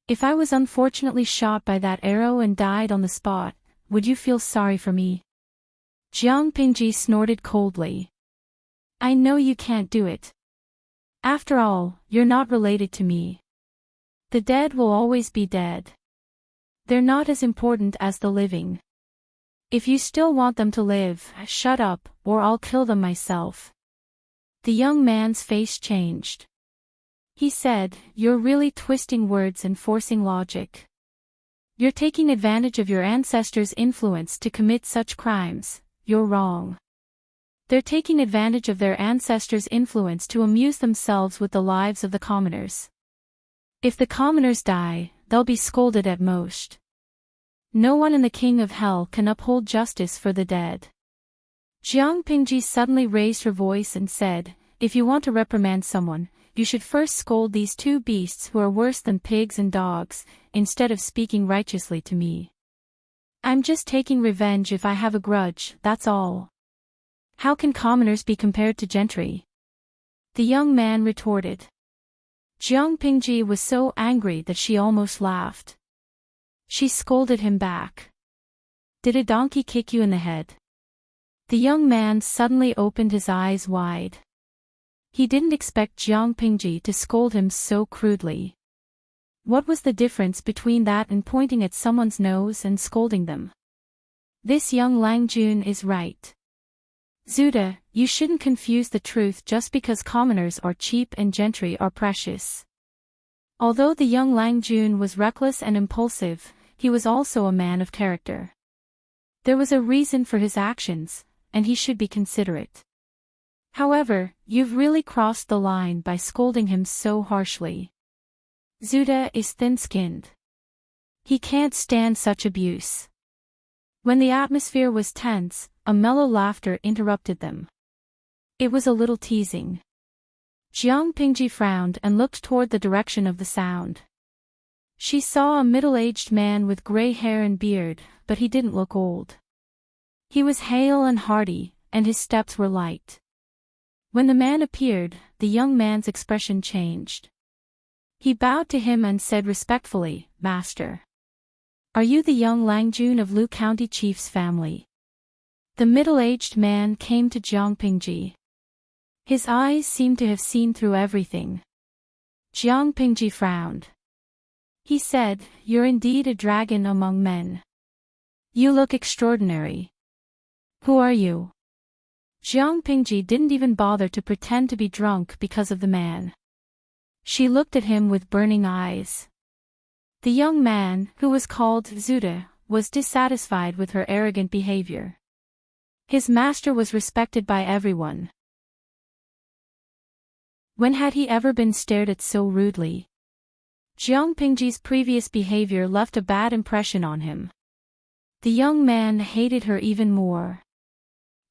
If I was unfortunately shot by that arrow and died on the spot, would you feel sorry for me? Jiang Pingji snorted coldly. I know you can't do it. After all, you're not related to me. The dead will always be dead. They're not as important as the living. If you still want them to live, shut up, or I'll kill them myself. The young man's face changed. He said, You're really twisting words and forcing logic. You're taking advantage of your ancestors' influence to commit such crimes. You're wrong. They're taking advantage of their ancestors' influence to amuse themselves with the lives of the commoners. If the commoners die, they'll be scolded at most. No one in the King of Hell can uphold justice for the dead. Jiang Pingji suddenly raised her voice and said, If you want to reprimand someone, you should first scold these two beasts who are worse than pigs and dogs, instead of speaking righteously to me. I'm just taking revenge if I have a grudge, that's all. How can commoners be compared to gentry? The young man retorted. Jiang Pingji was so angry that she almost laughed. She scolded him back. Did a donkey kick you in the head? The young man suddenly opened his eyes wide. He didn't expect Jiang Pingji to scold him so crudely. What was the difference between that and pointing at someone's nose and scolding them? This young Lang Jun is right. Zuda, you shouldn't confuse the truth just because commoners are cheap and gentry are precious. Although the young Lang Jun was reckless and impulsive, he was also a man of character. There was a reason for his actions, and he should be considerate. However, you've really crossed the line by scolding him so harshly. Zuda is thin-skinned. He can't stand such abuse. When the atmosphere was tense, a mellow laughter interrupted them. It was a little teasing. Jiang Pingji frowned and looked toward the direction of the sound. She saw a middle-aged man with gray hair and beard, but he didn't look old. He was hale and hearty, and his steps were light. When the man appeared, the young man's expression changed. He bowed to him and said respectfully, Master. Are you the young Lang Jun of Lu County Chief's family? The middle-aged man came to Jiang Pingji. His eyes seemed to have seen through everything. Jiang Pingji frowned. He said, You're indeed a dragon among men. You look extraordinary. Who are you? Jiang Pingji didn't even bother to pretend to be drunk because of the man. She looked at him with burning eyes. The young man, who was called Zuda, was dissatisfied with her arrogant behavior. His master was respected by everyone. When had he ever been stared at so rudely? Jiang Pingji's previous behavior left a bad impression on him. The young man hated her even more.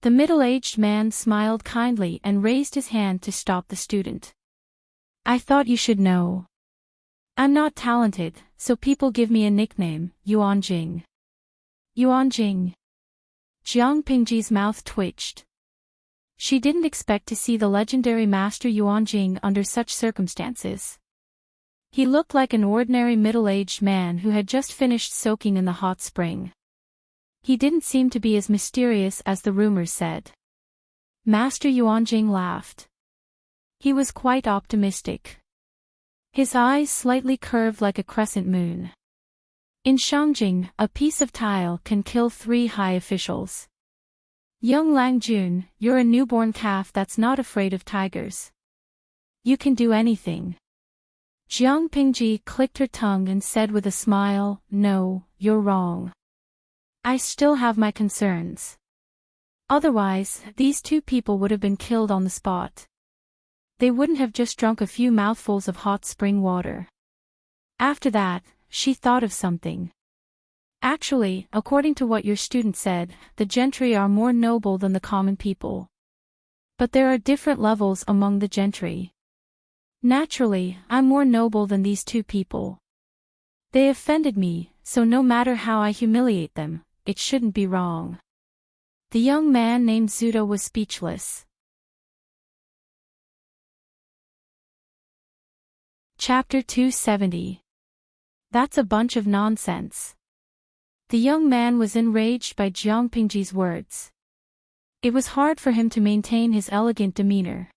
The middle-aged man smiled kindly and raised his hand to stop the student. I thought you should know. I'm not talented, so people give me a nickname, Yuanjing. Yuanjing. Jiang Pingji's mouth twitched. She didn't expect to see the legendary master Yuanjing under such circumstances. He looked like an ordinary middle-aged man who had just finished soaking in the hot spring. He didn't seem to be as mysterious as the rumors said. Master Yuanjing laughed. He was quite optimistic. His eyes slightly curved like a crescent moon. In Shangjing, a piece of tile can kill 3 high officials. Young Lang Jun, you're a newborn calf that's not afraid of tigers. You can do anything. Jiang Pingji clicked her tongue and said with a smile, no, you're wrong. I still have my concerns. Otherwise, these 2 people would have been killed on the spot. They wouldn't have just drunk a few mouthfuls of hot spring water. After that, she thought of something. Actually, according to what your student said, the gentry are more noble than the common people. But there are different levels among the gentry. Naturally, I'm more noble than these 2 people. They offended me, so no matter how I humiliate them, it shouldn't be wrong. The young man named Zuda was speechless. Chapter 270. That's a bunch of nonsense. The young man was enraged by Jiang Pingji's words. It was hard for him to maintain his elegant demeanor.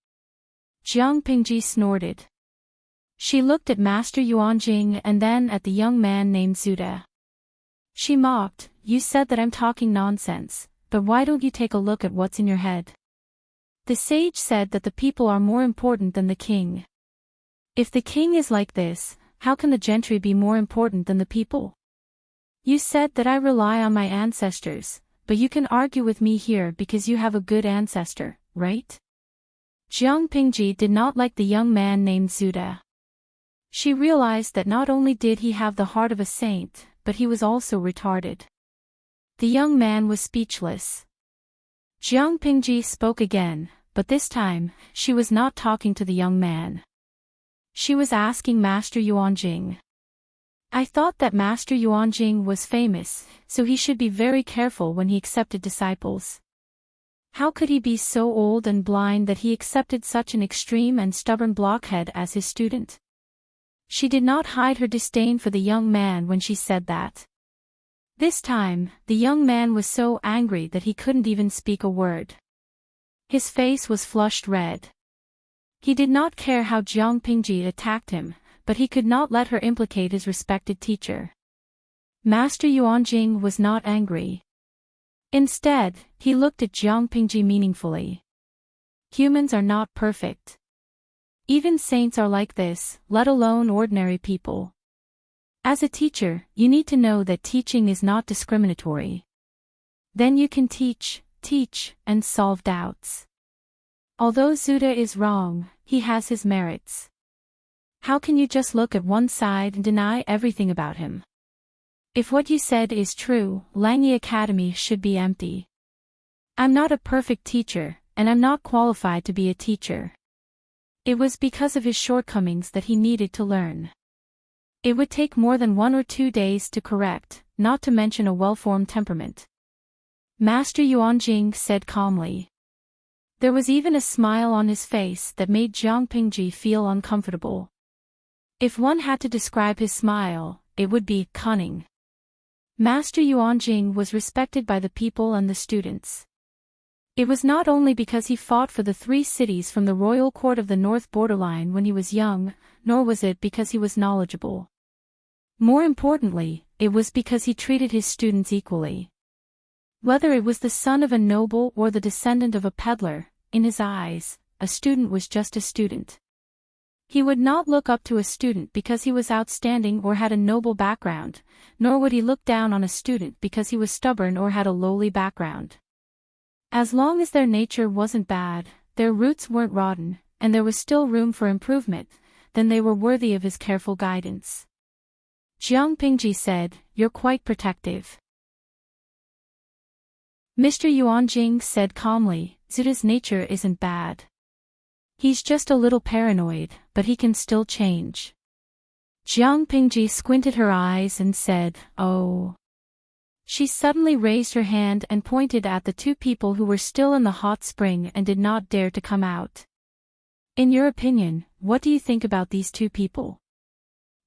Jiang Pingji snorted. She looked at Master Yuanjing and then at the young man named Zuda. She mocked, you said that I'm talking nonsense, but why don't you take a look at what's in your head? The sage said that the people are more important than the king. If the king is like this, how can the gentry be more important than the people? You said that I rely on my ancestors, but you can argue with me here because you have a good ancestor, right? Jiang Pingji did not like the young man named Zuda. She realized that not only did he have the heart of a saint, but he was also retarded. The young man was speechless. Jiang Pingji spoke again, but this time, she was not talking to the young man. She was asking Master Yuanjing. I thought that Master Yuanjing was famous, so he should be very careful when he accepted disciples. How could he be so old and blind that he accepted such an extreme and stubborn blockhead as his student? She did not hide her disdain for the young man when she said that. This time, the young man was so angry that he couldn't even speak a word. His face was flushed red. He did not care how Jiang Pingji attacked him, but he could not let her implicate his respected teacher. Master Yuanjing was not angry. Instead, he looked at Jiang Pingji meaningfully. Humans are not perfect. Even saints are like this, let alone ordinary people. As a teacher, you need to know that teaching is not discriminatory. Then you can teach, and solve doubts. Although Zuda is wrong, he has his merits. How can you just look at one side and deny everything about him? If what you said is true, Langyi Academy should be empty. I'm not a perfect teacher, and I'm not qualified to be a teacher. It was because of his shortcomings that he needed to learn. It would take more than 1 or 2 days to correct, not to mention a well-formed temperament. Master Yuanjing said calmly. There was even a smile on his face that made Jiang Pingji feel uncomfortable. If one had to describe his smile, it would be cunning. Master Yuanjing was respected by the people and the students. It was not only because he fought for the 3 cities from the royal court of the north borderline when he was young, nor was it because he was knowledgeable. More importantly, it was because he treated his students equally. Whether it was the son of a noble or the descendant of a peddler, in his eyes, a student was just a student. He would not look up to a student because he was outstanding or had a noble background, nor would he look down on a student because he was stubborn or had a lowly background. As long as their nature wasn't bad, their roots weren't rotten, and there was still room for improvement, then they were worthy of his careful guidance. Jiang Pingji said, "You're quite protective." Mr. Yuanjing said calmly, "Zuda's nature isn't bad. He's just a little paranoid, but he can still change." Jiang Pingji squinted her eyes and said, "Oh." She suddenly raised her hand and pointed at the 2 people who were still in the hot spring and did not dare to come out. "In your opinion, what do you think about these 2 people?"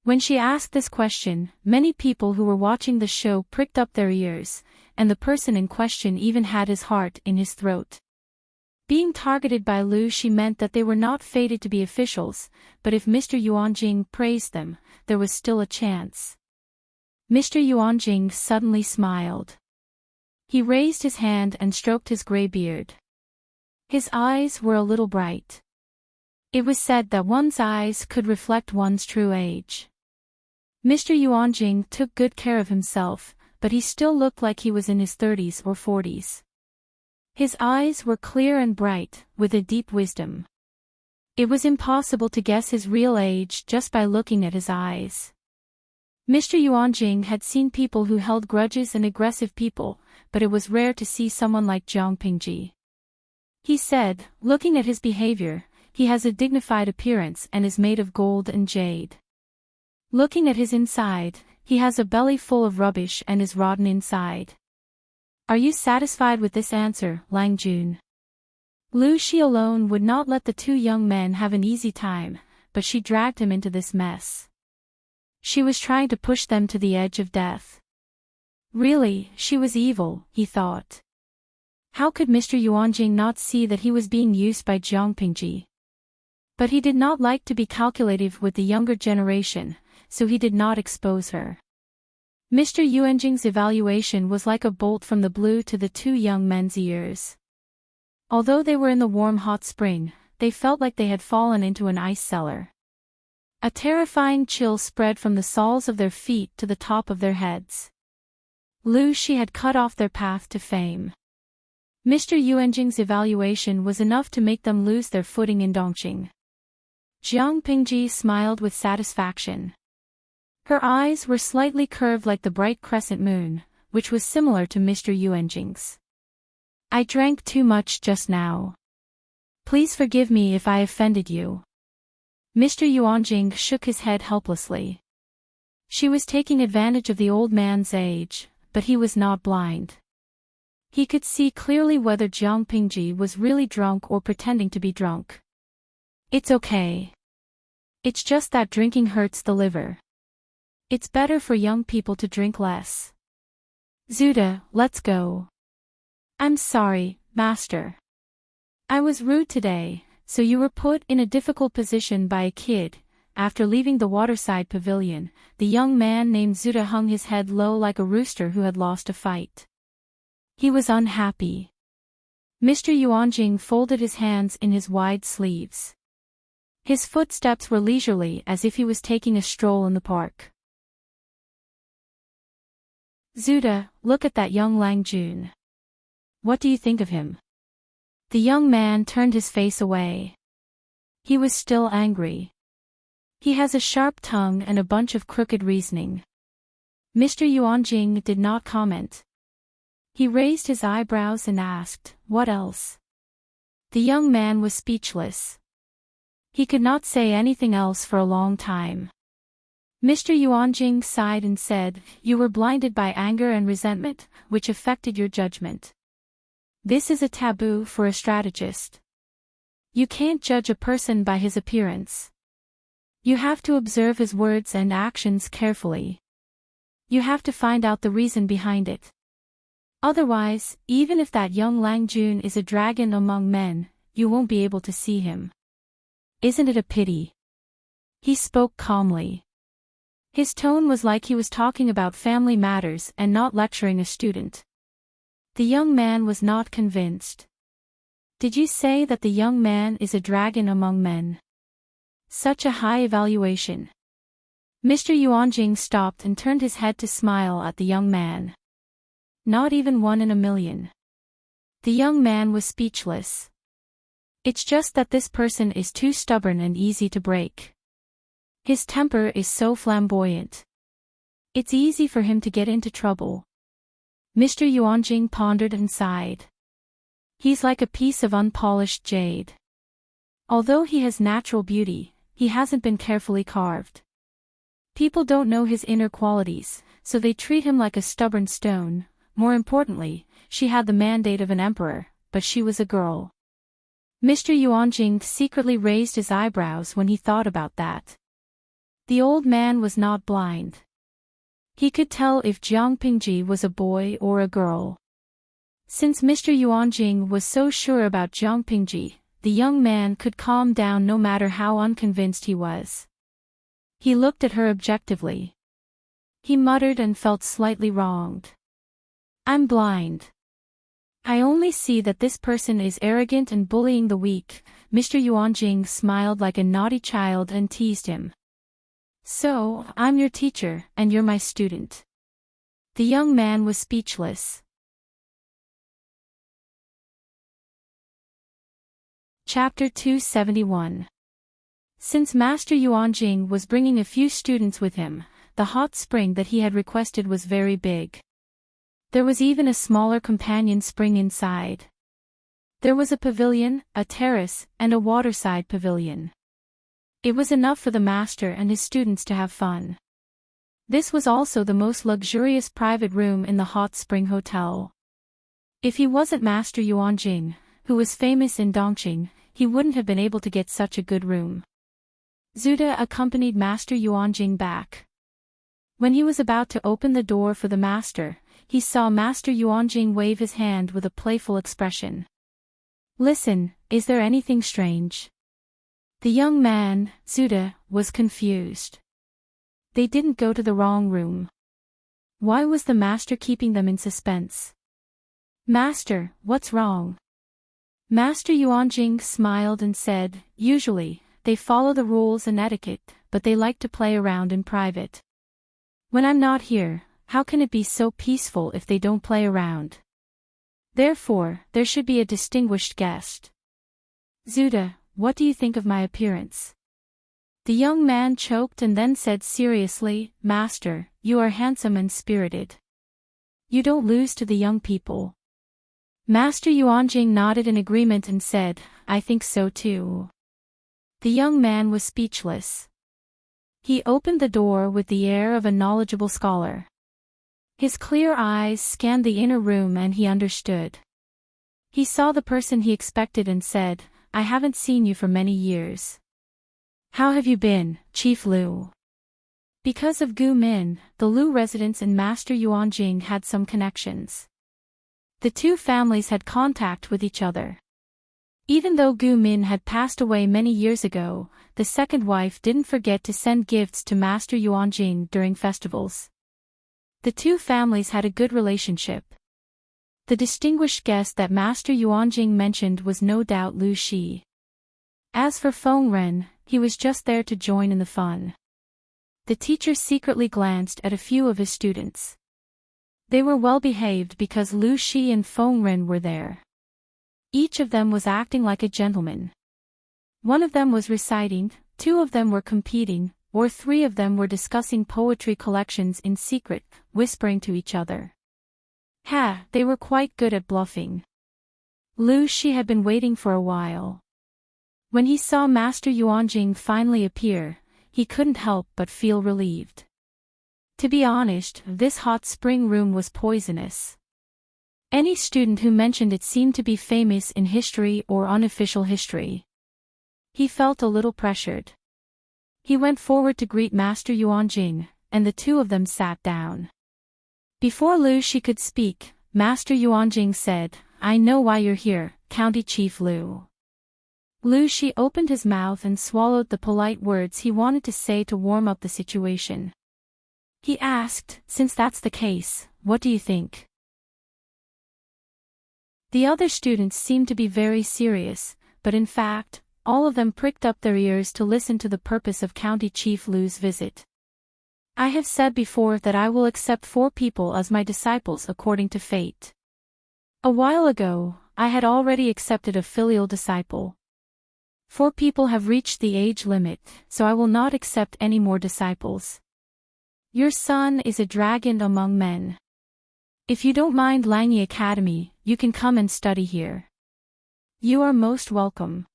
When she asked this question, many people who were watching the show pricked up their ears, and the person in question even had his heart in his throat. Being targeted by Lu Shi meant that they were not fated to be officials, but if Mr. Yuanjing praised them, there was still a chance. Mr. Yuanjing suddenly smiled. He raised his hand and stroked his gray beard. His eyes were a little bright. It was said that one's eyes could reflect one's true age. Mr. Yuanjing took good care of himself, but he still looked like he was in his 30s or 40s. His eyes were clear and bright, with a deep wisdom. It was impossible to guess his real age just by looking at his eyes. Mr. Yuanjing had seen people who held grudges and aggressive people, but it was rare to see someone like Jiang Pingji. He said, looking at his behavior, he has a dignified appearance and is made of gold and jade. Looking at his inside, he has a belly full of rubbish and is rotten inside. Are you satisfied with this answer, Lang Jun? Lu Shi alone would not let the two young men have an easy time, but she dragged him into this mess. She was trying to push them to the edge of death. Really, she was evil, he thought. How could Mr. Yuanjing not see that he was being used by Jiang Pingji? But he did not like to be calculative with the younger generation, so he did not expose her. Mr. Yuanjing's evaluation was like a bolt from the blue to the two young men's ears. Although they were in the warm hot spring, they felt like they had fallen into an ice cellar. A terrifying chill spread from the soles of their feet to the top of their heads. Lu Shi had cut off their path to fame. Mr. Yuanjing's evaluation was enough to make them lose their footing in Dongqing. Jiang Pingji smiled with satisfaction. Her eyes were slightly curved like the bright crescent moon, which was similar to Mr. Yuanjing's. I drank too much just now. Please forgive me if I offended you. Mr. Yuanjing shook his head helplessly. She was taking advantage of the old man's age, but he was not blind. He could see clearly whether Jiang Pingji was really drunk or pretending to be drunk. It's okay. It's just that drinking hurts the liver. It's better for young people to drink less. Zuda, let's go. I'm sorry, master. I was rude today, so you were put in a difficult position by a kid. After leaving the waterside pavilion, the young man named Zuda hung his head low like a rooster who had lost a fight. He was unhappy. Mr. Yuanjing folded his hands in his wide sleeves. His footsteps were leisurely as if he was taking a stroll in the park. Zuda, look at that young Lang Jun. What do you think of him? The young man turned his face away. He was still angry. He has a sharp tongue and a bunch of crooked reasoning. Mr. Yuanjing did not comment. He raised his eyebrows and asked, what else? The young man was speechless. He could not say anything else for a long time. Mr. Yuanjing sighed and said, you were blinded by anger and resentment, which affected your judgment. This is a taboo for a strategist. You can't judge a person by his appearance. You have to observe his words and actions carefully. You have to find out the reason behind it. Otherwise, even if that young Lang Jun is a dragon among men, you won't be able to see him. Isn't it a pity? He spoke calmly. His tone was like he was talking about family matters and not lecturing a student. The young man was not convinced. Did you say that the young man is a dragon among men? Such a high evaluation. Mr. Yuanjing stopped and turned his head to smile at the young man. Not even 1 in a million. The young man was speechless. It's just that this person is too stubborn and easy to break. His temper is so flamboyant. It's easy for him to get into trouble. Mr. Yuanjing pondered and sighed. He's like a piece of unpolished jade. Although he has natural beauty, he hasn't been carefully carved. People don't know his inner qualities, so they treat him like a stubborn stone. More importantly, she had the mandate of an emperor, but she was a girl. Mr. Yuanjing secretly raised his eyebrows when he thought about that. The old man was not blind. He could tell if Jiang Pingji was a boy or a girl. Since Mr. Yuanjing was so sure about Jiang Pingji, the young man could calm down no matter how unconvinced he was. He looked at her objectively. He muttered and felt slightly wronged. I'm blind. I only see that this person is arrogant and bullying the weak. Mr. Yuanjing smiled like a naughty child and teased him. So, I'm your teacher, and you're my student. The young man was speechless. Chapter 271. Since Master Yuanjing was bringing a few students with him, the hot spring that he had requested was very big. There was even a smaller companion spring inside. There was a pavilion, a terrace, and a waterside pavilion. It was enough for the master and his students to have fun. This was also the most luxurious private room in the hot spring hotel. If he wasn't Master Yuanjing, who was famous in Dongqing, he wouldn't have been able to get such a good room. Zuda accompanied Master Yuanjing back. When he was about to open the door for the master, he saw Master Yuanjing wave his hand with a playful expression. Listen, is there anything strange? The young man, Zuda, was confused. They didn't go to the wrong room. Why was the master keeping them in suspense? Master, what's wrong? Master Yuanjing smiled and said, usually, they follow the rules and etiquette, but they like to play around in private. When I'm not here, how can it be so peaceful if they don't play around? Therefore, there should be a distinguished guest. Zuda, what do you think of my appearance? The young man choked and then said seriously, Master, you are handsome and spirited. You don't lose to the young people. Master Yuanjing nodded in agreement and said, I think so too. The young man was speechless. He opened the door with the air of a knowledgeable scholar. His clear eyes scanned the inner room and he understood. He saw the person he expected and said, I haven't seen you for many years. How have you been, Chief Lu? Because of Gu Min, the Lu residents and Master Yuanjing had some connections. The two families had contact with each other. Even though Gu Min had passed away many years ago, the second wife didn't forget to send gifts to Master Yuanjing during festivals. The two families had a good relationship. The distinguished guest that Master Yuanjing mentioned was no doubt Lu Shi. As for Feng Ren, he was just there to join in the fun. The teacher secretly glanced at a few of his students. They were well behaved because Lu Shi and Feng Ren were there. Each of them was acting like a gentleman. One of them was reciting, two of them were competing, or three of them were discussing poetry collections in secret, whispering to each other. They were quite good at bluffing. Lu Shi had been waiting for a while. When he saw Master Yuanjing finally appear, he couldn't help but feel relieved. To be honest, this hot spring room was poisonous. Any student who mentioned it seemed to be famous in history or unofficial history. He felt a little pressured. He went forward to greet Master Yuanjing, and the two of them sat down. Before Lu Shi could speak, Master Yuanjing said, I know why you're here, County Chief Lu. Lu Shi opened his mouth and swallowed the polite words he wanted to say to warm up the situation. He asked, since that's the case, what do you think? The other students seemed to be very serious, but in fact, all of them pricked up their ears to listen to the purpose of County Chief Lu's visit. I have said before that I will accept 4 people as my disciples according to fate. A while ago, I had already accepted a filial disciple. 4 people have reached the age limit, so I will not accept any more disciples. Your son is a dragon among men. If you don't mind Langyi Academy, you can come and study here. You are most welcome.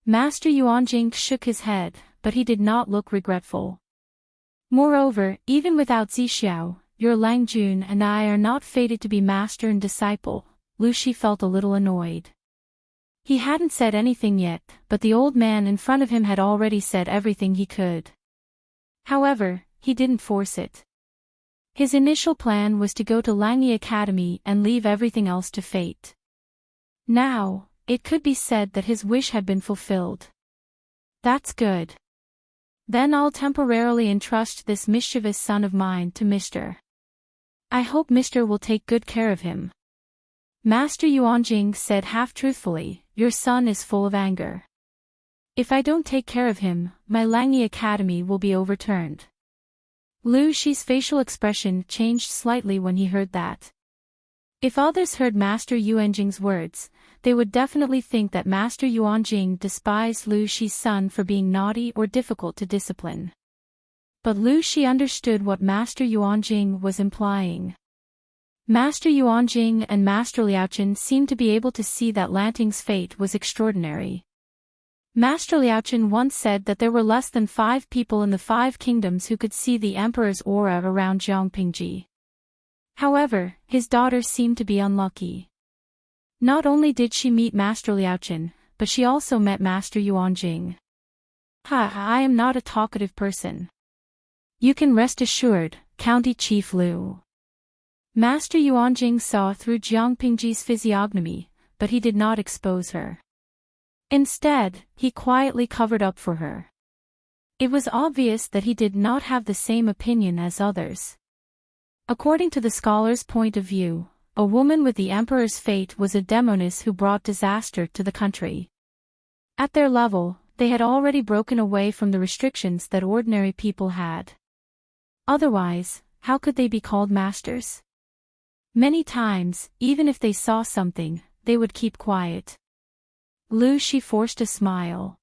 Master Yuanjing shook his head, but he did not look regretful. Moreover, even without Zixiao, your Lang Jun and I are not fated to be master and disciple. Lu Shi felt a little annoyed. He hadn't said anything yet, but the old man in front of him had already said everything he could. However, he didn't force it. His initial plan was to go to Langyi Academy and leave everything else to fate. Now, it could be said that his wish had been fulfilled. That's good. Then I'll temporarily entrust this mischievous son of mine to Mr. I hope Mr. will take good care of him. Master Yuanjing said half-truthfully, your son is full of anger. If I don't take care of him, my Langyi Academy will be overturned. Lu Shi's facial expression changed slightly when he heard that. If others heard Master Yuanjing's words, they would definitely think that Master Yuanjing despised Lu Shi's son for being naughty or difficult to discipline. But Lu Shi understood what Master Yuanjing was implying. Master Yuanjing and Master Liaochen seemed to be able to see that Lanting's fate was extraordinary. Master Liaochen once said that there were less than 5 people in the 5 kingdoms who could see the Emperor's aura around Zhangpingji. However, his daughter seemed to be unlucky. Not only did she meet Master Liaochen, but she also met Master Yuanjing. I am not a talkative person. You can rest assured, County Chief Lu. Master Yuanjing saw through Zhangpingji's physiognomy, but he did not expose her. Instead, he quietly covered up for her. It was obvious that he did not have the same opinion as others. According to the scholar's point of view, a woman with the Emperor's fate was a demoness who brought disaster to the country. At their level, they had already broken away from the restrictions that ordinary people had. Otherwise, how could they be called masters? Many times, even if they saw something, they would keep quiet. Lu Shi forced a smile.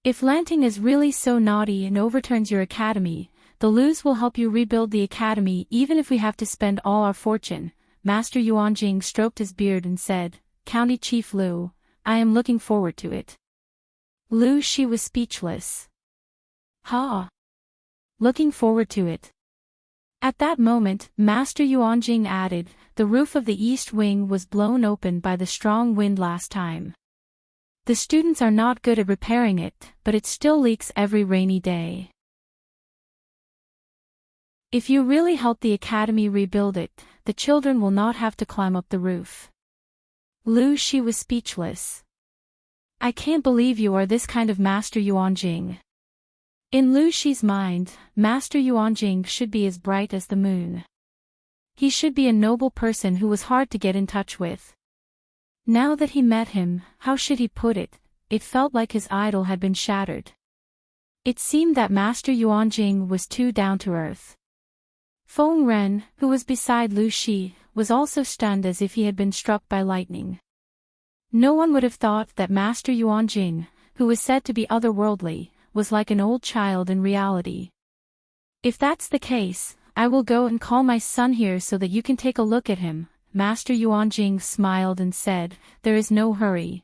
If Lanting is really so naughty and overturns your academy, the Lus will help you rebuild the academy even if we have to spend all our fortune. Master Yuanjing stroked his beard and said, County Chief Lu, I am looking forward to it. Lu Shi was speechless. Ha! Looking forward to it. At that moment, Master Yuanjing added, the roof of the east wing was blown open by the strong wind last time. The students are not good at repairing it, but it still leaks every rainy day. If you really help the academy rebuild it, the children will not have to climb up the roof. Lu Shi was speechless. I can't believe you are this kind of Master Yuanjing. In Lu Shi's mind, Master Yuanjing should be as bright as the moon. He should be a noble person who was hard to get in touch with. Now that he met him, how should he put it, it felt like his idol had been shattered. It seemed that Master Yuanjing was too down-to-earth. Feng Ren, who was beside Lu Shi, was also stunned as if he had been struck by lightning. No one would have thought that Master Yuanjing, who was said to be otherworldly, was like an old child in reality. If that's the case, I will go and call my son here so that you can take a look at him. Master Yuanjing smiled and said, there is no hurry.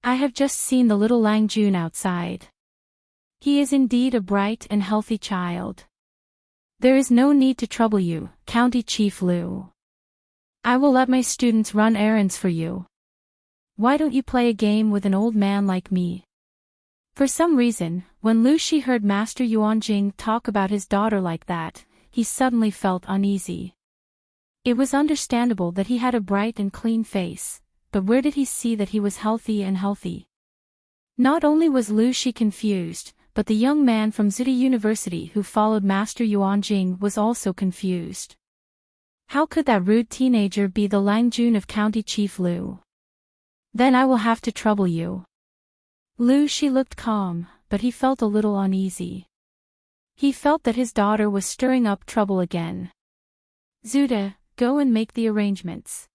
I have just seen the little Lang Jun outside. He is indeed a bright and healthy child. There is no need to trouble you, County Chief Lu. I will let my students run errands for you. Why don't you play a game with an old man like me? For some reason, when Lu Shi heard Master Yuanjing talk about his daughter like that, he suddenly felt uneasy. It was understandable that he had a bright and clean face, but where did he see that he was healthy? Not only was Lu Shi confused, but the young man from Zudi University who followed Master Yuanjing was also confused. How could that rude teenager be the Lang Jun of County Chief Lu? Then I will have to trouble you. Lu Shi looked calm, but he felt a little uneasy. He felt that his daughter was stirring up trouble again. Zuda, go and make the arrangements.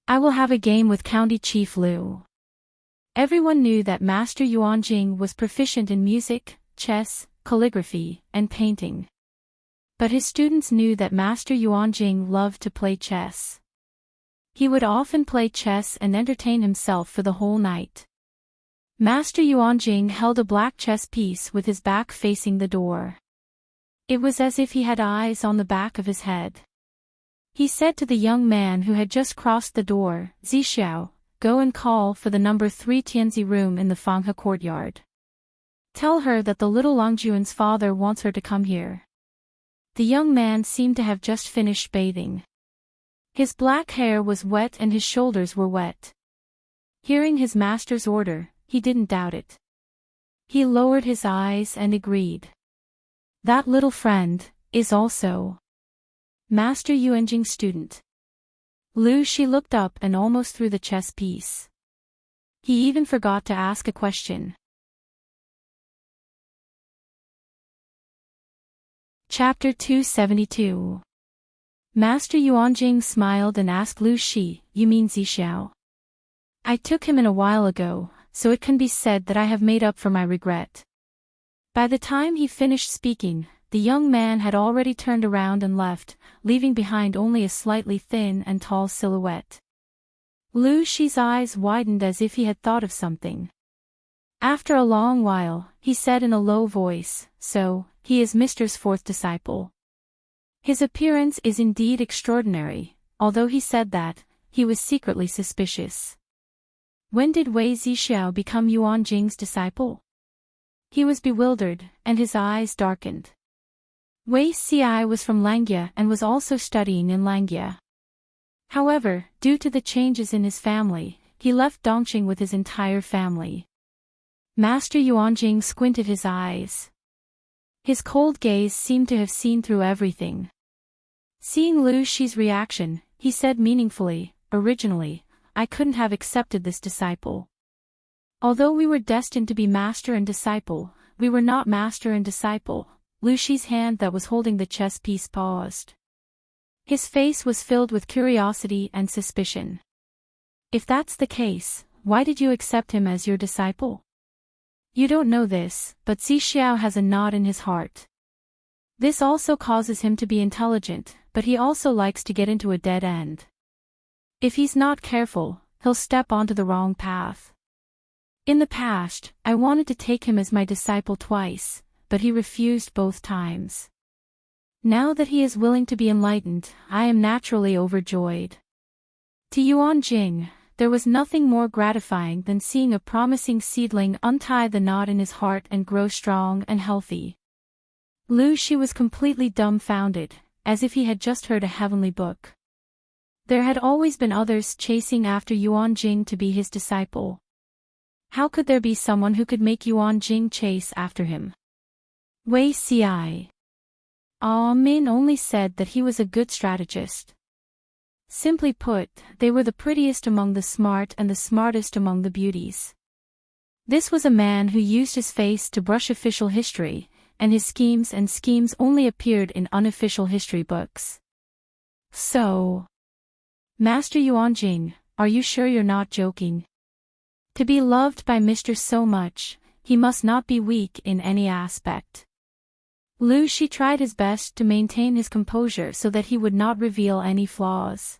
I will have a game with County Chief Lu. Everyone knew that Master Yuanjing was proficient in music, chess, calligraphy, and painting. But his students knew that Master Yuanjing loved to play chess. He would often play chess and entertain himself for the whole night. Master Yuanjing held a black chess piece with his back facing the door. It was as if he had eyes on the back of his head. He said to the young man who had just crossed the door, Zixiao, go and call for the number 3 Tianzi room in the Fanghe courtyard. Tell her that the little Langjuan's father wants her to come here. The young man seemed to have just finished bathing. His black hair was wet and his shoulders were wet. Hearing his master's order, he didn't doubt it. He lowered his eyes and agreed. That little friend is also Master Yuanjing's student. Lu Shi looked up and almost threw the chess piece. He even forgot to ask a question. Chapter 272. Master Yuanjing smiled and asked Lu Shi, "You mean Zixiao?" "I took him in a while ago, so it can be said that I have made up for my regret." By the time he finished speaking, the young man had already turned around and left, leaving behind only a slightly thin and tall silhouette. Lu Shi's eyes widened as if he had thought of something. After a long while, he said in a low voice, "So, he is Mister's fourth disciple." His appearance is indeed extraordinary. Although he said that, he was secretly suspicious. When did Wei Zixiao become Yuanjing's disciple? He was bewildered, and his eyes darkened. Wei Ci was from Langia and was also studying in Langia. However, due to the changes in his family, he left Dongqing with his entire family. Master Yuanjing squinted his eyes. His cold gaze seemed to have seen through everything. Seeing Lu Shi's reaction, he said meaningfully, "Originally, I couldn't have accepted this disciple. Although we were destined to be master and disciple, we were not master and disciple." Lu Shi's hand that was holding the chess piece paused. His face was filled with curiosity and suspicion. "If that's the case, why did you accept him as your disciple? You don't know this, but Zixiao has a knot in his heart. This also causes him to be intelligent, but he also likes to get into a dead end. If he's not careful, he'll step onto the wrong path. In the past, I wanted to take him as my disciple twice, but he refused both times. Now that he is willing to be enlightened, I am naturally overjoyed." To Yuanjing, there was nothing more gratifying than seeing a promising seedling untie the knot in his heart and grow strong and healthy. Lu Shi was completely dumbfounded, as if he had just heard a heavenly book. There had always been others chasing after Yuanjing to be his disciple. How could there be someone who could make Yuanjing chase after him? Wei Ci. Min only said that he was a good strategist. Simply put, they were the prettiest among the smart and the smartest among the beauties. This was a man who used his face to brush official history, and his schemes only appeared in unofficial history books. So, Master Yuanjing, are you sure you're not joking? To be loved by Mr. so much, he must not be weak in any aspect. Lu Shi tried his best to maintain his composure so that he would not reveal any flaws.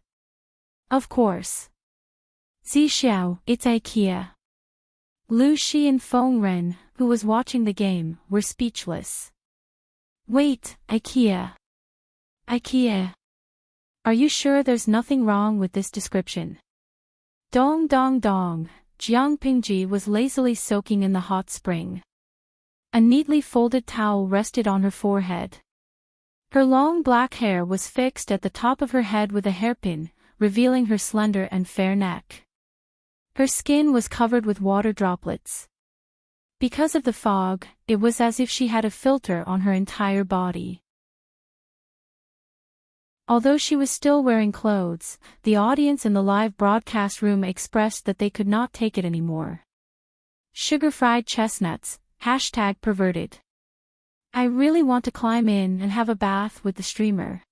Of course. Zixiao, it's IKEA. Lu Shi and Feng Ren, who was watching the game, were speechless. Wait, IKEA. IKEA. Are you sure there's nothing wrong with this description? Dong dong dong, Jiang Pingji was lazily soaking in the hot spring. A neatly folded towel rested on her forehead. Her long black hair was fixed at the top of her head with a hairpin, revealing her slender and fair neck. Her skin was covered with water droplets. Because of the fog, it was as if she had a filter on her entire body. Although she was still wearing clothes, the audience in the live broadcast room expressed that they could not take it anymore. Sugar-fried chestnuts, #perverted. I really want to climb in and have a bath with the streamer.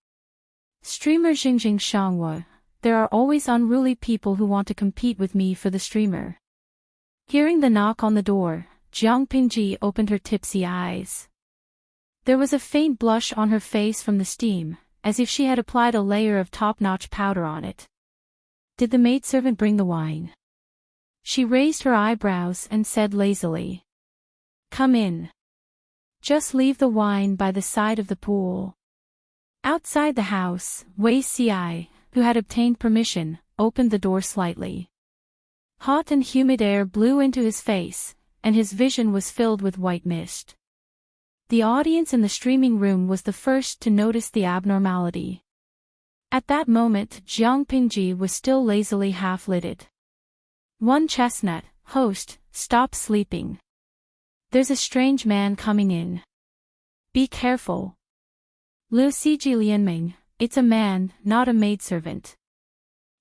Streamer Xingjing Shangwa, there are always unruly people who want to compete with me for the streamer. Hearing the knock on the door, Jiang Pingji opened her tipsy eyes. There was a faint blush on her face from the steam, as if she had applied a layer of top-notch powder on it. Did the maidservant bring the wine? She raised her eyebrows and said lazily. Come in. Just leave the wine by the side of the pool. Outside the house, Wei Ci, who had obtained permission, opened the door slightly. Hot and humid air blew into his face, and his vision was filled with white mist. The audience in the streaming room was the first to notice the abnormality. At that moment, Jiang Pingji was still lazily half-lidded. One chestnut, host, stop sleeping. There's a strange man coming in. Be careful. Liu Siji Lianming, it's a man, not a maidservant.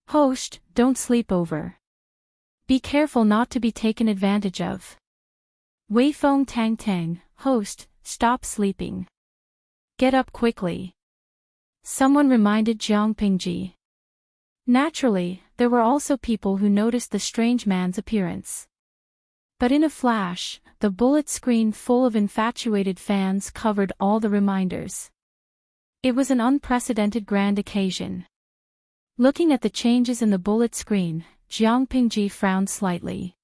Host, don't sleep over. Be careful not to be taken advantage of. Wei Feng Tang Tang, host, stop sleeping. Get up quickly. Someone reminded Jiang Pingji. Naturally, there were also people who noticed the strange man's appearance. But in a flash, the bullet screen full of infatuated fans covered all the reminders. It was an unprecedented grand occasion. Looking at the changes in the bullet screen, Jiang Pingji frowned slightly.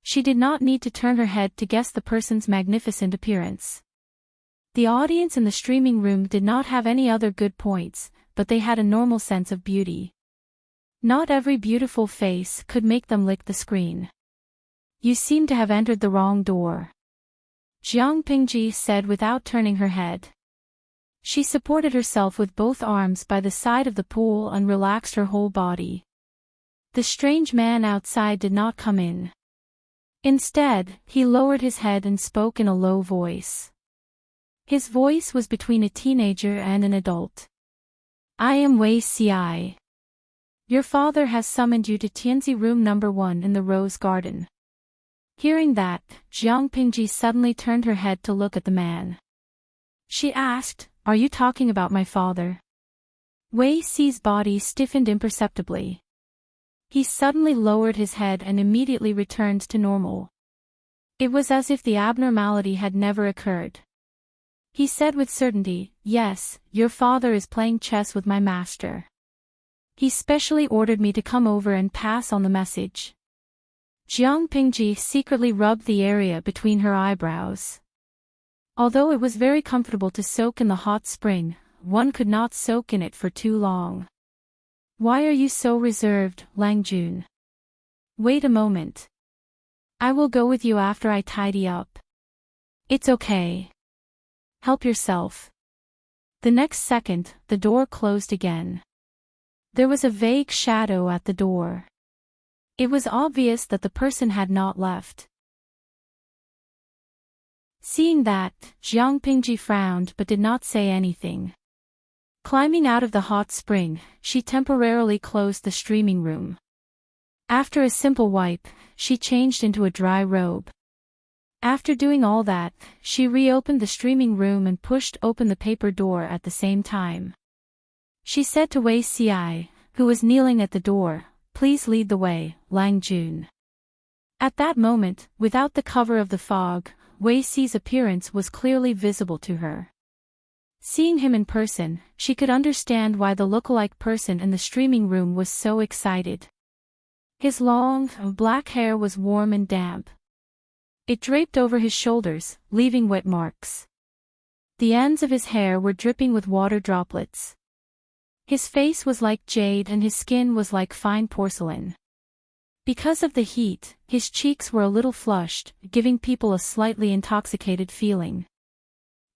She did not need to turn her head to guess the person's magnificent appearance. The audience in the streaming room did not have any other good points, but they had a normal sense of beauty. Not every beautiful face could make them lick the screen. You seem to have entered the wrong door, Jiang Pingji said without turning her head. She supported herself with both arms by the side of the pool and relaxed her whole body. The strange man outside did not come in. Instead, he lowered his head and spoke in a low voice. His voice was between a teenager and an adult. I am Wei Ci. Your father has summoned you to Tianzi room number 1 in the Rose Garden. Hearing that, Jiang Pingji suddenly turned her head to look at the man. She asked, Are you talking about my father? Wei Ci's body stiffened imperceptibly. He suddenly lowered his head and immediately returned to normal. It was as if the abnormality had never occurred. He said with certainty, Yes, your father is playing chess with my master. He specially ordered me to come over and pass on the message. Jiang Pingji secretly rubbed the area between her eyebrows. Although it was very comfortable to soak in the hot spring, one could not soak in it for too long. Why are you so reserved, Lang Jun? Wait a moment. I will go with you after I tidy up. It's okay. Help yourself. The next second, the door closed again. There was a vague shadow at the door. It was obvious that the person had not left. Seeing that, Jiang Pingji frowned but did not say anything. Climbing out of the hot spring, she temporarily closed the streaming room. After a simple wipe, she changed into a dry robe. After doing all that, she reopened the streaming room and pushed open the paper door at the same time. She said to Wei Ci, who was kneeling at the door, Please lead the way, Lang Jun. At that moment, without the cover of the fog, Wei Ci's appearance was clearly visible to her. Seeing him in person, she could understand why the lookalike person in the streaming room was so excited. His long, black hair was warm and damp. It draped over his shoulders, leaving wet marks. The ends of his hair were dripping with water droplets. His face was like jade and his skin was like fine porcelain. Because of the heat, his cheeks were a little flushed, giving people a slightly intoxicated feeling.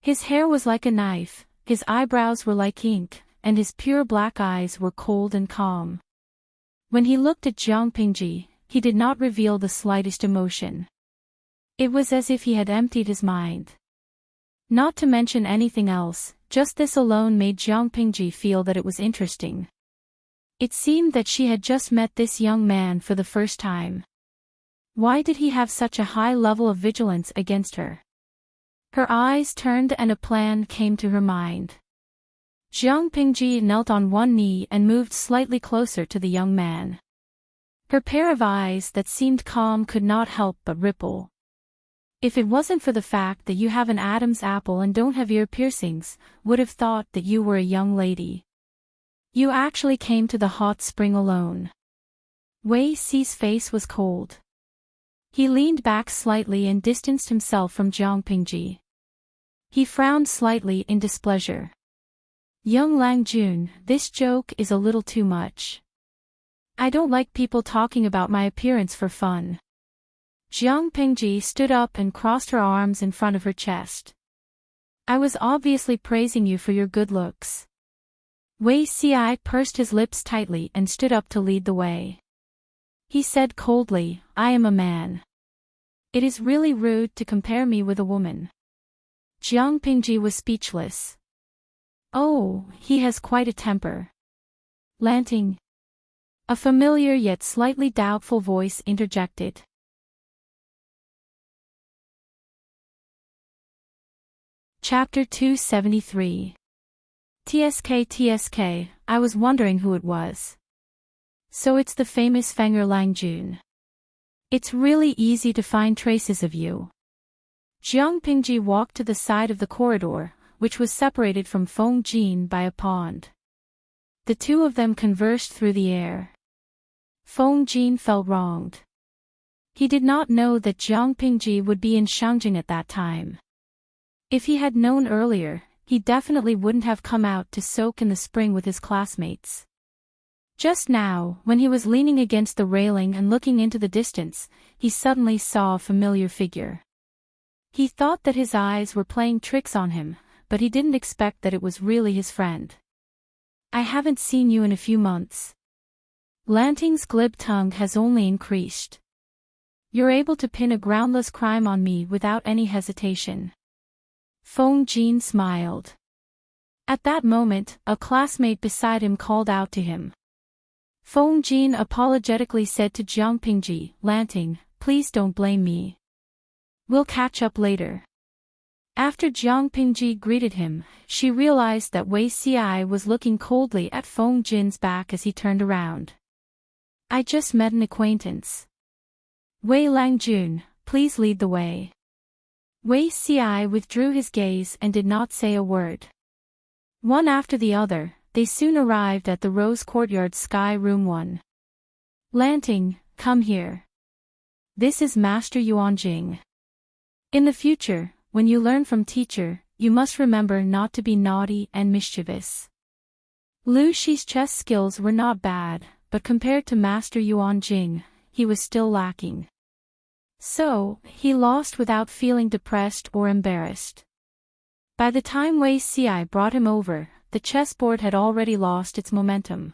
His hair was like a knife, his eyebrows were like ink, and his pure black eyes were cold and calm. When he looked at Jiang Pingji, he did not reveal the slightest emotion. It was as if he had emptied his mind. Not to mention anything else, just this alone made Jiang Pingji feel that it was interesting. It seemed that she had just met this young man for the first time. Why did he have such a high level of vigilance against her? Her eyes turned and a plan came to her mind. Jiang Pingji knelt on one knee and moved slightly closer to the young man. Her pair of eyes that seemed calm could not help but ripple. If it wasn't for the fact that you have an Adam's apple and don't have ear piercings, would have thought that you were a young lady. You actually came to the hot spring alone. Wei Ci's face was cold. He leaned back slightly and distanced himself from Jiang Pingji. He frowned slightly in displeasure. Young Lang Jun, this joke is a little too much. I don't like people talking about my appearance for fun. Jiang Pingji stood up and crossed her arms in front of her chest. I was obviously praising you for your good looks. Wei Ci pursed his lips tightly and stood up to lead the way. He said coldly, I am a man. It is really rude to compare me with a woman. Jiang Pingji was speechless. Oh, he has quite a temper. Lanting. A familiar yet slightly doubtful voice interjected. Chapter 273. TSK, I was wondering who it was. So it's the famous Fenger Langjun. It's really easy to find traces of you. Jiang Pingji walked to the side of the corridor, which was separated from Feng Jin by a pond. The two of them conversed through the air. Feng Jin felt wronged. He did not know that Jiang Pingji would be in Shangjing at that time. If he had known earlier, he definitely wouldn't have come out to soak in the spring with his classmates. Just now, when he was leaning against the railing and looking into the distance, he suddenly saw a familiar figure. He thought that his eyes were playing tricks on him, but he didn't expect that it was really his friend. I haven't seen you in a few months. Lanting's glib tongue has only increased. You're able to pin a groundless crime on me without any hesitation. Feng Jin smiled. At that moment, a classmate beside him called out to him. Feng Jin apologetically said to Jiang Pingji, Lanting, please don't blame me. We'll catch up later. After Jiang Pingji greeted him, she realized that Wei Ci was looking coldly at Feng Jin's back as he turned around. I just met an acquaintance. Wei Langjun, please lead the way. Wei Ci withdrew his gaze and did not say a word. One after the other, they soon arrived at the Rose Courtyard Sky Room 1. Lanting, come here. This is Master Yuanjing. In the future, when you learn from teacher, you must remember not to be naughty and mischievous. Lu Shi's chess skills were not bad, but compared to Master Yuanjing, he was still lacking. So, he lost without feeling depressed or embarrassed. By the time Wei Ci brought him over, the chessboard had already lost its momentum.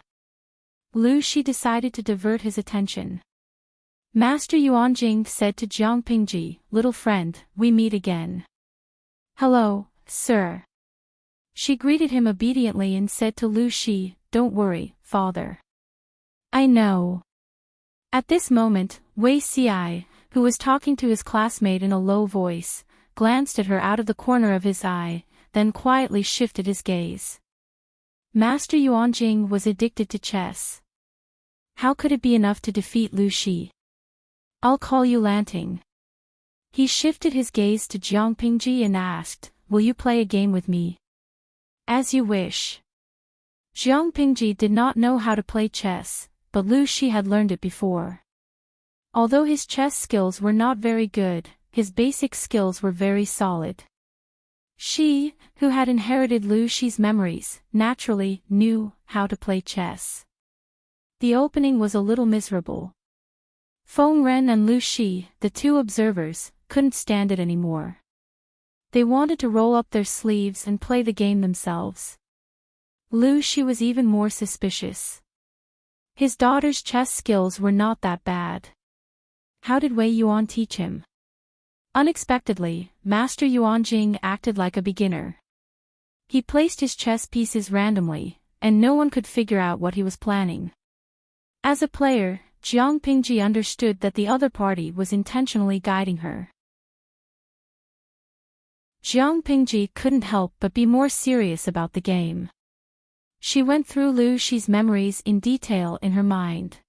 Lu Shi decided to divert his attention. Master Yuanjing said to Jiang Pingji, little friend, we meet again. Hello, sir. She greeted him obediently and said to Lu Shi, don't worry, father. I know. At this moment, Wei Ci, who was talking to his classmate in a low voice, glanced at her out of the corner of his eye, then quietly shifted his gaze. Master Yuanjing was addicted to chess. How could it be enough to defeat Lu Shi? I'll call you Lanting. He shifted his gaze to Jiang Pingji and asked, will you play a game with me? As you wish. Jiang Pingji did not know how to play chess, but Lu Shi had learned it before. Although his chess skills were not very good, his basic skills were very solid. She, who had inherited Lu Shi's memories, naturally knew how to play chess. The opening was a little miserable. Feng Ren and Lu Shi, the two observers, couldn't stand it anymore. They wanted to roll up their sleeves and play the game themselves. Lu Shi was even more suspicious. His daughter's chess skills were not that bad. How did Wei Yuan teach him? Unexpectedly, Master Yuanjing acted like a beginner. He placed his chess pieces randomly, and no one could figure out what he was planning. As a player, Jiang Pingji understood that the other party was intentionally guiding her. Jiang Pingji couldn't help but be more serious about the game. She went through Lu Shi's memories in detail in her mind.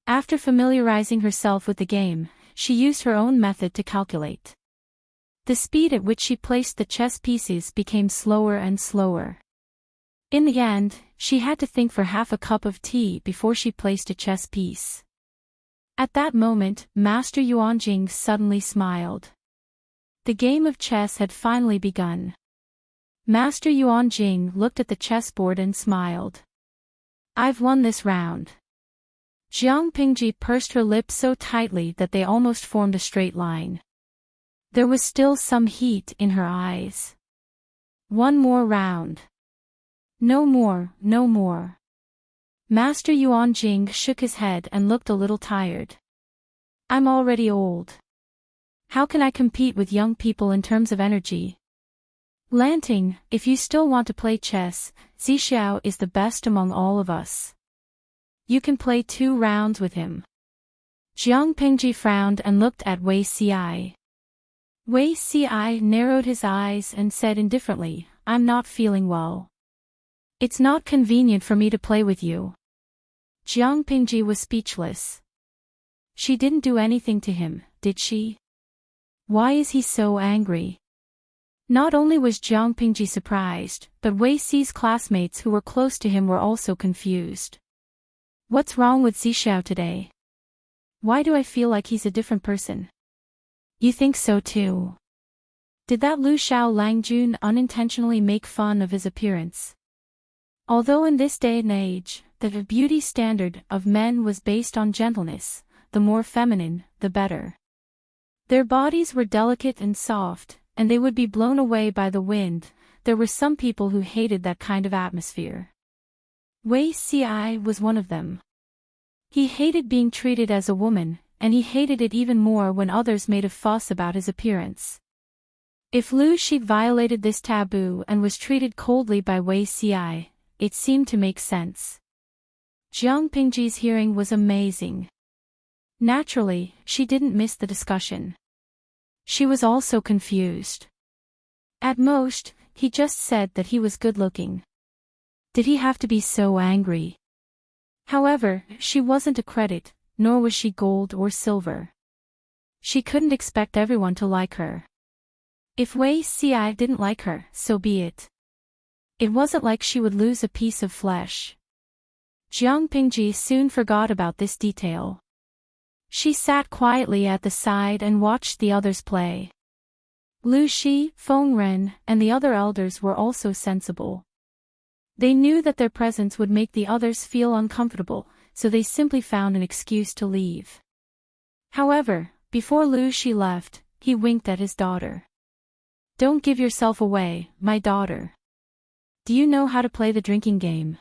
After familiarizing herself with the game, she used her own method to calculate. The speed at which she placed the chess pieces became slower and slower. In the end, she had to think for half a cup of tea before she placed a chess piece. At that moment, Master Yuanjing suddenly smiled. The game of chess had finally begun. Master Yuanjing looked at the chessboard and smiled. I've won this round. Jiang Pingji pursed her lips so tightly that they almost formed a straight line. There was still some heat in her eyes. One more round. No more, no more. Master Yuan Jing shook his head and looked a little tired. I'm already old. How can I compete with young people in terms of energy? Lanting, if you still want to play chess, Zixiao is the best among all of us. You can play 2 rounds with him. Jiang Pingji frowned and looked at Wei Ci. Wei Ci narrowed his eyes and said indifferently, I'm not feeling well. It's not convenient for me to play with you. Jiang Pingji was speechless. She didn't do anything to him, did she? Why is he so angry? Not only was Jiang Pingji surprised, but Wei Ci's classmates who were close to him were also confused. What's wrong with Zixiao today? Why do I feel like he's a different person? You think so too? Did that Lu Xiao Langjun unintentionally make fun of his appearance? Although in this day and age, the beauty standard of men was based on gentleness, the more feminine, the better. Their bodies were delicate and soft, and they would be blown away by the wind. There were some people who hated that kind of atmosphere. Wei Ci was one of them. He hated being treated as a woman, and he hated it even more when others made a fuss about his appearance. If Lu Shi violated this taboo and was treated coldly by Wei Ci, it seemed to make sense. Jiang Pingji's hearing was amazing. Naturally, she didn't miss the discussion. She was also confused. At most, he just said that he was good-looking. Did he have to be so angry? However, she wasn't a credit, nor was she gold or silver. She couldn't expect everyone to like her. If Wei Ci didn't like her, so be it. It wasn't like she would lose a piece of flesh. Jiang Pingji soon forgot about this detail. She sat quietly at the side and watched the others play. Lu Shi, Feng Ren, and the other elders were also sensible. They knew that their presence would make the others feel uncomfortable, so they simply found an excuse to leave. However, before Lu Shi left, he winked at his daughter. Don't give yourself away, my daughter. Do you know how to play the drinking game?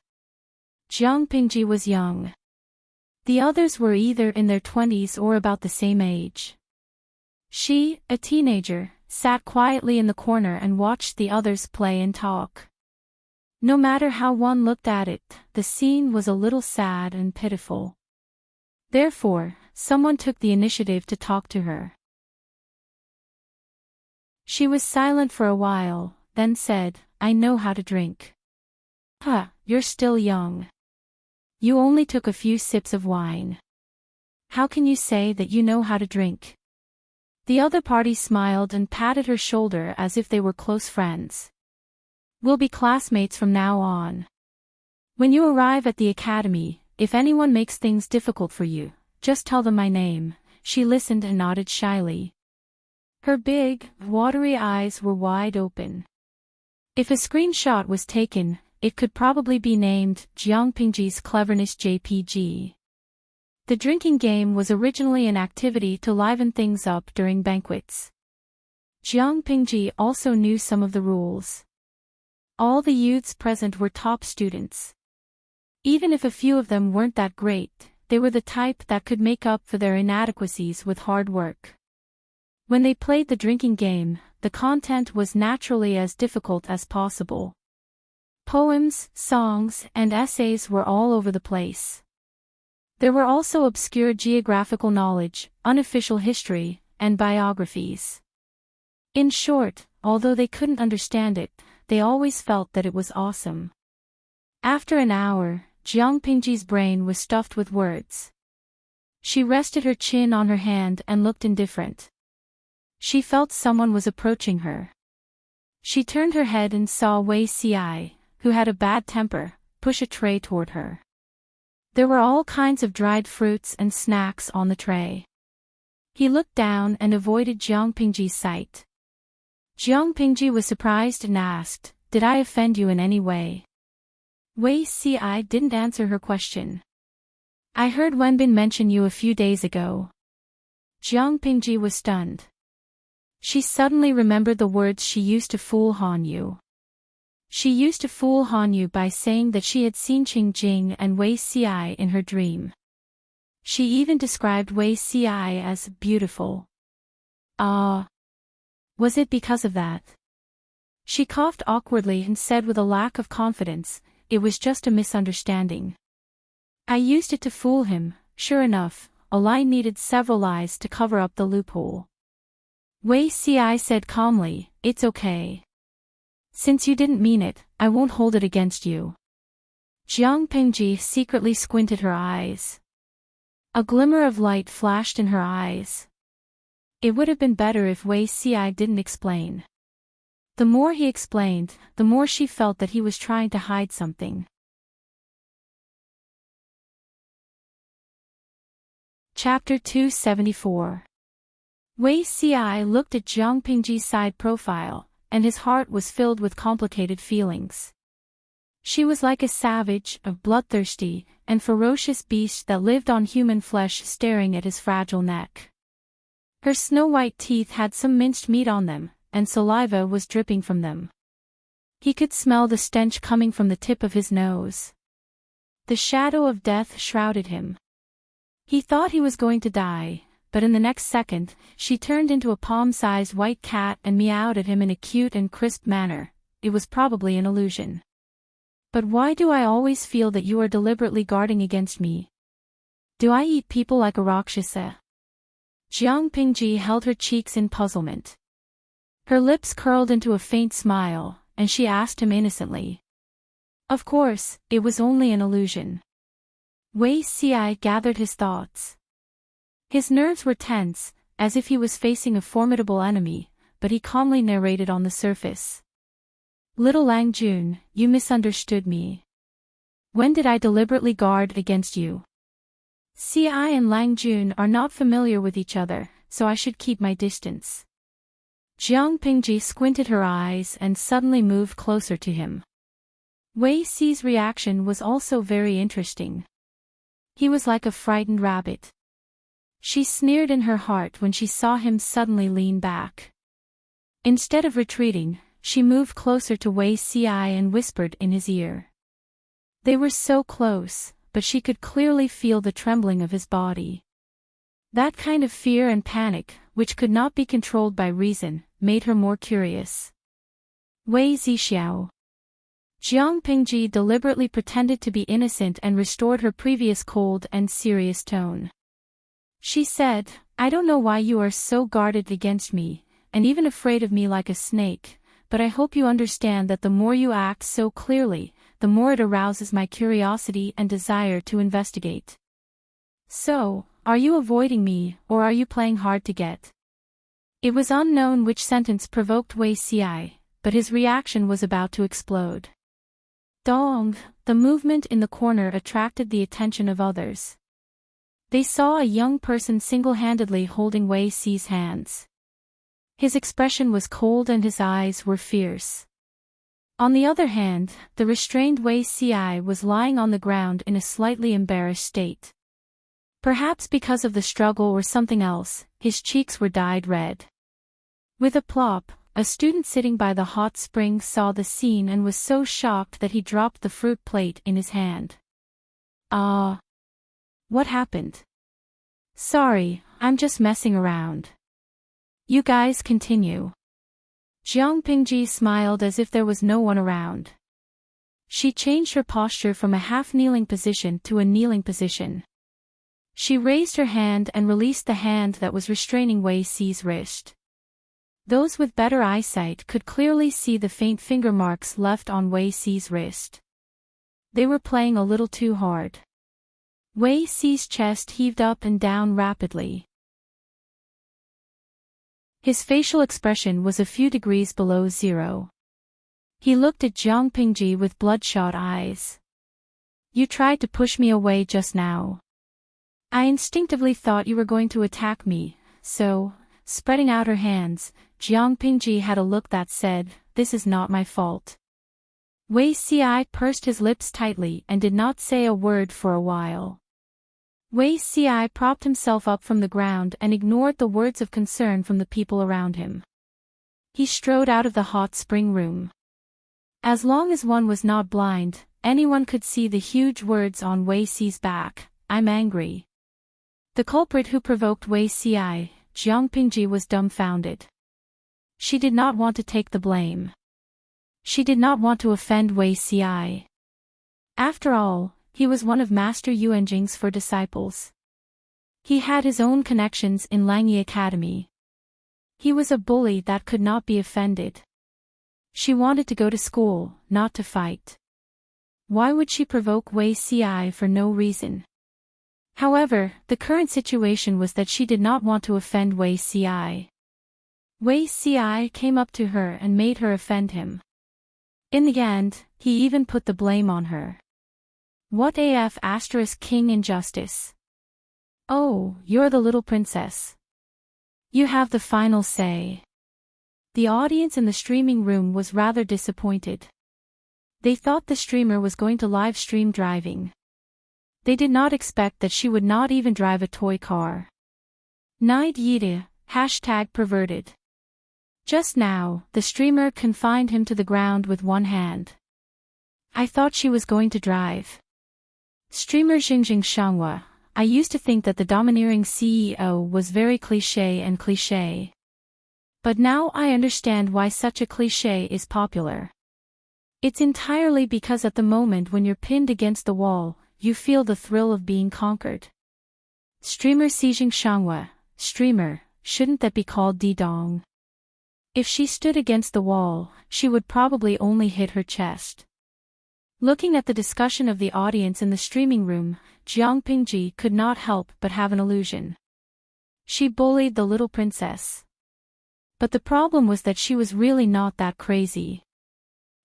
Jiang Pingji was young. The others were either in their 20s or about the same age. She, a teenager, sat quietly in the corner and watched the others play and talk. No matter how one looked at it, the scene was a little sad and pitiful. Therefore, someone took the initiative to talk to her. She was silent for a while, then said, I know how to drink. Huh, you're still young. You only took a few sips of wine. How can you say that you know how to drink? The other party smiled and patted her shoulder as if they were close friends. We'll be classmates from now on. When you arrive at the academy, if anyone makes things difficult for you, just tell them my name. She listened and nodded shyly. Her big, watery eyes were wide open. If a screenshot was taken, it could probably be named Jiang Pingji's Cleverness JPG. The drinking game was originally an activity to liven things up during banquets. Jiang Pingji also knew some of the rules. All the youths present were top students. Even if a few of them weren't that great, they were the type that could make up for their inadequacies with hard work. When they played the drinking game, the content was naturally as difficult as possible. Poems, songs, and essays were all over the place. There were also obscure geographical knowledge, unofficial history, and biographies. In short, although they couldn't understand it, they always felt that it was awesome. After an hour, Jiang Pingji's brain was stuffed with words. She rested her chin on her hand and looked indifferent. She felt someone was approaching her. She turned her head and saw Wei Ci, who had a bad temper, push a tray toward her. There were all kinds of dried fruits and snacks on the tray. He looked down and avoided Jiang Pingji's sight. Jiang Pingji was surprised and asked, Did I offend you in any way? Wei Ci didn't answer her question. I heard Wenbin mention you a few days ago. Jiang Pingji was stunned. She suddenly remembered the words she used to fool Han Yu. She used to fool Hanyu by saying that she had seen Qingjing and Wei Xi in her dream. She even described Wei Xi as beautiful. Ah. Was it because of that? She coughed awkwardly and said with a lack of confidence, it was just a misunderstanding. I used it to fool him. Sure enough, a lie needed several lies to cover up the loophole. Wei Xi said calmly, it's okay. Since you didn't mean it, I won't hold it against you. Jiang Pingji secretly squinted her eyes. A glimmer of light flashed in her eyes. It would have been better if Wei Xi didn't explain. The more he explained, the more she felt that he was trying to hide something. Chapter 274. Wei Xi looked at Jiang Pingji's side profile, and his heart was filled with complicated feelings. She was like a savage, a bloodthirsty, and ferocious beast that lived on human flesh staring at his fragile neck. Her snow-white teeth had some minced meat on them, and saliva was dripping from them. He could smell the stench coming from the tip of his nose. The shadow of death shrouded him. He thought he was going to die, but in the next second, she turned into a palm-sized white cat and meowed at him in a cute and crisp manner. It was probably an illusion. But why do I always feel that you are deliberately guarding against me? Do I eat people like a Rakshasa? Jiang Pingji held her cheeks in puzzlement. Her lips curled into a faint smile, and she asked him innocently. Of course, it was only an illusion. Wei Xi gathered his thoughts. His nerves were tense, as if he was facing a formidable enemy, but he calmly narrated on the surface. Little Lang Jun, you misunderstood me. When did I deliberately guard against you? Xi and Lang Jun are not familiar with each other, so I should keep my distance. Jiang Pingji squinted her eyes and suddenly moved closer to him. Wei Xi's reaction was also very interesting. He was like a frightened rabbit. She sneered in her heart when she saw him suddenly lean back. Instead of retreating, she moved closer to Wei Xi and whispered in his ear. They were so close, but she could clearly feel the trembling of his body. That kind of fear and panic, which could not be controlled by reason, made her more curious. Wei Zixiao. Jiang Pingji deliberately pretended to be innocent and restored her previous cold and serious tone. She said, I don't know why you are so guarded against me, and even afraid of me like a snake, but I hope you understand that the more you act so clearly, the more it arouses my curiosity and desire to investigate. So, are you avoiding me, or are you playing hard to get? It was unknown which sentence provoked Wei Xi, but his reaction was about to explode. Dong, the movement in the corner attracted the attention of others. They saw a young person single-handedly holding Wei Xi's hands. His expression was cold and his eyes were fierce. On the other hand, the restrained Wei Xi was lying on the ground in a slightly embarrassed state. Perhaps because of the struggle or something else, his cheeks were dyed red. With a plop, a student sitting by the hot spring saw the scene and was so shocked that he dropped the fruit plate in his hand. Ah! What happened? Sorry, I'm just messing around. You guys continue. Jiang Pingji smiled as if there was no one around. She changed her posture from a half-kneeling position to a kneeling position. She raised her hand and released the hand that was restraining Wei Xi's wrist. Those with better eyesight could clearly see the faint finger marks left on Wei Xi's wrist. They were playing a little too hard. Wei Xi's chest heaved up and down rapidly. His facial expression was a few degrees below zero. He looked at Jiang Pingji with bloodshot eyes. You tried to push me away just now. I instinctively thought you were going to attack me, so, spreading out her hands, Jiang Pingji had a look that said, this is not my fault. Wei Xi pursed his lips tightly and did not say a word for a while. Wei Xi propped himself up from the ground and ignored the words of concern from the people around him. He strode out of the hot spring room. As long as one was not blind, anyone could see the huge words on Wei Si's back, "I'm angry." The culprit who provoked Wei Si, Jiang Pingji, was dumbfounded. She did not want to take the blame. She did not want to offend Wei Si. After all, he was one of Master Yuanjing's 4 disciples. He had his own connections in Langyi Academy. He was a bully that could not be offended. She wanted to go to school, not to fight. Why would she provoke Wei Si for no reason? However, the current situation was that she did not want to offend Wei Si. Wei Si came up to her and made her offend him. In the end, he even put the blame on her. What af * king injustice? Oh, you're the little princess. You have the final say. The audience in the streaming room was rather disappointed. They thought the streamer was going to live stream driving. They did not expect that she would not even drive a toy car. Night Yida, #perverted. Just now, the streamer confined him to the ground with one hand. I thought she was going to drive. Streamer Xingjing Shangwa, I used to think that the domineering CEO was very cliché. But now I understand why such a cliché is popular. It's entirely because at the moment when you're pinned against the wall, you feel the thrill of being conquered. Streamer Xijing Shangwa, streamer, shouldn't that be called Didong? If she stood against the wall, she would probably only hit her chest. Looking at the discussion of the audience in the streaming room, Jiang Pingji could not help but have an illusion. She bullied the little princess. But the problem was that she was really not that crazy.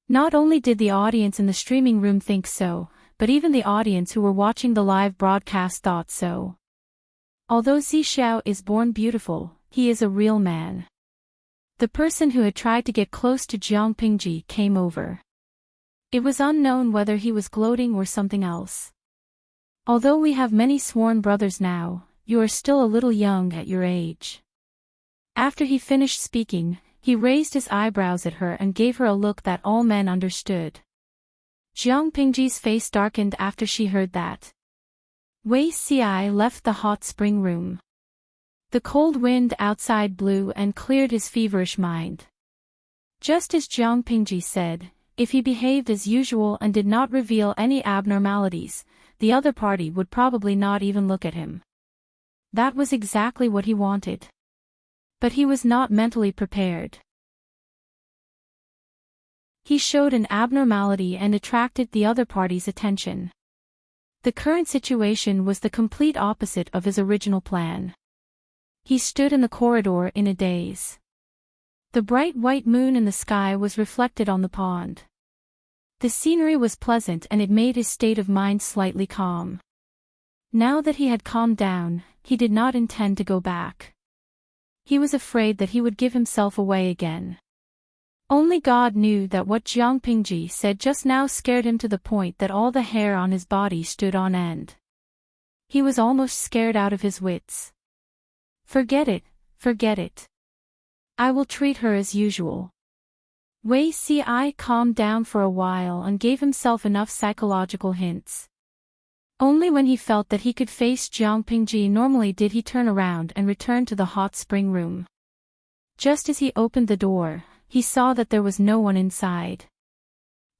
Not only did the audience in the streaming room think so, but even the audience who were watching the live broadcast thought so. Although Zixiao is born beautiful, he is a real man. The person who had tried to get close to Jiang Pingji came over. It was unknown whether he was gloating or something else. Although we have many sworn brothers now, you are still a little young at your age. After he finished speaking, he raised his eyebrows at her and gave her a look that all men understood. Jiang Pingji's face darkened after she heard that. Wei Si left the hot spring room. The cold wind outside blew and cleared his feverish mind. Just as Jiang Pingji said, if he behaved as usual and did not reveal any abnormalities, the other party would probably not even look at him. That was exactly what he wanted. But he was not mentally prepared. He showed an abnormality and attracted the other party's attention. The current situation was the complete opposite of his original plan. He stood in the corridor in a daze. The bright white moon in the sky was reflected on the pond. The scenery was pleasant and it made his state of mind slightly calm. Now that he had calmed down, he did not intend to go back. He was afraid that he would give himself away again. Only God knew that what Jiang Pingji said just now scared him to the point that all the hair on his body stood on end. He was almost scared out of his wits. Forget it, forget it. I will treat her as usual. Wei Si calmed down for a while and gave himself enough psychological hints. Only when he felt that he could face Jiang Pingji normally did he turn around and return to the hot spring room. Just as he opened the door, he saw that there was no one inside.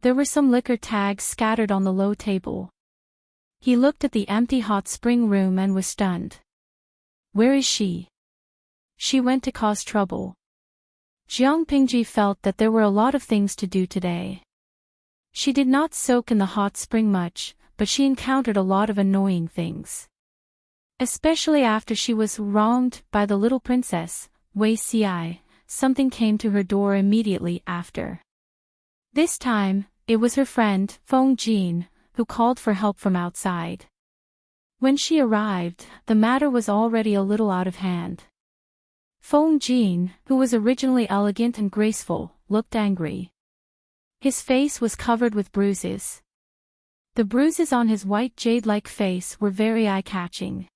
There were some liquor tags scattered on the low table. He looked at the empty hot spring room and was stunned. Where is she? She went to cause trouble. Jiang Pingji felt that there were a lot of things to do today. She did not soak in the hot spring much, but she encountered a lot of annoying things. Especially after she was wronged by the little princess, Wei Si, something came to her door immediately after. This time, it was her friend, Feng Jin, who called for help from outside. When she arrived, the matter was already a little out of hand. Feng Jin, who was originally elegant and graceful, looked angry. His face was covered with bruises. The bruises on his white jade-like face were very eye-catching.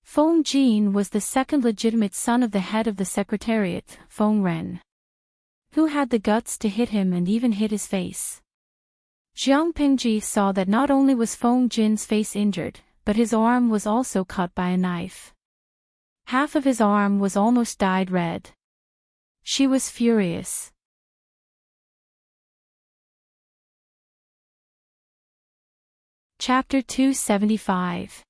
Feng Jin was the second legitimate son of the head of the secretariat, Feng Ren. Who had the guts to hit him and even hit his face? Jiang Pingji saw that not only was Feng Jin's face injured, but his arm was also cut by a knife. Half of his arm was almost dyed red. She was furious. Chapter 275.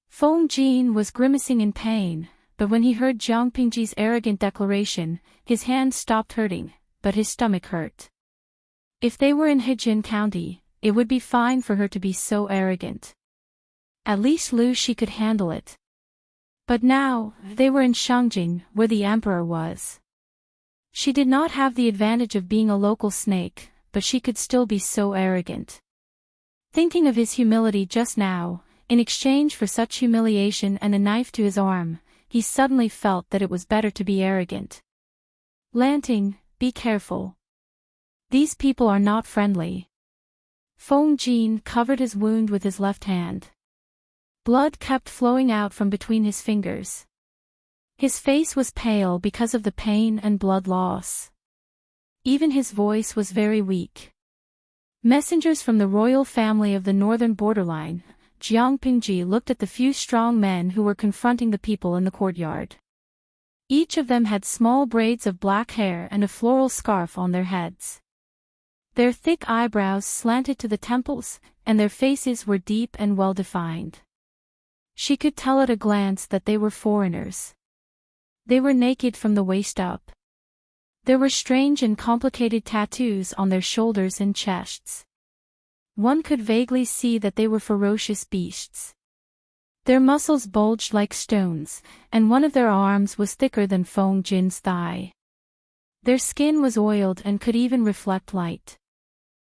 Feng Jin was grimacing in pain, but when he heard Jiang Pingji's arrogant declaration, his hand stopped hurting, but his stomach hurt. If they were in Heijin County, it would be fine for her to be so arrogant. At least she could handle it. But now, they were in Shangjing, where the emperor was. She did not have the advantage of being a local snake, but she could still be so arrogant. Thinking of his humility just now, in exchange for such humiliation and a knife to his arm, he suddenly felt that it was better to be arrogant. Lanting, be careful. These people are not friendly. Feng Jin covered his wound with his left hand. Blood kept flowing out from between his fingers. His face was pale because of the pain and blood loss. Even his voice was very weak. Messengers from the royal family of the northern borderline, Jiang Pingji looked at the few strong men who were confronting the people in the courtyard. Each of them had small braids of black hair and a floral scarf on their heads. Their thick eyebrows slanted to the temples, and their faces were deep and well-defined. She could tell at a glance that they were foreigners. They were naked from the waist up. There were strange and complicated tattoos on their shoulders and chests. One could vaguely see that they were ferocious beasts. Their muscles bulged like stones, and one of their arms was thicker than Feng Jin's thigh. Their skin was oiled and could even reflect light.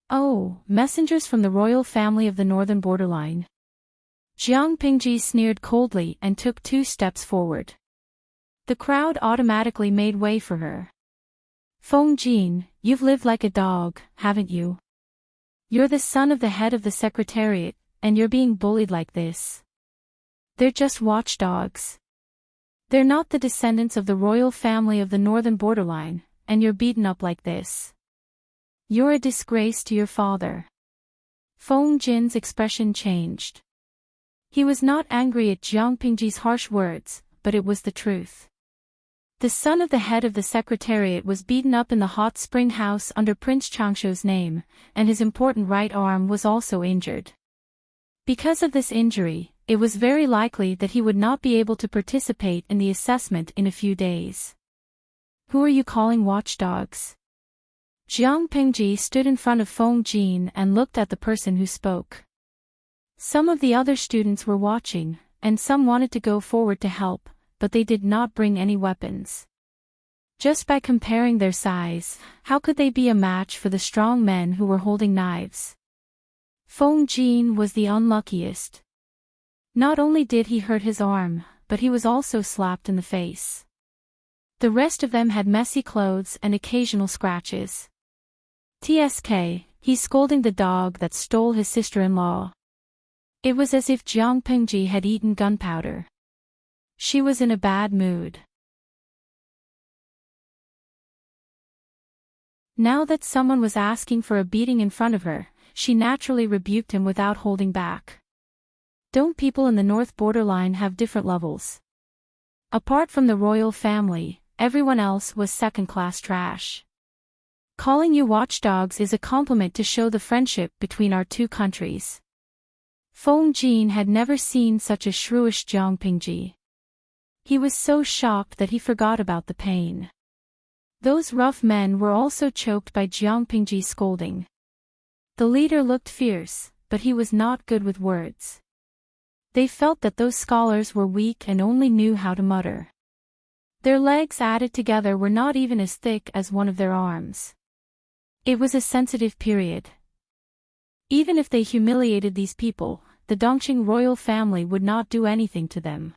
Oh, messengers from the royal family of the northern borderline. Jiang Pingji sneered coldly and took 2 steps forward. The crowd automatically made way for her. Feng Jin, you've lived like a dog, haven't you? You're the son of the head of the secretariat, and you're being bullied like this. They're just watchdogs. They're not the descendants of the royal family of the northern borderline, and you're beaten up like this. You're a disgrace to your father. Feng Jin's expression changed. He was not angry at Jiang Pingji's harsh words, but it was the truth. The son of the head of the secretariat was beaten up in the hot spring house under Prince Changshu's name, and his important right arm was also injured. Because of this injury, it was very likely that he would not be able to participate in the assessment in a few days. Who are you calling watchdogs? Jiang Pingji stood in front of Feng Jin and looked at the person who spoke. Some of the other students were watching, and some wanted to go forward to help, but they did not bring any weapons. Just by comparing their size, how could they be a match for the strong men who were holding knives? Feng Jin was the unluckiest. Not only did he hurt his arm, but he was also slapped in the face. The rest of them had messy clothes and occasional scratches. TSK, he's scolding the dog that stole his sister-in-law. It was as if Jiang Pingji had eaten gunpowder. She was in a bad mood. Now that someone was asking for a beating in front of her, she naturally rebuked him without holding back. Don't people in the north borderline have different levels? Apart from the royal family, everyone else was second-class trash. Calling you watchdogs is a compliment to show the friendship between our two countries. Feng Jin had never seen such a shrewish Jiang Pingji. He was so shocked that he forgot about the pain. Those rough men were also choked by Jiang Pingji's scolding. The leader looked fierce, but he was not good with words. They felt that those scholars were weak and only knew how to mutter. Their legs added together were not even as thick as one of their arms. It was a sensitive period. Even if they humiliated these people, the Dongqing royal family would not do anything to them.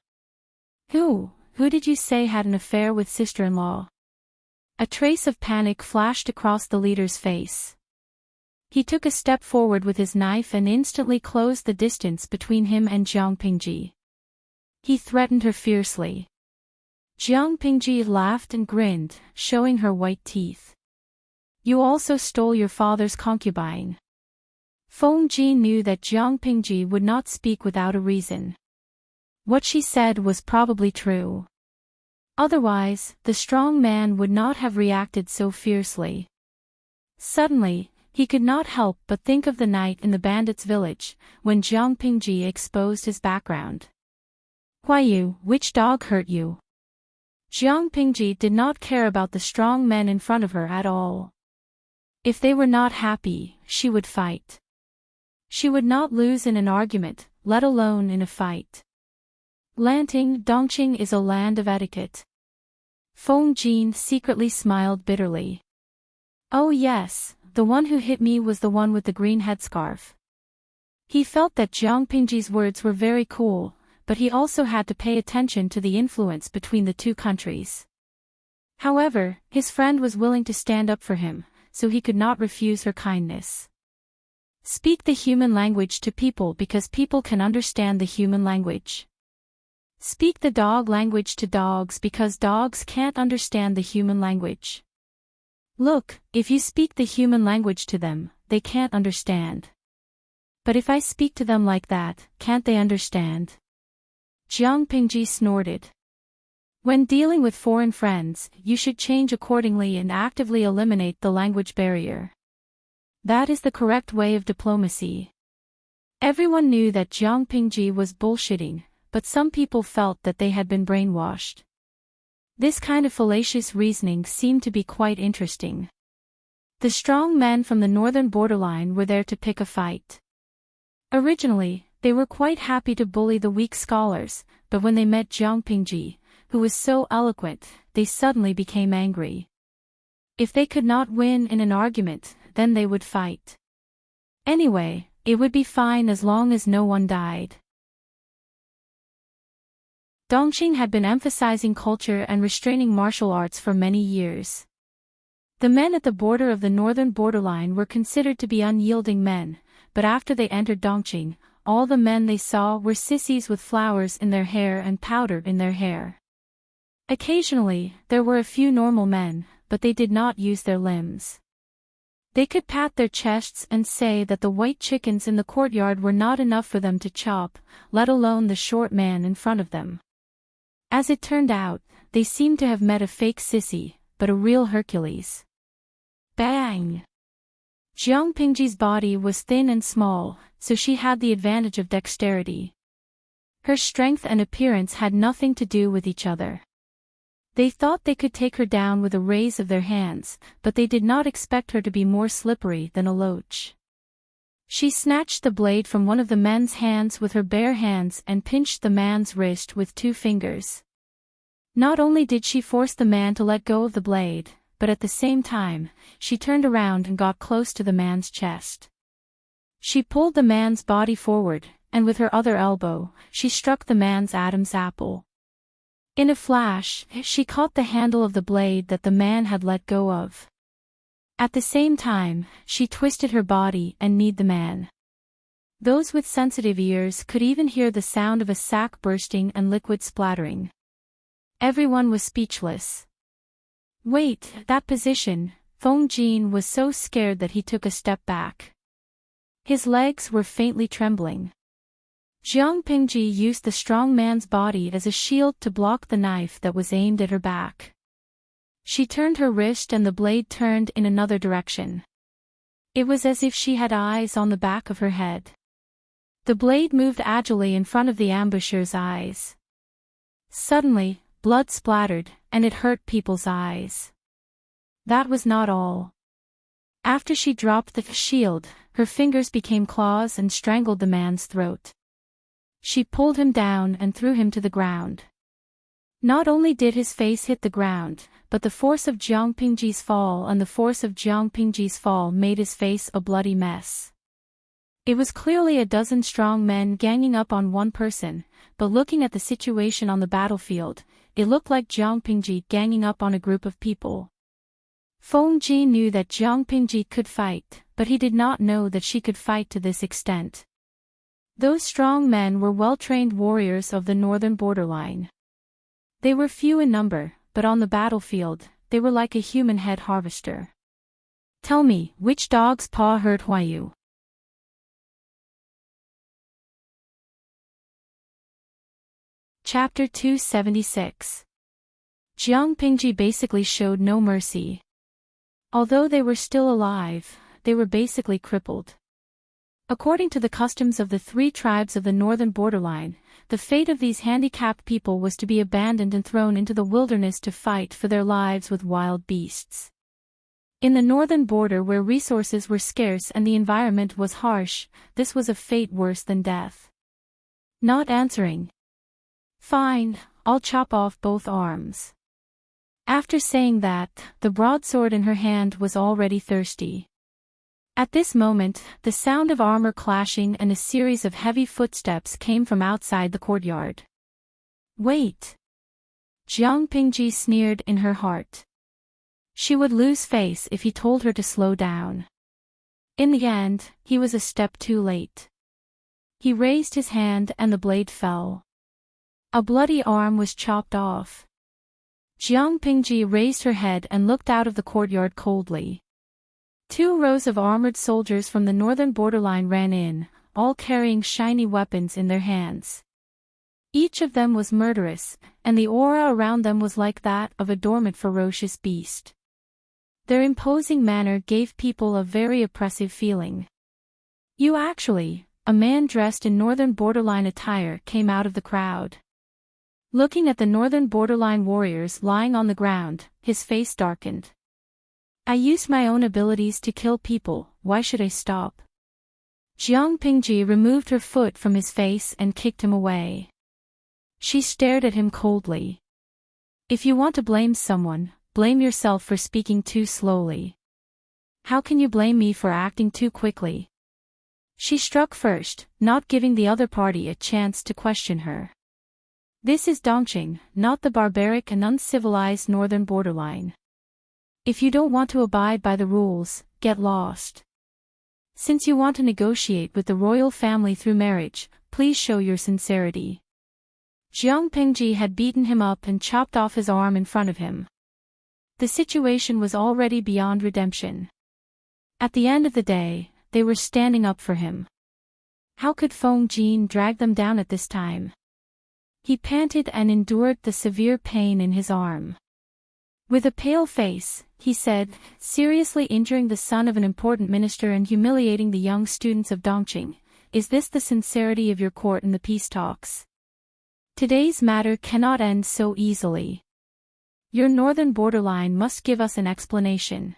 Who did you say had an affair with sister-in-law? A trace of panic flashed across the leader's face. He took a step forward with his knife and instantly closed the distance between him and Jiang Pingji. He threatened her fiercely. Jiang Pingji laughed and grinned, showing her white teeth. You also stole your father's concubine. Feng Jin knew that Jiang Pingji would not speak without a reason. What she said was probably true. Otherwise, the strong man would not have reacted so fiercely. Suddenly, he could not help but think of the night in the bandits' village, when Jiang Pingji exposed his background. Huayu, which dog hurt you? Jiang Pingji did not care about the strong men in front of her at all. If they were not happy, she would fight. She would not lose in an argument, let alone in a fight. Lanting Dongqing is a land of etiquette. Feng Jin secretly smiled bitterly. Oh yes, the one who hit me was the one with the green headscarf. He felt that Jiang Pingji's words were very cool, but he also had to pay attention to the influence between the two countries. However, his friend was willing to stand up for him, so he could not refuse her kindness. Speak the human language to people because people can understand the human language. Speak the dog language to dogs because dogs can't understand the human language. Look, if you speak the human language to them, they can't understand. But if I speak to them like that, can't they understand? Jiang Pingji snorted. When dealing with foreign friends, you should change accordingly and actively eliminate the language barrier. That is the correct way of diplomacy. Everyone knew that Jiang Pingji was bullshitting, but some people felt that they had been brainwashed. This kind of fallacious reasoning seemed to be quite interesting. The strong men from the northern borderline were there to pick a fight. Originally, they were quite happy to bully the weak scholars, but when they met Jiang Pingji, who was so eloquent, they suddenly became angry. If they could not win in an argument, then they would fight. Anyway, it would be fine as long as no one died. Dongqing had been emphasizing culture and restraining martial arts for many years. The men at the border of the northern borderline were considered to be unyielding men, but after they entered Dongqing, all the men they saw were sissies with flowers in their hair and powder in their hair. Occasionally, there were a few normal men, but they did not use their limbs. They could pat their chests and say that the white chickens in the courtyard were not enough for them to chop, let alone the short man in front of them. As it turned out, they seemed to have met a fake sissy, but a real Hercules. Bang! Jiang Pingji's body was thin and small, so she had the advantage of dexterity. Her strength and appearance had nothing to do with each other. They thought they could take her down with a raise of their hands, but they did not expect her to be more slippery than a loach. She snatched the blade from one of the men's hands with her bare hands and pinched the man's wrist with 2 fingers. Not only did she force the man to let go of the blade, but at the same time, she turned around and got close to the man's chest. She pulled the man's body forward, and with her other elbow, she struck the man's Adam's apple. In a flash, she caught the handle of the blade that the man had let go of. At the same time, she twisted her body and kneed the man. Those with sensitive ears could even hear the sound of a sack bursting and liquid splattering. Everyone was speechless. Wait, that position, Feng Jin was so scared that he took a step back. His legs were faintly trembling. Jiang Pingji used the strong man's body as a shield to block the knife that was aimed at her back. She turned her wrist and the blade turned in another direction. It was as if she had eyes on the back of her head. The blade moved agilely in front of the ambusher's eyes. Suddenly, blood splattered, and it hurt people's eyes. That was not all. After she dropped the shield, her fingers became claws and strangled the man's throat. She pulled him down and threw him to the ground. Not only did his face hit the ground, but the force of Jiang Pingji's fall and the force of Jiang Pingji's fall made his face a bloody mess. It was clearly a dozen strong men ganging up on one person, but looking at the situation on the battlefield, it looked like Jiang Pingji ganging up on a group of people. Feng Jin knew that Jiang Pingji could fight, but he did not know that she could fight to this extent. Those strong men were well-trained warriors of the northern borderline. They were few in number, but on the battlefield, they were like a human head harvester. Tell me, which dog's paw hurt Huayu? Chapter 276. Jiang Pingji basically showed no mercy. Although they were still alive, they were basically crippled. According to the customs of the 3 tribes of the northern borderline, the fate of these handicapped people was to be abandoned and thrown into the wilderness to fight for their lives with wild beasts. In the northern border where resources were scarce and the environment was harsh, this was a fate worse than death. Not answering. Fine, I'll chop off both arms. After saying that, the broadsword in her hand was already thirsty. At this moment, the sound of armor clashing and a series of heavy footsteps came from outside the courtyard. Wait! Jiang Pingji sneered in her heart. She would lose face if he told her to slow down. In the end, he was a step too late. He raised his hand and the blade fell. A bloody arm was chopped off. Jiang Pingji raised her head and looked out of the courtyard coldly. 2 rows of armored soldiers from the northern borderline ran in, all carrying shiny weapons in their hands. Each of them was murderous, and the aura around them was like that of a dormant ferocious beast. Their imposing manner gave people a very oppressive feeling. A man dressed in northern borderline attire came out of the crowd. Looking at the northern borderline warriors lying on the ground, his face darkened. I used my own abilities to kill people, why should I stop? Jiang Pingji removed her foot from his face and kicked him away. She stared at him coldly. If you want to blame someone, blame yourself for speaking too slowly. How can you blame me for acting too quickly? She struck first, not giving the other party a chance to question her. This is Dongqing, not the barbaric and uncivilized northern borderline. If you don't want to abide by the rules, get lost. Since you want to negotiate with the royal family through marriage, please show your sincerity. Jiang Pingji had beaten him up and chopped off his arm in front of him. The situation was already beyond redemption. At the end of the day, they were standing up for him. How could Feng Jin drag them down at this time? He panted and endured the severe pain in his arm. With a pale face, he said, seriously injuring the son of an important minister and humiliating the young students of Dongqing, is this the sincerity of your court in the peace talks? Today's matter cannot end so easily. Your northern borderline must give us an explanation.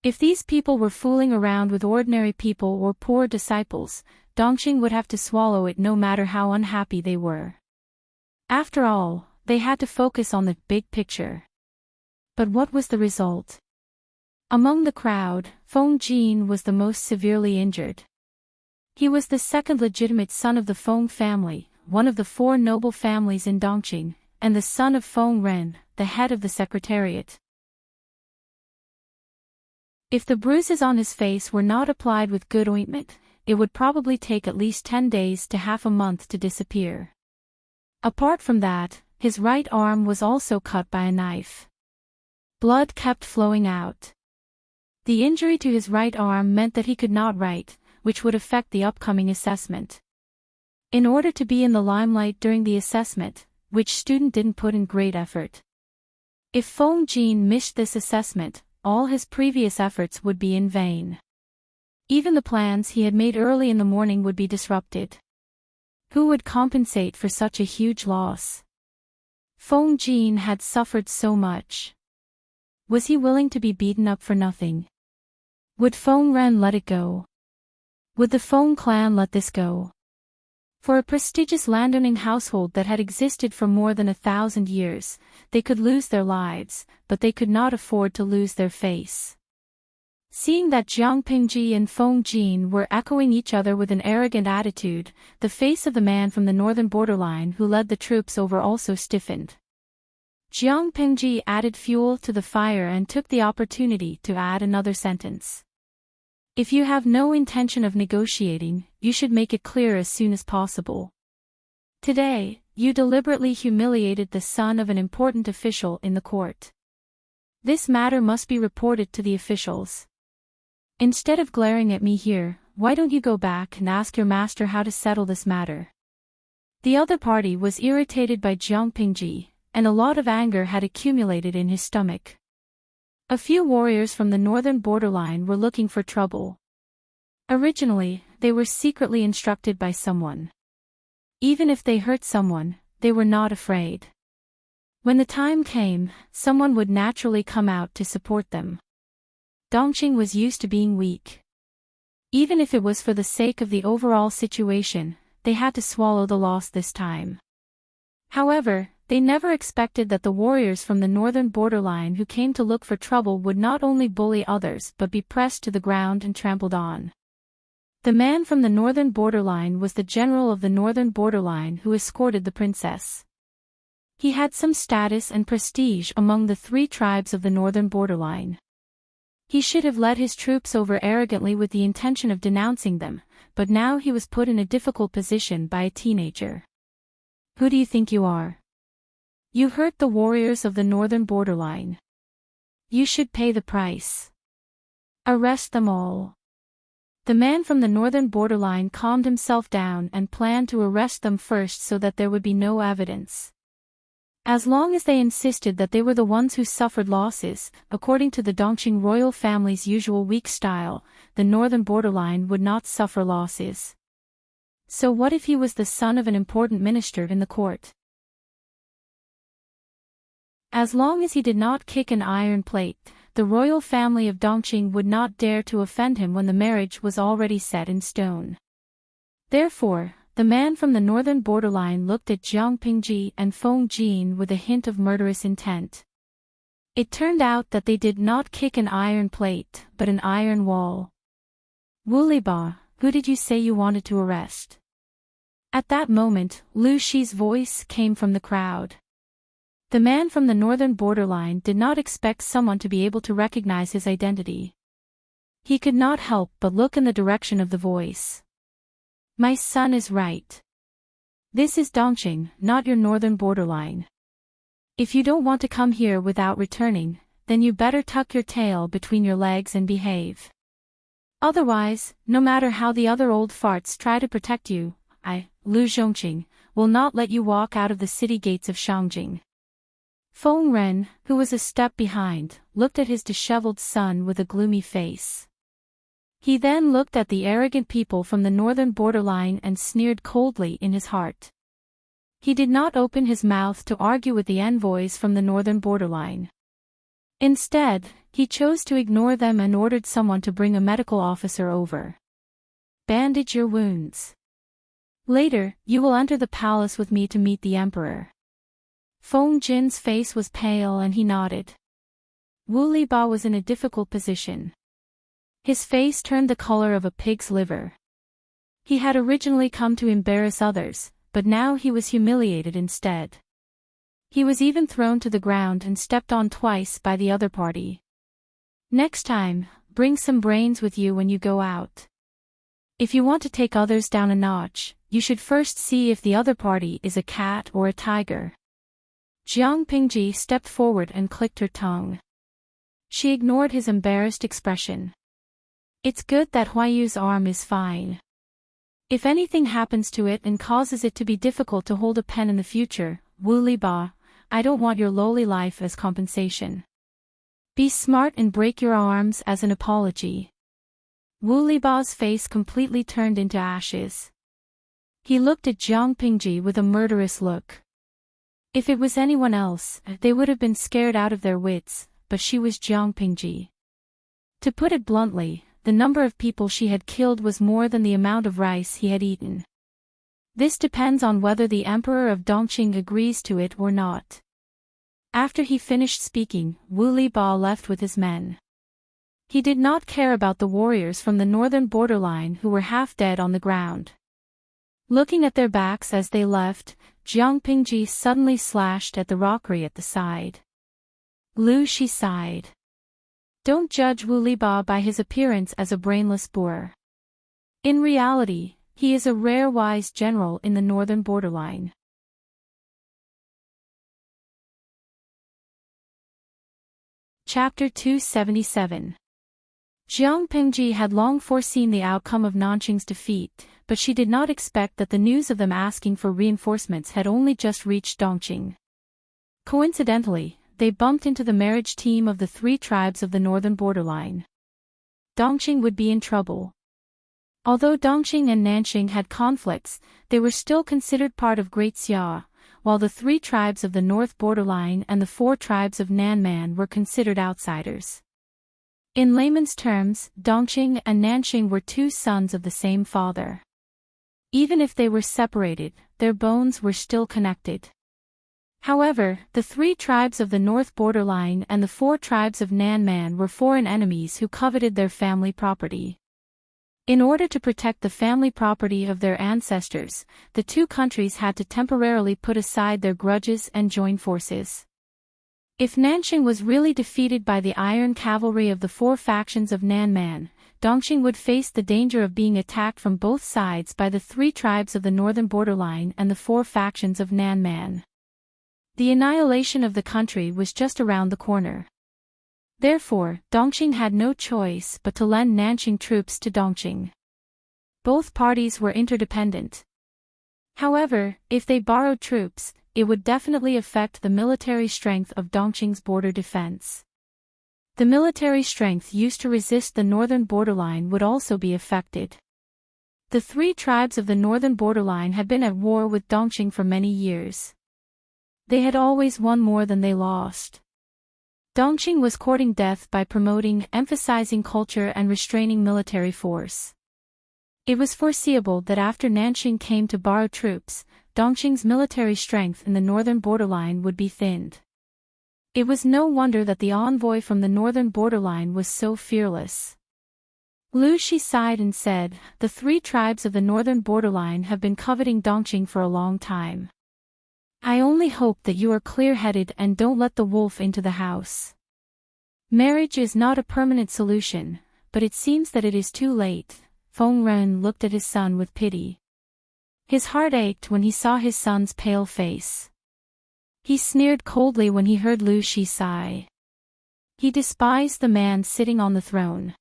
If these people were fooling around with ordinary people or poor disciples, Dongqing would have to swallow it no matter how unhappy they were. After all, they had to focus on the big picture. But what was the result? Among the crowd, Feng Jin was the most severely injured. He was the second legitimate son of the Feng family, one of the 4 noble families in Dongqing, and the son of Feng Ren, the head of the secretariat. If the bruises on his face were not applied with good ointment, it would probably take at least 10 days to half a month to disappear. Apart from that, his right arm was also cut by a knife. Blood kept flowing out. The injury to his right arm meant that he could not write, which would affect the upcoming assessment. In order to be in the limelight during the assessment, which student didn't put in great effort? If Feng Jin missed this assessment, all his previous efforts would be in vain. Even the plans he had made early in the morning would be disrupted. Who would compensate for such a huge loss? Feng Jin had suffered so much. Was he willing to be beaten up for nothing? Would Feng Ren let it go? Would the Feng clan let this go? For a prestigious landowning household that had existed for more than 1,000 years, they could lose their lives, but they could not afford to lose their face. Seeing that Jiang Pingji and Feng Jin were echoing each other with an arrogant attitude, the face of the man from the northern borderline who led the troops over also stiffened. Jiang Pingji added fuel to the fire and took the opportunity to add another sentence. If you have no intention of negotiating, you should make it clear as soon as possible. Today, you deliberately humiliated the son of an important official in the court. This matter must be reported to the officials. Instead of glaring at me here, why don't you go back and ask your master how to settle this matter? The other party was irritated by Jiang Pingji, and a lot of anger had accumulated in his stomach. A few warriors from the northern borderline were looking for trouble. Originally, they were secretly instructed by someone. Even if they hurt someone, they were not afraid. When the time came, someone would naturally come out to support them. Dongqing was used to being weak. Even if it was for the sake of the overall situation, they had to swallow the loss this time. However, they never expected that the warriors from the northern borderline who came to look for trouble would not only bully others but be pressed to the ground and trampled on. The man from the northern borderline was the general of the northern borderline who escorted the princess. He had some status and prestige among the 3 tribes of the northern borderline. He should have led his troops over arrogantly with the intention of denouncing them, but now he was put in a difficult position by a teenager. Who do you think you are? You hurt the warriors of the northern borderline. You should pay the price. Arrest them all. The man from the northern borderline calmed himself down and planned to arrest them first so that there would be no evidence. As long as they insisted that they were the ones who suffered losses, according to the Dongqing royal family's usual weak style, the northern borderline would not suffer losses. So what if he was the son of an important minister in the court? As long as he did not kick an iron plate, the royal family of Dongqing would not dare to offend him when the marriage was already set in stone. Therefore, the man from the northern borderline looked at Jiang Pingji and Feng Jin with a hint of murderous intent. It turned out that they did not kick an iron plate, but an iron wall. Wu Liba, who did you say you wanted to arrest? At that moment, Lu Shi's voice came from the crowd. The man from the northern borderline did not expect someone to be able to recognize his identity. He could not help but look in the direction of the voice. My son is right. This is Dongqing, not your northern borderline. If you don't want to come here without returning, then you better tuck your tail between your legs and behave. Otherwise, no matter how the other old farts try to protect you, I, Lu Zhongqing, will not let you walk out of the city gates of Shangjing. Feng Ren, who was a step behind, looked at his disheveled son with a gloomy face. He then looked at the arrogant people from the northern borderline and sneered coldly in his heart. He did not open his mouth to argue with the envoys from the northern borderline. Instead, he chose to ignore them and ordered someone to bring a medical officer over. Bandage your wounds. Later, you will enter the palace with me to meet the emperor. Feng Jin's face was pale and he nodded. Wu Liba was in a difficult position. His face turned the color of a pig's liver. He had originally come to embarrass others, but now he was humiliated instead. He was even thrown to the ground and stepped on twice by the other party. Next time, bring some brains with you when you go out. If you want to take others down a notch, you should first see if the other party is a cat or a tiger. Jiang Pingji stepped forward and clicked her tongue. She ignored his embarrassed expression. It's good that Huayu's arm is fine. If anything happens to it and causes it to be difficult to hold a pen in the future, Wu Liba, I don't want your lowly life as compensation. Be smart and break your arms as an apology. Wu Liba's face completely turned into ashes. He looked at Jiang Pingji with a murderous look. If it was anyone else, they would have been scared out of their wits, but she was Jiang Pingji. To put it bluntly, the number of people she had killed was more than the amount of rice he had eaten. This depends on whether the emperor of Dongqing agrees to it or not. After he finished speaking, Wu Liba left with his men. He did not care about the warriors from the northern borderline who were half dead on the ground. Looking at their backs as they left, Jiang Pingji suddenly slashed at the rockery at the side. Lu Shi sighed. Don't judge Wu Liba by his appearance as a brainless boor. In reality, he is a rare wise general in the northern borderline. Chapter 277. Jiang Pingji had long foreseen the outcome of Nanqing's defeat, but she did not expect that the news of them asking for reinforcements had only just reached Dongqing. Coincidentally, they bumped into the marriage team of the 3 tribes of the northern borderline. Dongqing would be in trouble. Although Dongqing and Nanqing had conflicts, they were still considered part of Great Xia, while the 3 tribes of the north borderline and the 4 tribes of Nanman were considered outsiders. In layman's terms, Dongqing and Nanqing were 2 sons of the same father. Even if they were separated, their bones were still connected. However, the 3 tribes of the north borderline and the 4 tribes of Nanman were foreign enemies who coveted their family property. In order to protect the family property of their ancestors, the 2 countries had to temporarily put aside their grudges and join forces. If Nanqing was really defeated by the iron cavalry of the 4 factions of Nanman, Dongqing would face the danger of being attacked from both sides by the 3 tribes of the northern borderline and the 4 factions of Nanman. The annihilation of the country was just around the corner. Therefore, Dongqing had no choice but to lend Nanqing troops to Dongqing. Both parties were interdependent. However, if they borrowed troops, it would definitely affect the military strength of Dongqing's border defense. The military strength used to resist the northern borderline would also be affected. The 3 tribes of the northern borderline had been at war with Dongqing for many years. They had always won more than they lost. Dongqing was courting death by emphasizing culture and restraining military force. It was foreseeable that after Nanqing came to borrow troops, Dongqing's military strength in the northern borderline would be thinned. It was no wonder that the envoy from the northern borderline was so fearless. Lu Shi sighed and said, "The 3 tribes of the northern borderline have been coveting Dongqing for a long time. I only hope that you are clear-headed and don't let the wolf into the house. Marriage is not a permanent solution, but it seems that it is too late." Feng Ren looked at his son with pity. His heart ached when he saw his son's pale face. He sneered coldly when he heard Lu Shi sigh. He despised the man sitting on the throne.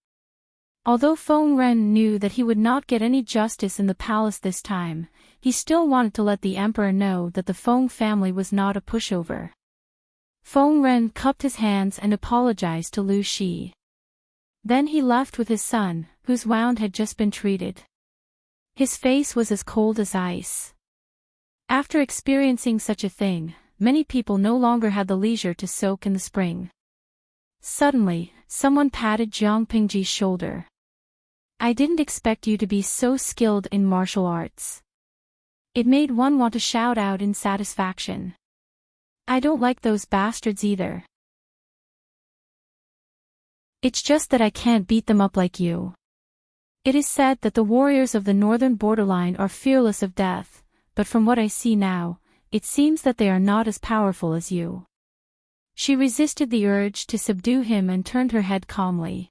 Although Feng Ren knew that he would not get any justice in the palace this time, he still wanted to let the emperor know that the Feng family was not a pushover. Feng Ren cupped his hands and apologized to Lu Shi. Then he left with his son, whose wound had just been treated. His face was as cold as ice. After experiencing such a thing, many people no longer had the leisure to soak in the spring. Suddenly, someone patted Jiang Pingji's shoulder. "I didn't expect you to be so skilled in martial arts." It made one want to shout out in satisfaction. "I don't like those bastards either. It's just that I can't beat them up like you." It is said that the warriors of the northern borderline are fearless of death, but from what I see now, it seems that they are not as powerful as you. She resisted the urge to subdue him and turned her head calmly.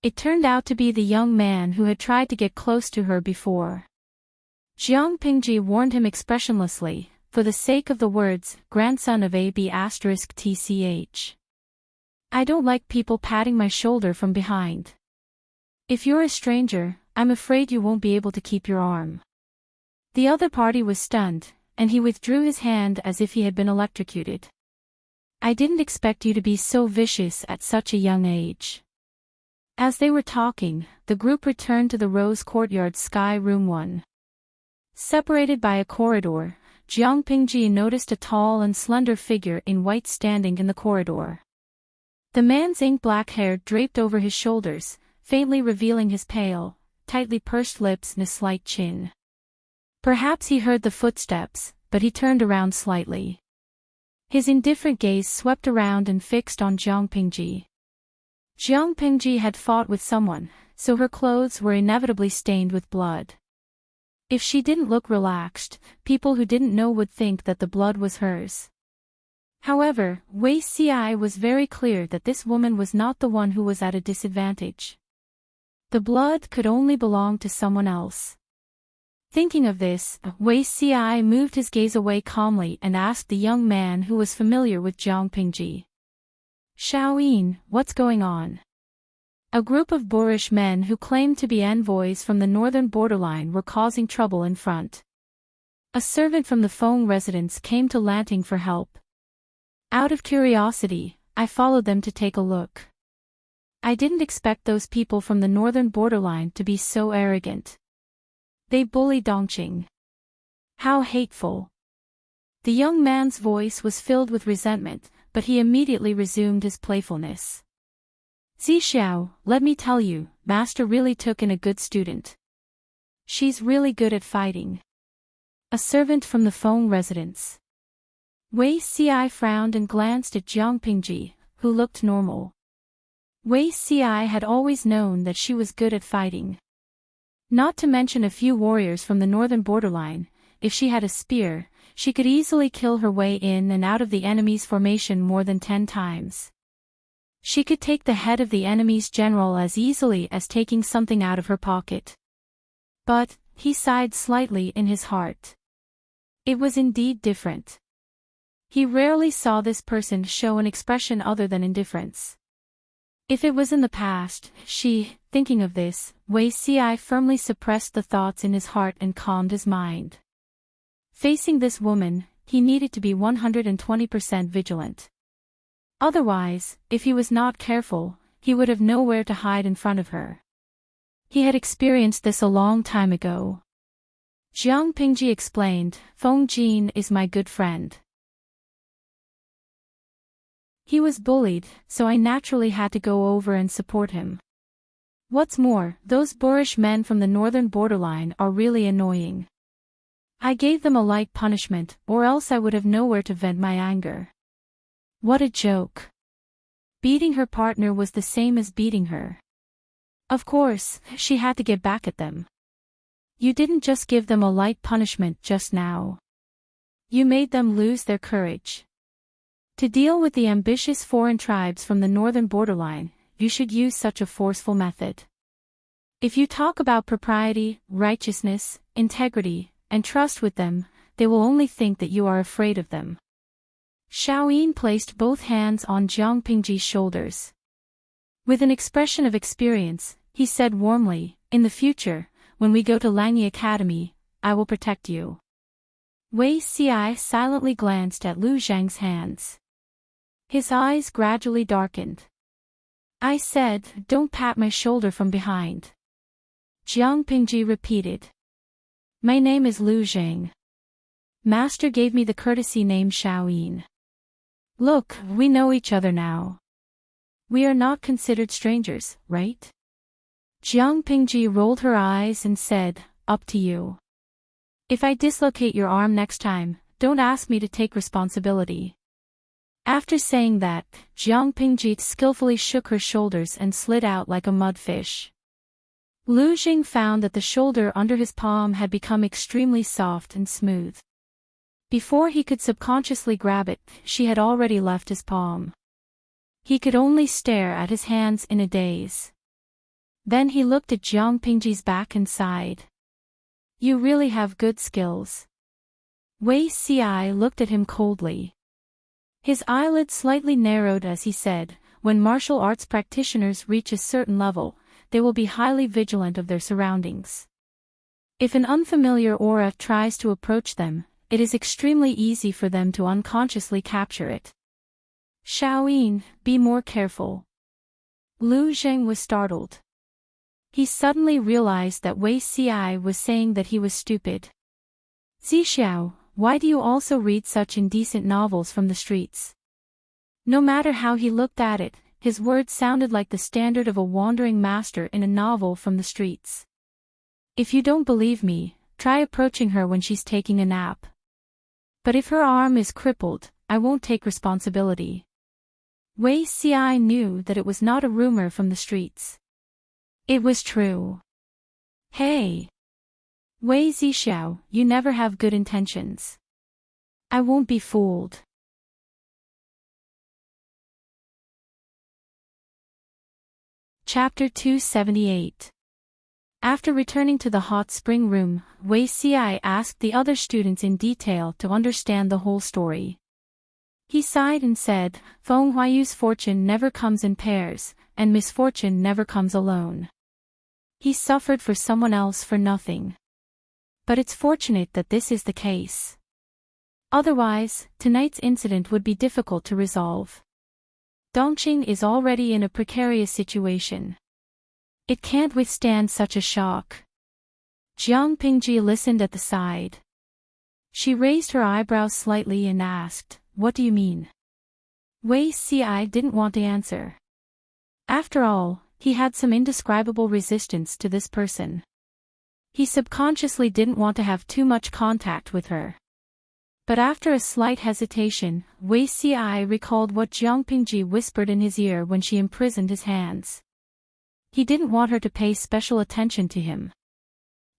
It turned out to be the young man who had tried to get close to her before. Jiang Pingji warned him expressionlessly, for the sake of the words, grandson of AB*TCH. "I don't like people patting my shoulder from behind. If you're a stranger, I'm afraid you won't be able to keep your arm." The other party was stunned, and he withdrew his hand as if he had been electrocuted. "I didn't expect you to be so vicious at such a young age." As they were talking, the group returned to the Rose Courtyard Sky Room 1. Separated by a corridor, Jiang Pingji noticed a tall and slender figure in white standing in the corridor. The man's ink-black hair draped over his shoulders, faintly revealing his pale, tightly pursed lips and a slight chin. Perhaps he heard the footsteps, but he turned around slightly. His indifferent gaze swept around and fixed on Jiang Pingji. Jiang Pingji had fought with someone, so her clothes were inevitably stained with blood. If she didn't look relaxed, people who didn't know would think that the blood was hers. However, Wei Ci was very clear that this woman was not the one who was at a disadvantage. The blood could only belong to someone else. Thinking of this, Wei Ci moved his gaze away calmly and asked the young man who was familiar with Jiang Pingji. "Xiaoyin, what's going on?" A group of boorish men who claimed to be envoys from the northern borderline were causing trouble in front. A servant from the Feng residence came to Lanting for help. Out of curiosity, I followed them to take a look. I didn't expect those people from the northern borderline to be so arrogant. They bully Dongqing. How hateful. The young man's voice was filled with resentment, but he immediately resumed his playfulness. Zixiao, let me tell you, Master really took in a good student. She's really good at fighting. A servant from the Feng residence. Wei Ci frowned and glanced at Jiang Pingji, who looked normal. Wei Ci had always known that she was good at fighting. Not to mention a few warriors from the northern borderline, if she had a spear, she could easily kill her way in and out of the enemy's formation more than 10 times. She could take the head of the enemy's general as easily as taking something out of her pocket. But, he sighed slightly in his heart. It was indeed different. He rarely saw this person show an expression other than indifference. If it was in the past, thinking of this, Wei Ci firmly suppressed the thoughts in his heart and calmed his mind. Facing this woman, he needed to be 120% vigilant. Otherwise, if he was not careful, he would have nowhere to hide in front of her. He had experienced this a long time ago. Jiang Pingji explained, Feng Jin is my good friend. He was bullied, so I naturally had to go over and support him. What's more, those boorish men from the northern borderline are really annoying. I gave them a light punishment, or else I would have nowhere to vent my anger. What a joke. Beating her partner was the same as beating her. Of course, she had to get back at them. You didn't just give them a light punishment just now. You made them lose their courage. To deal with the ambitious foreign tribes from the northern borderline, you should use such a forceful method. If you talk about propriety, righteousness, integrity, and trust with them, they will only think that you are afraid of them. Shaoyin placed both hands on Jiang Pingji's shoulders. With an expression of experience, he said warmly, in the future, when we go to Langyi Academy, I will protect you. Wei Ci silently glanced at Lu Zhang's hands. His eyes gradually darkened. I said, don't pat my shoulder from behind. Jiang Pingji repeated. My name is Lu Zhang. Master gave me the courtesy name Shaoyin. Look, we know each other now. We are not considered strangers, right? Jiang Pingji rolled her eyes and said, up to you. If I dislocate your arm next time, don't ask me to take responsibility. After saying that, Jiang Pingji skillfully shook her shoulders and slid out like a mudfish. Lu Jing found that the shoulder under his palm had become extremely soft and smooth. Before he could subconsciously grab it, she had already left his palm. He could only stare at his hands in a daze. Then he looked at Jiang Pingji's back and sighed. You really have good skills. Wei Ci looked at him coldly. His eyelids slightly narrowed as he said, when martial arts practitioners reach a certain level, they will be highly vigilant of their surroundings. If an unfamiliar aura tries to approach them, it is extremely easy for them to unconsciously capture it. Shaoyin, be more careful. Lu Zheng was startled. He suddenly realized that Wei Ci was saying that he was stupid. Zixiao, why do you also read such indecent novels from the streets? No matter how he looked at it, his words sounded like the standard of a wandering master in a novel from the streets. If you don't believe me, try approaching her when she's taking a nap. But if her arm is crippled, I won't take responsibility. Wei Ci knew that it was not a rumor from the streets. It was true. Hey! Wei Zixiao, you never have good intentions. I won't be fooled. Chapter 278. After returning to the hot spring room, Wei Ci asked the other students in detail to understand the whole story. He sighed and said, Feng Huayu's fortune never comes in pairs, and misfortune never comes alone. He suffered for someone else for nothing. But it's fortunate that this is the case. Otherwise, tonight's incident would be difficult to resolve. Dongqing is already in a precarious situation. It can't withstand such a shock. Jiang Pingji listened at the side. She raised her eyebrows slightly and asked, What do you mean? Wei Ci didn't want to answer. After all, he had some indescribable resistance to this person. He subconsciously didn't want to have too much contact with her. But after a slight hesitation, Wei Ci recalled what Jiang Pingji whispered in his ear when she imprisoned his hands. He didn't want her to pay special attention to him.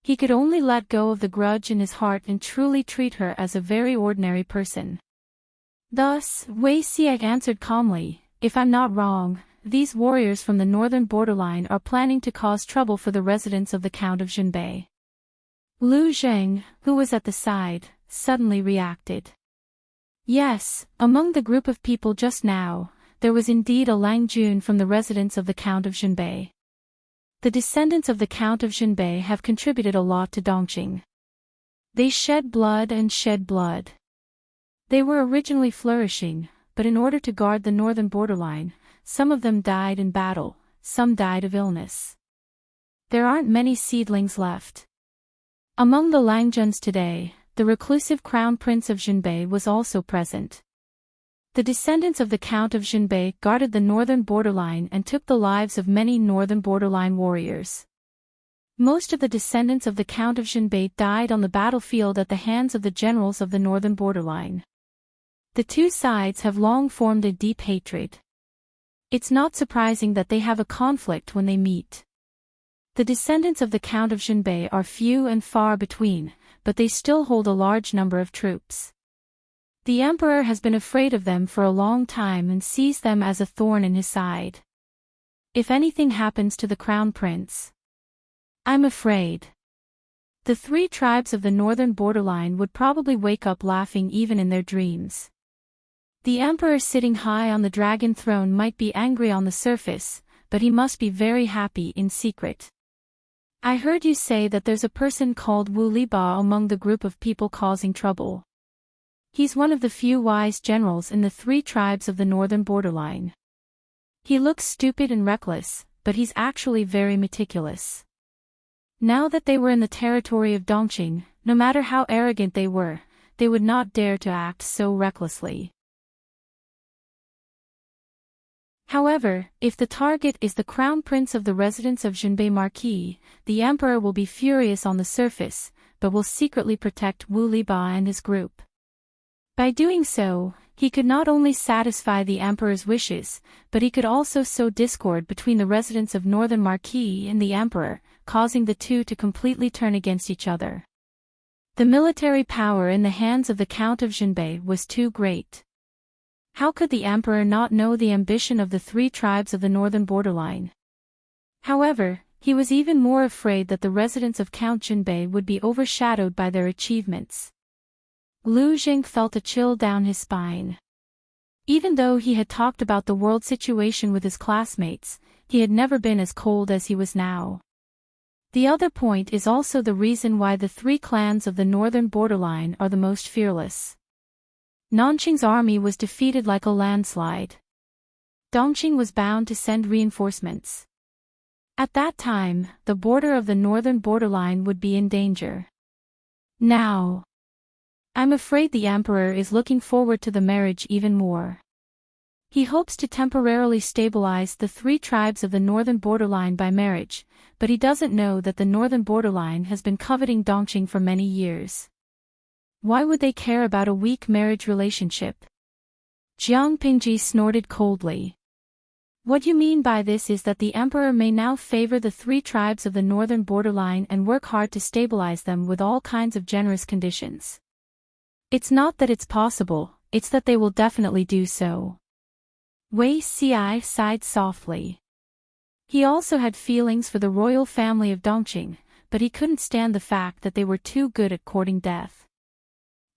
He could only let go of the grudge in his heart and truly treat her as a very ordinary person. Thus, Wei Ci answered calmly, If I'm not wrong, these warriors from the northern borderline are planning to cause trouble for the residents of the Count of Junbei. Lu Zheng, who was at the side, suddenly reacted. Yes, among the group of people just now, there was indeed a Lang Jun from the residence of the Count of Junbei. The descendants of the Count of Junbei have contributed a lot to Dongqing. They shed blood and shed blood. They were originally flourishing, but in order to guard the northern borderline, some of them died in battle, some died of illness. There aren't many seedlings left. Among the Langjuns today, the reclusive crown prince of Junbei was also present. The descendants of the Count of Junbei guarded the northern borderline and took the lives of many northern borderline warriors. Most of the descendants of the Count of Junbei died on the battlefield at the hands of the generals of the northern borderline. The two sides have long formed a deep hatred. It's not surprising that they have a conflict when they meet. The descendants of the Count of Junbei are few and far between, but they still hold a large number of troops. The emperor has been afraid of them for a long time and sees them as a thorn in his side. If anything happens to the crown prince, I'm afraid the three tribes of the northern borderline would probably wake up laughing even in their dreams. The emperor sitting high on the dragon throne might be angry on the surface, but he must be very happy in secret. I heard you say that there's a person called Wu Liba among the group of people causing trouble. He's one of the few wise generals in the three tribes of the northern borderline. He looks stupid and reckless, but he's actually very meticulous. Now that they were in the territory of Dongqing, no matter how arrogant they would not dare to act so recklessly. However, if the target is the crown prince of the residence of Junbei Marquis, the emperor will be furious on the surface, but will secretly protect Wu Liba and his group. By doing so, he could not only satisfy the emperor's wishes, but he could also sow discord between the residents of Northern Marquis and the emperor, causing the two to completely turn against each other. The military power in the hands of the Count of Junbei was too great. How could the emperor not know the ambition of the three tribes of the northern borderline? However, he was even more afraid that the residents of Count Junbei would be overshadowed by their achievements. Lu Jing felt a chill down his spine. Even though he had talked about the world situation with his classmates, he had never been as cold as he was now. The other point is also the reason why the three clans of the northern borderline are the most fearless. Nanqing's army was defeated like a landslide. Dongqing was bound to send reinforcements. At that time, the border of the northern borderline would be in danger. Now, I'm afraid the emperor is looking forward to the marriage even more. He hopes to temporarily stabilize the three tribes of the northern borderline by marriage, but he doesn't know that the northern borderline has been coveting Dongqing for many years. Why would they care about a weak marriage relationship? Jiang Pingji snorted coldly. What you mean by this is that the emperor may now favor the three tribes of the northern borderline and work hard to stabilize them with all kinds of generous conditions. It's not that it's possible, it's that they will definitely do so. Wei Ci sighed softly. He also had feelings for the royal family of Dongqing, but he couldn't stand the fact that they were too good at courting death.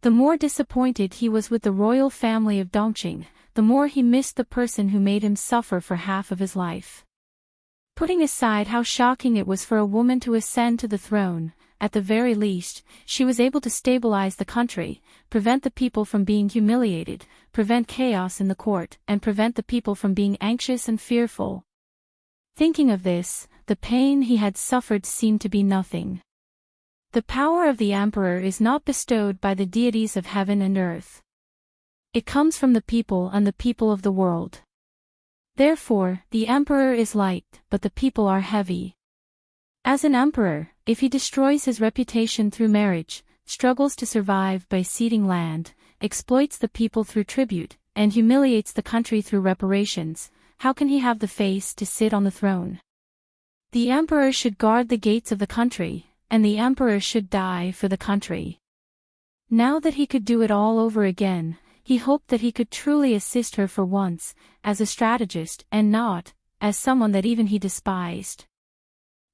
The more disappointed he was with the royal family of Dongqing, the more he missed the person who made him suffer for half of his life. Putting aside how shocking it was for a woman to ascend to the throne, at the very least, she was able to stabilize the country, prevent the people from being humiliated, prevent chaos in the court, and prevent the people from being anxious and fearful. Thinking of this, the pain he had suffered seemed to be nothing. The power of the emperor is not bestowed by the deities of heaven and earth. It comes from the people and the people of the world. Therefore, the emperor is light, but the people are heavy. As an emperor, if he destroys his reputation through marriage, struggles to survive by ceding land, exploits the people through tribute, and humiliates the country through reparations, how can he have the face to sit on the throne? The emperor should guard the gates of the country, and the emperor should die for the country. Now that he could do it all over again, he hoped that he could truly assist her for once, as a strategist and not, as someone that even he despised.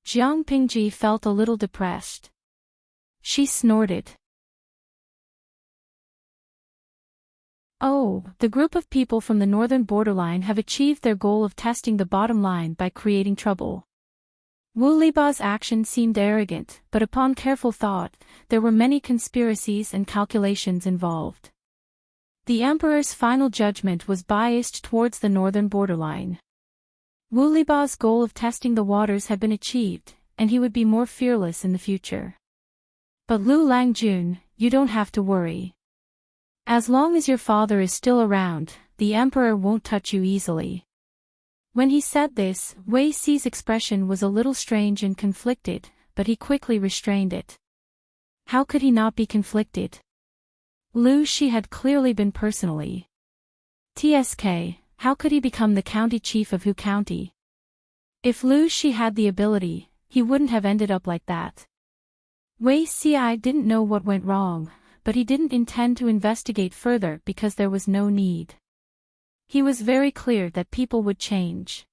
Jiang Pingji felt a little depressed. She snorted. Oh, the group of people from the northern borderline have achieved their goal of testing the bottom line by creating trouble. Wu Liba's action seemed arrogant, but upon careful thought, there were many conspiracies and calculations involved. The emperor's final judgment was biased towards the northern borderline. Wu Liba's goal of testing the waters had been achieved, and he would be more fearless in the future. But Lu Langjun, you don't have to worry. As long as your father is still around, the emperor won't touch you easily. When he said this, Wei Xi's expression was a little strange and conflicted, but he quickly restrained it. How could he not be conflicted? Lu Xi had clearly been personally. TSK, how could he become the county chief of Hu County? If Lu Xi had the ability, he wouldn't have ended up like that. Wei Xi didn't know what went wrong, but he didn't intend to investigate further because there was no need. He was very clear that people would change.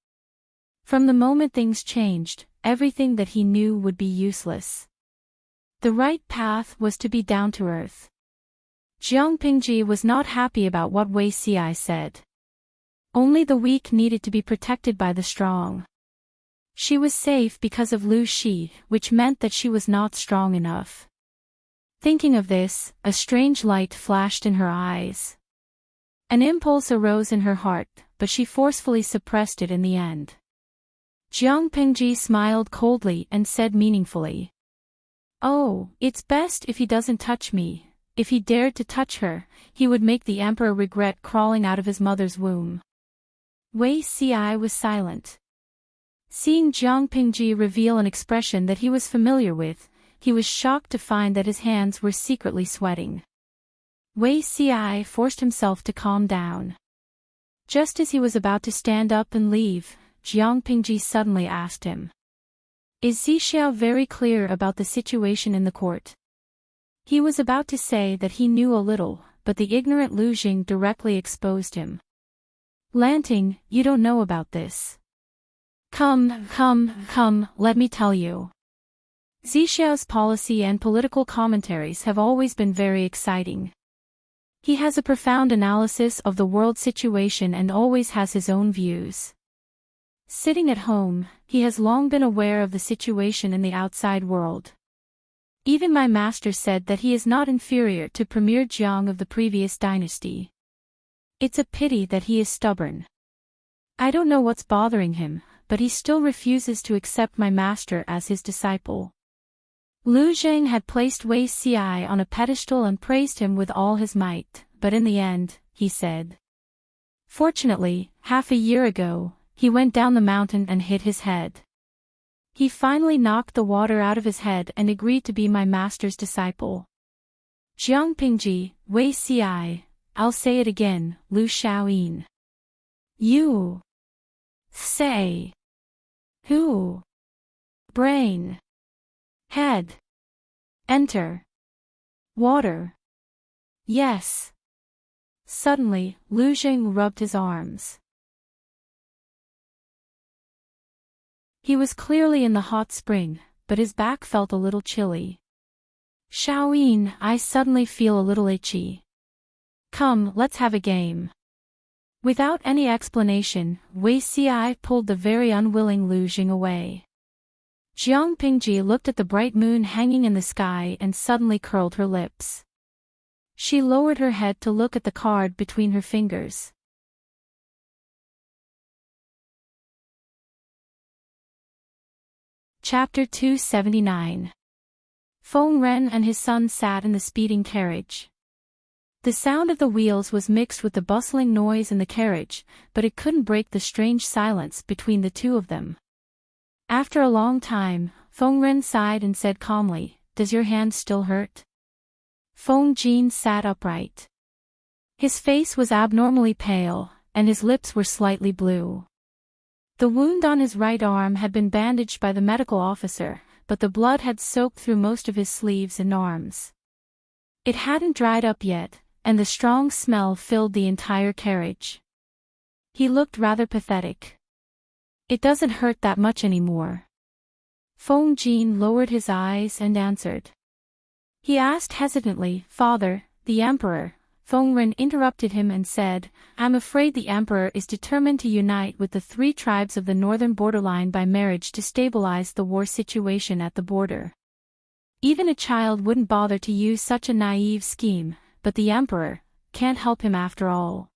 From the moment things changed, everything that he knew would be useless. The right path was to be down to earth. Jiang Pingji was not happy about what Wei Xi said. Only the weak needed to be protected by the strong. She was safe because of Lu Xi, which meant that she was not strong enough. Thinking of this, a strange light flashed in her eyes. An impulse arose in her heart, but she forcefully suppressed it in the end. Jiang Pingji smiled coldly and said meaningfully, "Oh, it's best if he doesn't touch me. If he dared to touch her, he would make the emperor regret crawling out of his mother's womb." Wei Xi was silent. Seeing Jiang Pingji reveal an expression that he was familiar with, he was shocked to find that his hands were secretly sweating. Wei Xi forced himself to calm down. Just as he was about to stand up and leave, Jiang Pingji suddenly asked him, "Is Zixiao very clear about the situation in the court?" He was about to say that he knew a little, but the ignorant Lu Jing directly exposed him. "Lanting, you don't know about this. Come, let me tell you. Zixiao's policy and political commentaries have always been very exciting. He has a profound analysis of the world situation and always has his own views. Sitting at home, he has long been aware of the situation in the outside world. Even my master said that he is not inferior to Premier Jiang of the previous dynasty. It's a pity that he is stubborn. I don't know what's bothering him, but he still refuses to accept my master as his disciple." Lu Zheng had placed Wei Xi on a pedestal and praised him with all his might, but in the end, he said, "Fortunately, half a year ago, he went down the mountain and hit his head. He finally knocked the water out of his head and agreed to be my master's disciple." Jiang Pingji, Wei Xi, I'll say it again, Lu Xiaoyin. You. Say. Who? Brain. Head. Enter. Water. Yes. Suddenly, Lu Jing rubbed his arms. He was clearly in the hot spring, but his back felt a little chilly. Xiaoyin, I suddenly feel a little itchy. Come, let's have a game. Without any explanation, Wei Xi pulled the very unwilling Lu Jing away. Jiang Pingji looked at the bright moon hanging in the sky and suddenly curled her lips. She lowered her head to look at the card between her fingers. Chapter 279. Feng Ren and his son sat in the speeding carriage. The sound of the wheels was mixed with the bustling noise in the carriage, but it couldn't break the strange silence between the two of them. After a long time, Feng Ren sighed and said calmly, "Does your hand still hurt?" Feng Jin sat upright. His face was abnormally pale, and his lips were slightly blue. The wound on his right arm had been bandaged by the medical officer, but the blood had soaked through most of his sleeves and arms. It hadn't dried up yet, and the strong smell filled the entire carriage. He looked rather pathetic. "It doesn't hurt that much anymore." Feng Jin lowered his eyes and answered. He asked hesitantly, "Father, the Emperor." Feng Ren interrupted him and said, "I'm afraid the Emperor is determined to unite with the 3 tribes of the northern borderline by marriage to stabilize the war situation at the border. Even a child wouldn't bother to use such a naive scheme, but the Emperor can't help him after all."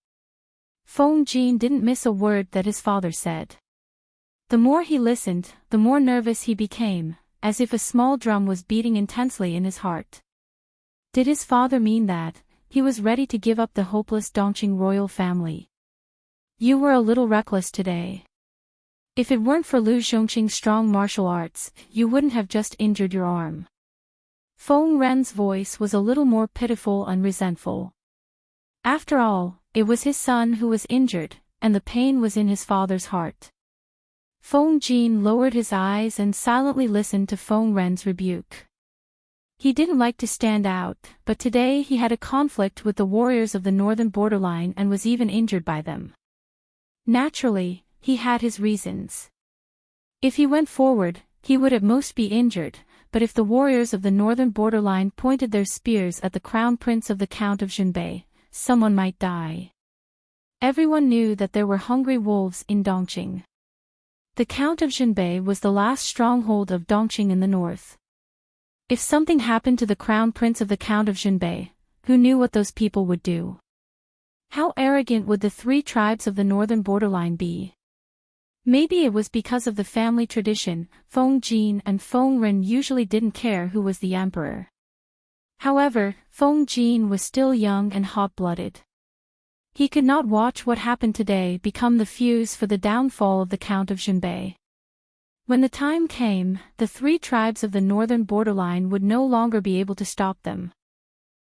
Feng Jin didn't miss a word that his father said. The more he listened, the more nervous he became, as if a small drum was beating intensely in his heart. Did his father mean that he was ready to give up the hopeless Dongqing royal family? "You were a little reckless today. If it weren't for Lu Zhongqing's strong martial arts, you wouldn't have just injured your arm." Feng Ren's voice was a little more pitiful and resentful. After all, it was his son who was injured, and the pain was in his father's heart. Feng Jin lowered his eyes and silently listened to Feng Ren's rebuke. He didn't like to stand out, but today he had a conflict with the warriors of the northern borderline and was even injured by them. Naturally, he had his reasons. If he went forward, he would at most be injured, but if the warriors of the northern borderline pointed their spears at the crown prince of the Count of Zhenbei, someone might die. Everyone knew that there were hungry wolves in Dongqing. The Count of Zhenbei was the last stronghold of Dongqing in the north. If something happened to the crown prince of the Count of Zhenbei, who knew what those people would do? How arrogant would the 3 tribes of the northern borderline be? Maybe it was because of the family tradition. Feng Jin and Feng Ren usually didn't care who was the emperor. However, Feng Jin was still young and hot-blooded. He could not watch what happened today become the fuse for the downfall of the Count of Zhenbei. When the time came, the 3 tribes of the northern borderline would no longer be able to stop them.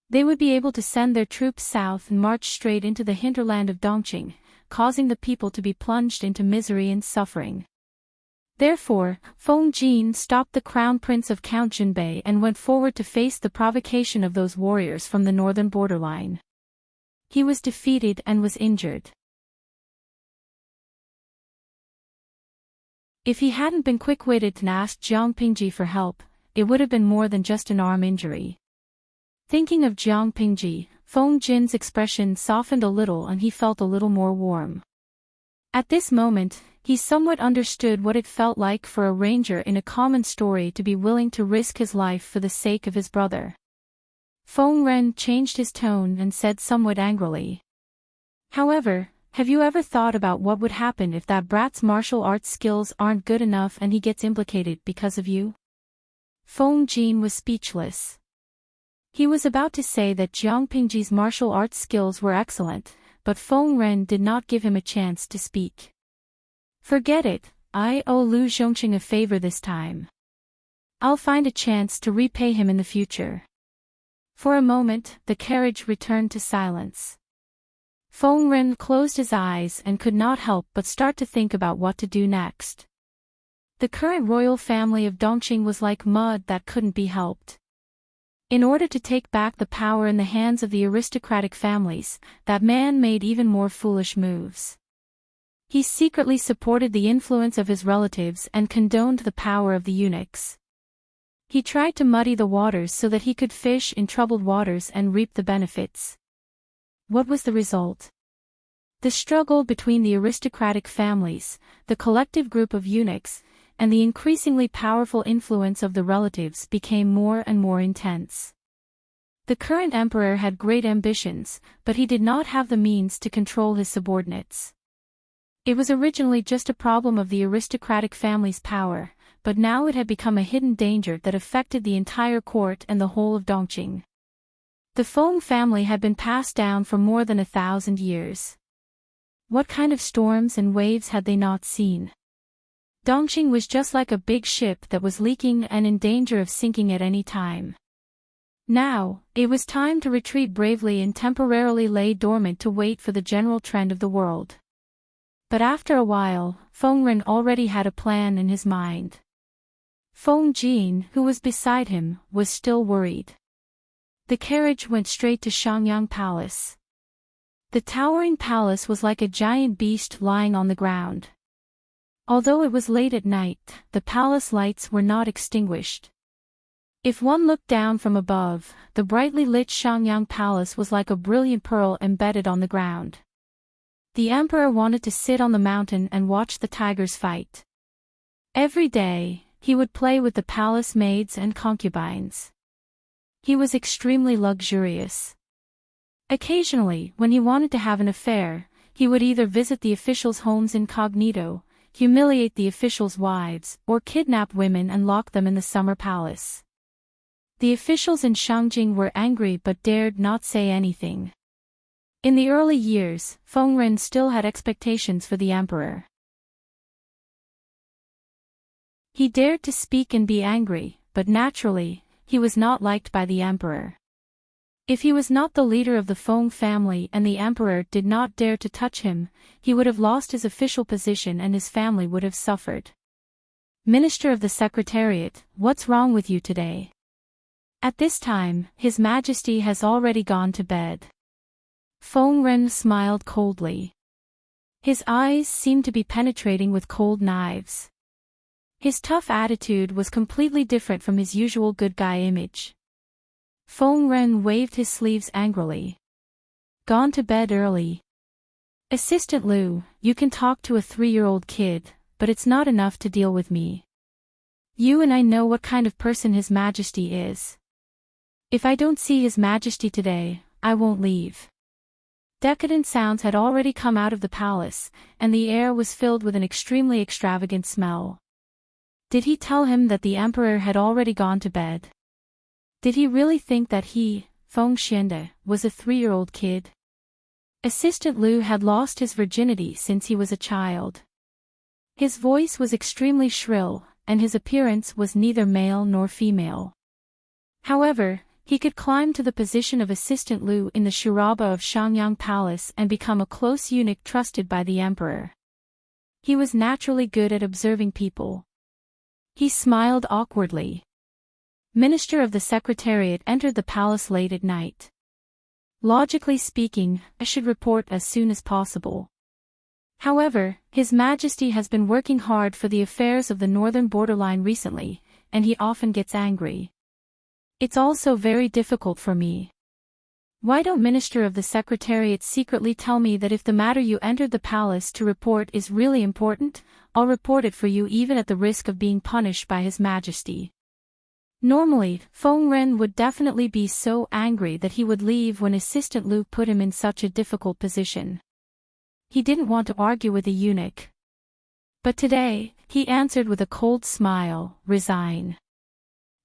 They would be able to send their troops south and march straight into the hinterland of Dongqing, causing the people to be plunged into misery and suffering. Therefore, Feng Jin stopped the crown prince of Count Zhenbei and went forward to face the provocation of those warriors from the northern borderline. He was defeated and was injured. If he hadn't been quick-witted and asked Jiang Pingji for help, it would have been more than just an arm injury. Thinking of Jiang Pingji, Feng Jin's expression softened a little and he felt a little more warm. At this moment, he somewhat understood what it felt like for a ranger in a common story to be willing to risk his life for the sake of his brother. Feng Ren changed his tone and said somewhat angrily, "However, have you ever thought about what would happen if that brat's martial arts skills aren't good enough and he gets implicated because of you?" Feng Jin was speechless. He was about to say that Jiang Pingji's martial arts skills were excellent, but Feng Ren did not give him a chance to speak. "Forget it, I owe Lu Zhongqing a favor this time. I'll find a chance to repay him in the future." For a moment, the carriage returned to silence. Feng Ren closed his eyes and could not help but start to think about what to do next. The current royal family of Dongqing was like mud that couldn't be helped. In order to take back the power in the hands of the aristocratic families, that man made even more foolish moves. He secretly supported the influence of his relatives and condoned the power of the eunuchs. He tried to muddy the waters so that he could fish in troubled waters and reap the benefits. What was the result? The struggle between the aristocratic families, the collective group of eunuchs, and the increasingly powerful influence of the relatives became more and more intense. The current emperor had great ambitions, but he did not have the means to control his subordinates. It was originally just a problem of the aristocratic family's power, but now it had become a hidden danger that affected the entire court and the whole of Dongqing. The Feng family had been passed down for more than 1,000 years. What kind of storms and waves had they not seen? Dongqing was just like a big ship that was leaking and in danger of sinking at any time. Now, it was time to retreat bravely and temporarily lay dormant to wait for the general trend of the world. But after a while, Feng Ren already had a plan in his mind. Feng Jin, who was beside him, was still worried. The carriage went straight to Shangyang Palace. The towering palace was like a giant beast lying on the ground. Although it was late at night, the palace lights were not extinguished. If one looked down from above, the brightly lit Shangyang Palace was like a brilliant pearl embedded on the ground. The emperor wanted to sit on the mountain and watch the tigers fight. Every day, he would play with the palace maids and concubines. He was extremely luxurious. Occasionally, when he wanted to have an affair, he would either visit the officials' homes incognito, humiliate the officials' wives, or kidnap women and lock them in the summer palace. The officials in Shangjing were angry but dared not say anything. In the early years, Feng Ren still had expectations for the emperor. He dared to speak and be angry, but naturally, he was not liked by the emperor. If he was not the leader of the Feng family and the emperor did not dare to touch him, he would have lost his official position and his family would have suffered. Minister of the Secretariat, what's wrong with you today? At this time, His Majesty has already gone to bed. Feng Ren smiled coldly. His eyes seemed to be penetrating with cold knives. His tough attitude was completely different from his usual good guy image. Feng Ren waved his sleeves angrily. Gone to bed early. Assistant Liu, you can talk to a 3-year-old kid, but it's not enough to deal with me. You and I know what kind of person His Majesty is. If I don't see His Majesty today, I won't leave. Decadent sounds had already come out of the palace, and the air was filled with an extremely extravagant smell. Did he tell him that the emperor had already gone to bed? Did he really think that he, Feng Xiande, was a 3-year-old kid? Assistant Liu had lost his virginity since he was a child. His voice was extremely shrill, and his appearance was neither male nor female. However, he could climb to the position of Assistant Liu in the Shiraba of Shangyang Palace and become a close eunuch trusted by the emperor. He was naturally good at observing people. He smiled awkwardly. Minister of the Secretariat entered the palace late at night. Logically speaking, I should report as soon as possible. However, His Majesty has been working hard for the affairs of the northern borderline recently, and he often gets angry. It's also very difficult for me. Why don't Minister of the Secretariat secretly tell me that if the matter you entered the palace to report is really important, I'll report it for you even at the risk of being punished by His Majesty. Normally, Feng Ren would definitely be so angry that he would leave when Assistant Liu put him in such a difficult position. He didn't want to argue with the eunuch. But today, he answered with a cold smile, resign.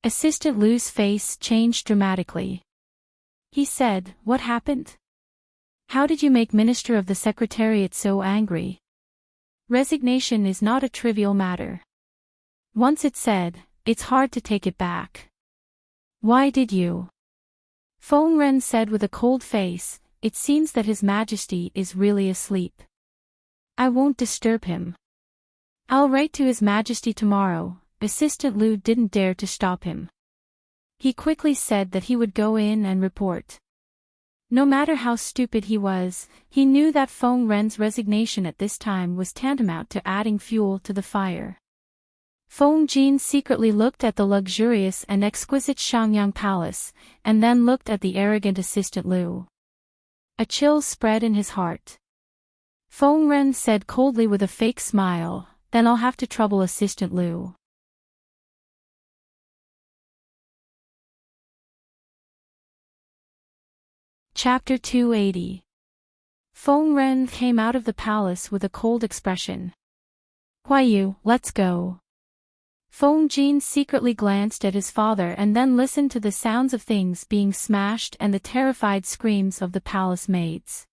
Assistant Liu's face changed dramatically. He said, what happened? How did you make Minister of the Secretariat so angry? Resignation is not a trivial matter. Once it's said, it's hard to take it back. Why did you? Feng Ren said with a cold face, it seems that His Majesty is really asleep. I won't disturb him. I'll write to His Majesty tomorrow. Assistant Liu didn't dare to stop him. He quickly said that he would go in and report. No matter how stupid he was, he knew that Feng Ren's resignation at this time was tantamount to adding fuel to the fire. Feng Jin secretly looked at the luxurious and exquisite Shangyang Palace, and then looked at the arrogant assistant Lu. A chill spread in his heart. Feng Ren said coldly with a fake smile, "Then I'll have to trouble assistant Lu." Chapter 280. Feng Ren came out of the palace with a cold expression. "Huayu, let's go." Feng Jin secretly glanced at his father and then listened to the sounds of things being smashed and the terrified screams of the palace maids.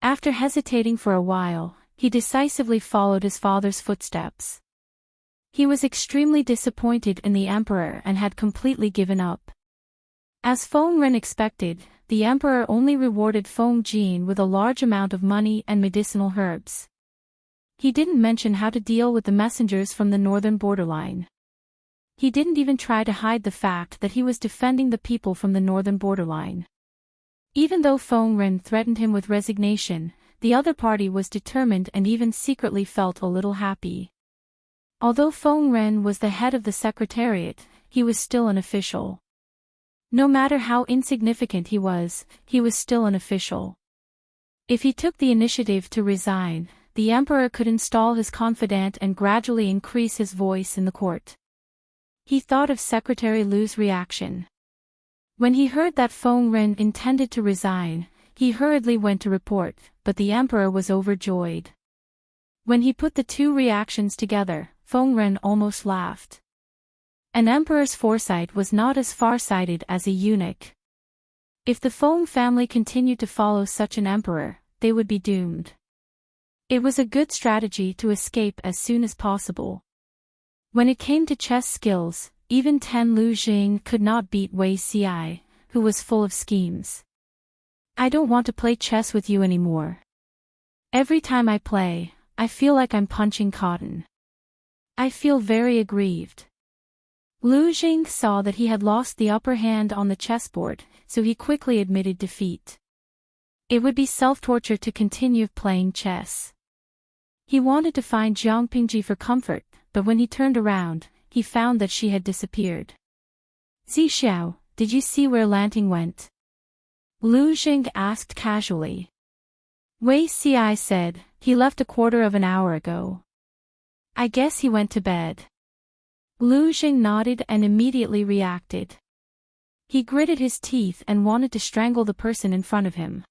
After hesitating for a while, he decisively followed his father's footsteps. He was extremely disappointed in the emperor and had completely given up. As Feng Ren expected, the emperor only rewarded Feng Jin with a large amount of money and medicinal herbs. He didn't mention how to deal with the messengers from the northern borderline. He didn't even try to hide the fact that he was defending the people from the northern borderline. Even though Feng Ren threatened him with resignation, the other party was determined and even secretly felt a little happy. Although Feng Ren was the head of the secretariat, he was still an official. No matter how insignificant he was still an official. If he took the initiative to resign, the emperor could install his confidant and gradually increase his voice in the court. He thought of Secretary Lu's reaction. When he heard that Feng Ren intended to resign, he hurriedly went to report, but the emperor was overjoyed. When he put the two reactions together, Feng Ren almost laughed. An emperor's foresight was not as far-sighted as a eunuch. If the Feng family continued to follow such an emperor, they would be doomed. It was a good strategy to escape as soon as possible. When it came to chess skills, even Ten Lu Jing could not beat Wei Ci, who was full of schemes. "I don't want to play chess with you anymore. Every time I play, I feel like I'm punching cotton. I feel very aggrieved." Lu Jing saw that he had lost the upper hand on the chessboard, so he quickly admitted defeat. It would be self-torture to continue playing chess. He wanted to find Jiang Pingji for comfort, but when he turned around, he found that she had disappeared. "Zixiao, did you see where Lanting went?" Lu Jing asked casually. Wei Ci said, "He left a quarter of an hour ago. I guess he went to bed." Lu Jing nodded and immediately reacted. He gritted his teeth and wanted to strangle the person in front of him.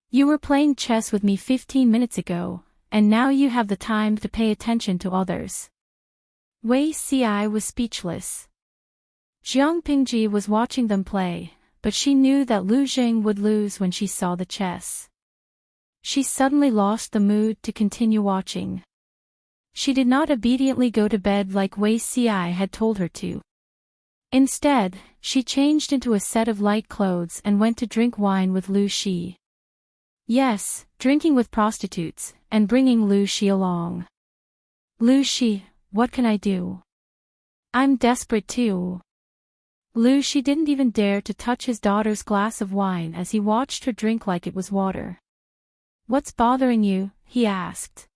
"You were playing chess with me 15 minutes ago, and now you have the time to pay attention to others." Wei Ci was speechless. Jiang Pingji was watching them play, but she knew that Lu Jing would lose when she saw the chess. She suddenly lost the mood to continue watching. She did not obediently go to bed like Wei Ci had told her to. Instead, she changed into a set of light clothes and went to drink wine with Lu Shi. Yes, drinking with prostitutes, and bringing Lu Shi along. "Lu Shi, what can I do? I'm desperate too." Lu Shi didn't even dare to touch his daughter's glass of wine as he watched her drink like it was water. "What's bothering you?" he asked.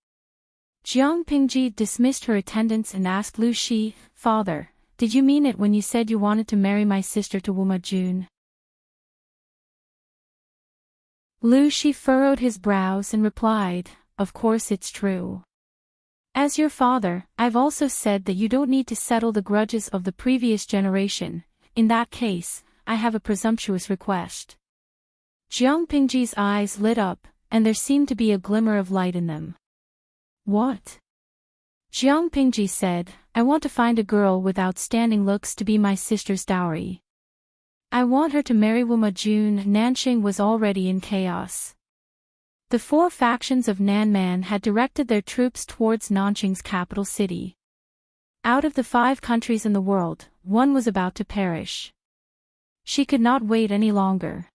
Jiang Pingji dismissed her attendants and asked Lu Shi, "Father, did you mean it when you said you wanted to marry my sister to Wuma Jun?" Lu Shi furrowed his brows and replied, "Of course it's true. As your father, I've also said that you don't need to settle the grudges of the previous generation. In that case, I have a presumptuous request." Jiang Pingji's eyes lit up, and there seemed to be a glimmer of light in them. "What?" Jiang Pingji said, "I want to find a girl with outstanding looks to be my sister's dowry. I want her to marry Wuma Jun." Nanxing was already in chaos. The 4 factions of Nanman had directed their troops towards Nanxing's capital city. Out of the 5 countries in the world, 1 was about to perish. She could not wait any longer.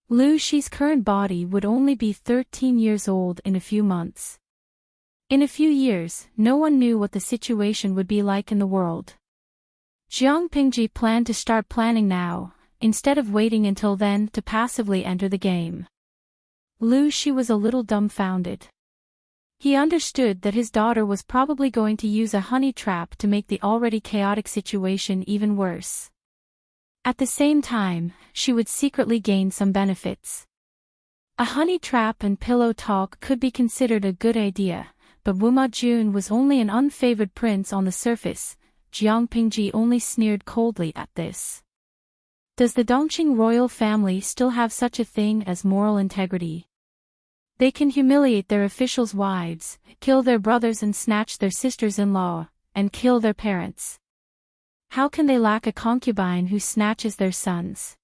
Lu Shi's current body would only be 13 years old in a few months. In a few years, no one knew what the situation would be like in the world. Jiang Pingji planned to start planning now, instead of waiting until then to passively enter the game. Lu Shi was a little dumbfounded. He understood that his daughter was probably going to use a honey trap to make the already chaotic situation even worse. At the same time, she would secretly gain some benefits. A honey trap and pillow talk could be considered a good idea, but Wu Majun was only an unfavored prince on the surface. Jiang Pingji only sneered coldly at this. Does the Dongqing royal family still have such a thing as moral integrity? They can humiliate their officials' wives, kill their brothers and snatch their sisters-in-law, and kill their parents. How can they lack a concubine who snatches their sons?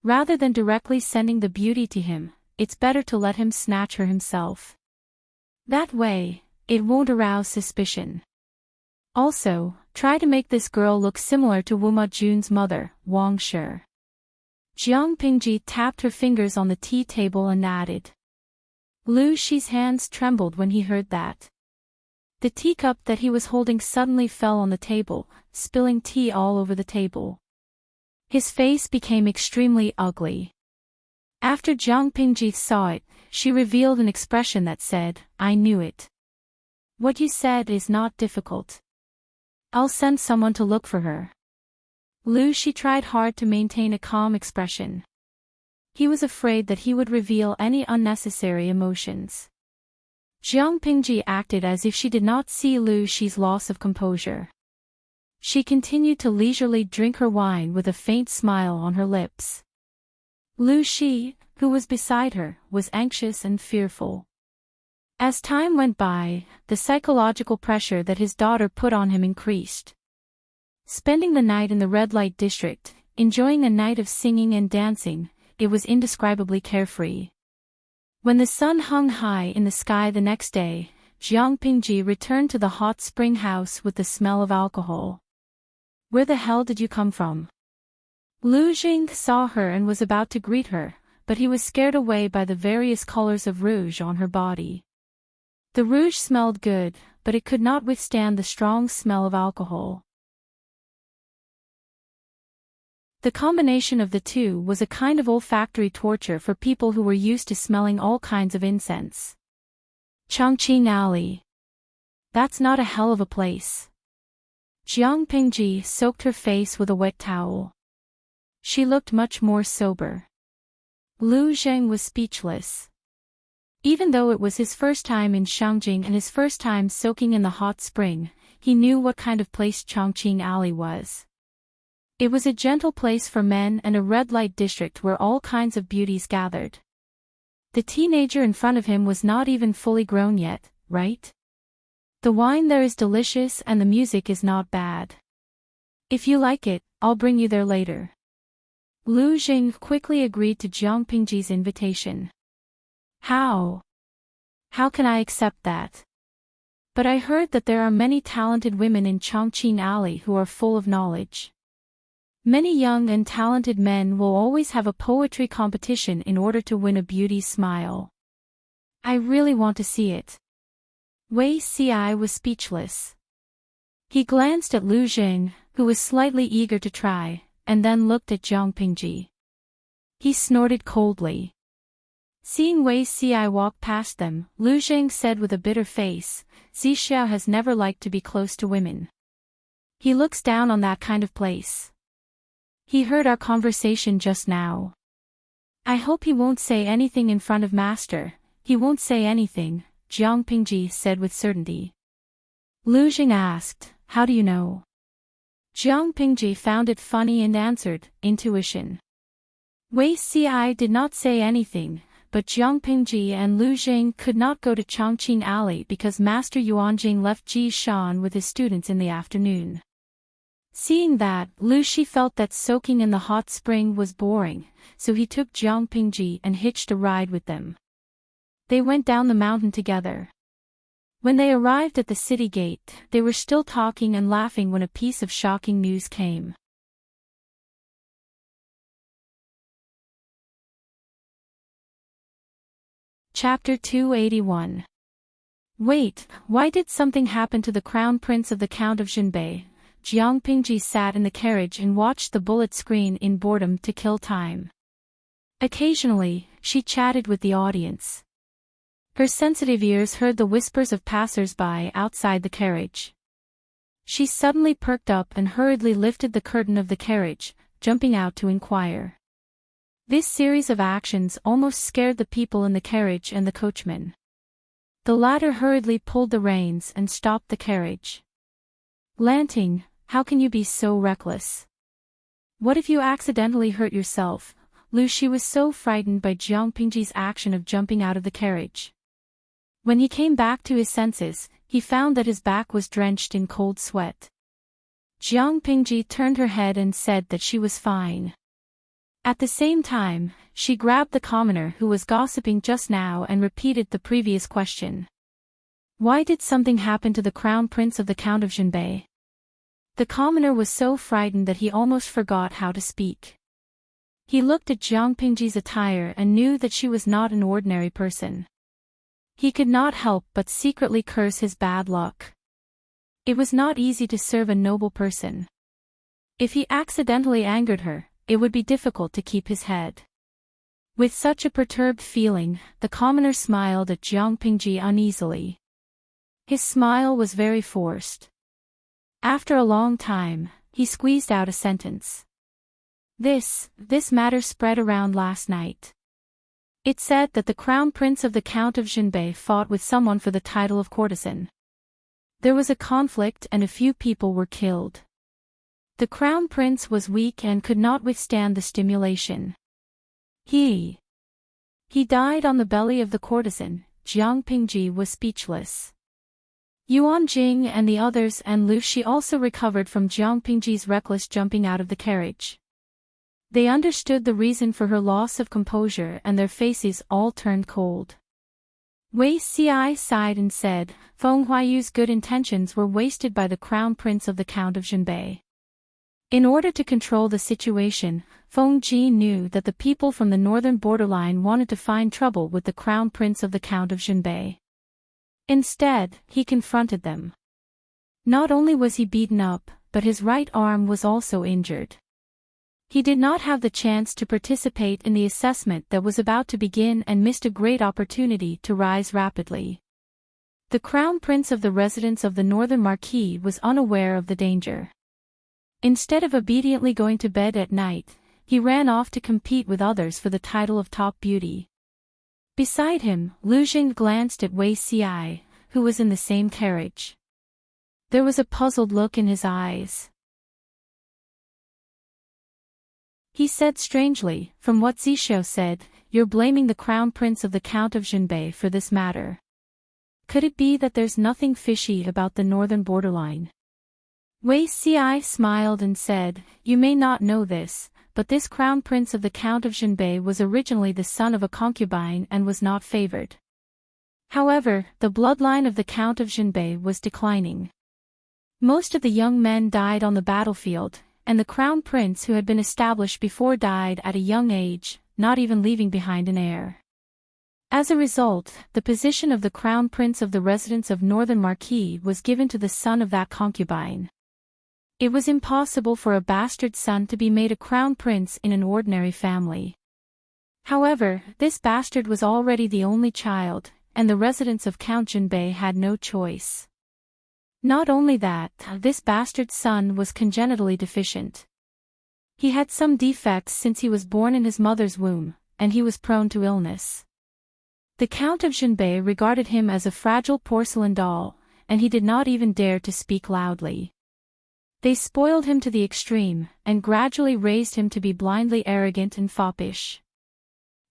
Rather than directly sending the beauty to him, it's better to let him snatch her himself. That way, it won't arouse suspicion. Also, try to make this girl look similar to Wu Majun's mother, Wang Shi. Jiang Pingji tapped her fingers on the tea table and nodded. Lu Shi's hands trembled when he heard that. The teacup that he was holding suddenly fell on the table, spilling tea all over the table. His face became extremely ugly. After Jiang Pingji saw it, she revealed an expression that said, "I knew it. What you said is not difficult. I'll send someone to look for her." Lu Shi tried hard to maintain a calm expression. He was afraid that he would reveal any unnecessary emotions. Jiang Pingji acted as if she did not see Lu Shi's loss of composure. She continued to leisurely drink her wine with a faint smile on her lips. Lu Shi, who was beside her, was anxious and fearful. As time went by, the psychological pressure that his daughter put on him increased. Spending the night in the red light district, enjoying a night of singing and dancing, it was indescribably carefree. When the sun hung high in the sky the next day, Jiang Pingji returned to the hot spring house with the smell of alcohol. "Where the hell did you come from?" Lu Jing saw her and was about to greet her, but he was scared away by the various colors of rouge on her body. The rouge smelled good, but it could not withstand the strong smell of alcohol. The combination of the two was a kind of olfactory torture for people who were used to smelling all kinds of incense. Chongqing Alley. That's not a hell of a place. Jiang Pingji soaked her face with a wet towel. She looked much more sober. Lu Zheng was speechless. Even though it was his first time in Shangjing and his first time soaking in the hot spring, he knew what kind of place Chongqing Alley was. It was a gentle place for men and a red light district where all kinds of beauties gathered. The teenager in front of him was not even fully grown yet, right? The wine there is delicious and the music is not bad. If you like it, I'll bring you there later. Lu Jing quickly agreed to Jiang Pingji's invitation. How can I accept that? But I heard that there are many talented women in Chongqing Alley who are full of knowledge. Many young and talented men will always have a poetry competition in order to win a beauty smile. I really want to see it. Wei Ci was speechless. He glanced at Lu Jing, who was slightly eager to try, and then looked at Jiang Pingji. He snorted coldly. Seeing Wei Ci walk past them, Lu Jing said with a bitter face, "Zixiao has never liked to be close to women. He looks down on that kind of place. He heard our conversation just now. I hope he won't say anything in front of Master." "He won't say anything," Jiang Pingji said with certainty. Lu Jing asked, "How do you know?" Jiang Pingji found it funny and answered, "Intuition." Wei Ci did not say anything, but Jiang Pingji and Lu Jing could not go to Chongqing Alley because Master Yuanjing left Ji Shan with his students in the afternoon. Seeing that, Lu Shi felt that soaking in the hot spring was boring, so he took Jiang Pingji and hitched a ride with them. They went down the mountain together. When they arrived at the city gate, they were still talking and laughing when a piece of shocking news came. Chapter 281. Wait, why did something happen to the crown prince of the Count of Jinbei? Jiang Pingji sat in the carriage and watched the bullet screen in boredom to kill time. Occasionally, she chatted with the audience. Her sensitive ears heard the whispers of passers-by outside the carriage. She suddenly perked up and hurriedly lifted the curtain of the carriage, jumping out to inquire. This series of actions almost scared the people in the carriage and the coachman. The latter hurriedly pulled the reins and stopped the carriage. "Lanting, how can you be so reckless? What if you accidentally hurt yourself?" She was so frightened by Jiang Pingji's action of jumping out of the carriage. When he came back to his senses, he found that his back was drenched in cold sweat. Jiang Pingji turned her head and said that she was fine. At the same time, she grabbed the commoner who was gossiping just now and repeated the previous question. "Why did something happen to the crown prince of the Count of Jinbei?" The commoner was so frightened that he almost forgot how to speak. He looked at Jiang Pingji's attire and knew that she was not an ordinary person. He could not help but secretly curse his bad luck. It was not easy to serve a noble person. If he accidentally angered her, it would be difficult to keep his head. With such a perturbed feeling, the commoner smiled at Jiang Pingji uneasily. His smile was very forced. After a long time, he squeezed out a sentence. This matter spread around last night. It said that the crown prince of the Count of Jinbei fought with someone for the title of courtesan. There was a conflict and a few people were killed. The crown prince was weak and could not withstand the stimulation. He died on the belly of the courtesan. Jiang Pingji was speechless. Yuan Jing and the others and Lu Shi also recovered from Jiang Pingji's reckless jumping out of the carriage. They understood the reason for her loss of composure and their faces all turned cold. Wei Ci sighed and said, "Feng Huayu's good intentions were wasted by the crown prince of the Count of Jinbei." In order to control the situation, Feng Ji knew that the people from the northern borderline wanted to find trouble with the crown prince of the Count of Jinbei. Instead, he confronted them. Not only was he beaten up, but his right arm was also injured. He did not have the chance to participate in the assessment that was about to begin and missed a great opportunity to rise rapidly. The crown prince of the residence of the northern marquis was unaware of the danger. Instead of obediently going to bed at night, he ran off to compete with others for the title of top beauty. Beside him, Lu Jing glanced at Wei Ci, who was in the same carriage. There was a puzzled look in his eyes. He said strangely, "From what Zishou said, you're blaming the crown prince of the Count of Jinbei for this matter. Could it be that there's nothing fishy about the northern borderline?" Wei Ci smiled and said, "You may not know this, but this crown prince of the Count of Jinbei was originally the son of a concubine and was not favored. However, the bloodline of the Count of Jinbei was declining. Most of the young men died on the battlefield, and the crown prince who had been established before died at a young age, not even leaving behind an heir. As a result, the position of the crown prince of the residence of Northern Marquis was given to the son of that concubine. It was impossible for a bastard son to be made a crown prince in an ordinary family. However, this bastard was already the only child, and the residents of Count Jinbei had no choice. Not only that, this bastard son was congenitally deficient. He had some defects since he was born in his mother's womb, and he was prone to illness. The Count of Jinbei regarded him as a fragile porcelain doll, and he did not even dare to speak loudly. They spoiled him to the extreme, and gradually raised him to be blindly arrogant and foppish.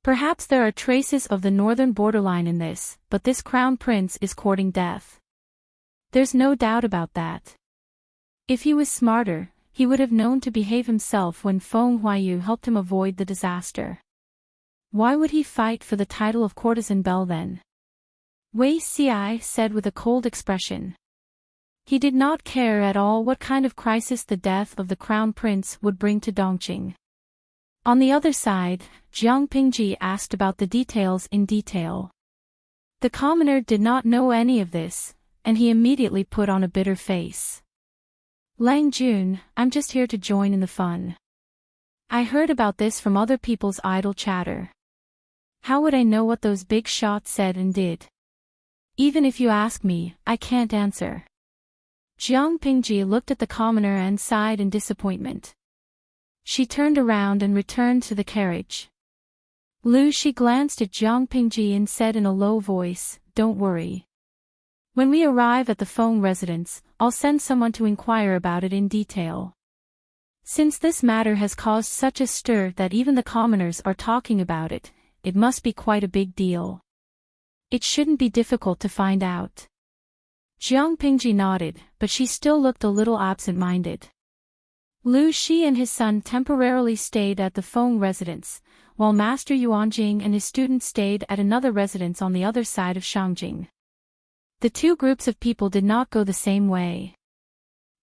Perhaps there are traces of the northern borderline in this, but this crown prince is courting death. There's no doubt about that. If he was smarter, he would have known to behave himself when Feng Huayu helped him avoid the disaster. Why would he fight for the title of courtesan belle then? Wei Ci said with a cold expression. He did not care at all what kind of crisis the death of the crown prince would bring to Dongqing. On the other side, Jiang Pingji asked about the details in detail. The commoner did not know any of this, and he immediately put on a bitter face. Lang Jun, I'm just here to join in the fun. I heard about this from other people's idle chatter. How would I know what those big shots said and did? Even if you ask me, I can't answer. Jiang Pingji looked at the commoner and sighed in disappointment. She turned around and returned to the carriage. Lu Shi glanced at Jiang Pingji and said in a low voice, "Don't worry. When we arrive at the Feng residence, I'll send someone to inquire about it in detail. Since this matter has caused such a stir that even the commoners are talking about it, it must be quite a big deal. It shouldn't be difficult to find out." Jiang Pingji nodded, but she still looked a little absent-minded. Lu Shi and his son temporarily stayed at the Feng residence, while Master Yuanjing and his students stayed at another residence on the other side of Shangjing. The two groups of people did not go the same way.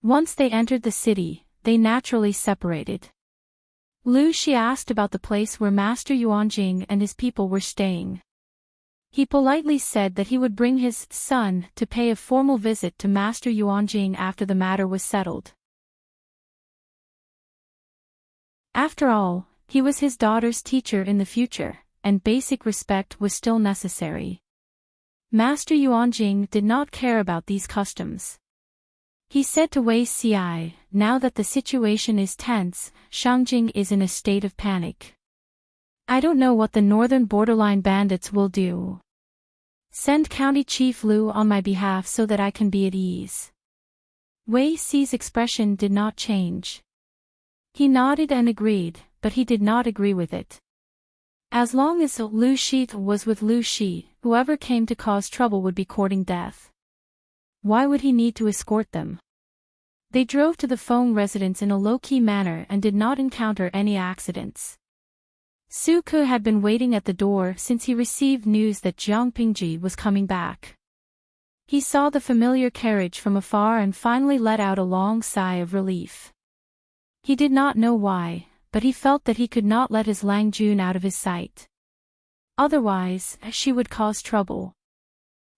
Once they entered the city, they naturally separated. Lu Shi asked about the place where Master Yuanjing and his people were staying. He politely said that he would bring his son to pay a formal visit to Master Yuanjing after the matter was settled. After all, he was his daughter's teacher in the future, and basic respect was still necessary. Master Yuanjing did not care about these customs. He said to Wei Xi, "Now that the situation is tense, Shangjing is in a state of panic. I don't know what the northern borderline bandits will do. Send County Chief Lu on my behalf so that I can be at ease." Wei Xi's expression did not change. He nodded and agreed, but he did not agree with it. As long as Lu Shi was with Lu Shi, whoever came to cause trouble would be courting death. Why would he need to escort them? They drove to the Feng residence in a low-key manner and did not encounter any accidents. Su Ke had been waiting at the door since he received news that Jiang Pingji was coming back. He saw the familiar carriage from afar and finally let out a long sigh of relief. He did not know why, but he felt that he could not let his Lang Jun out of his sight. Otherwise, she would cause trouble.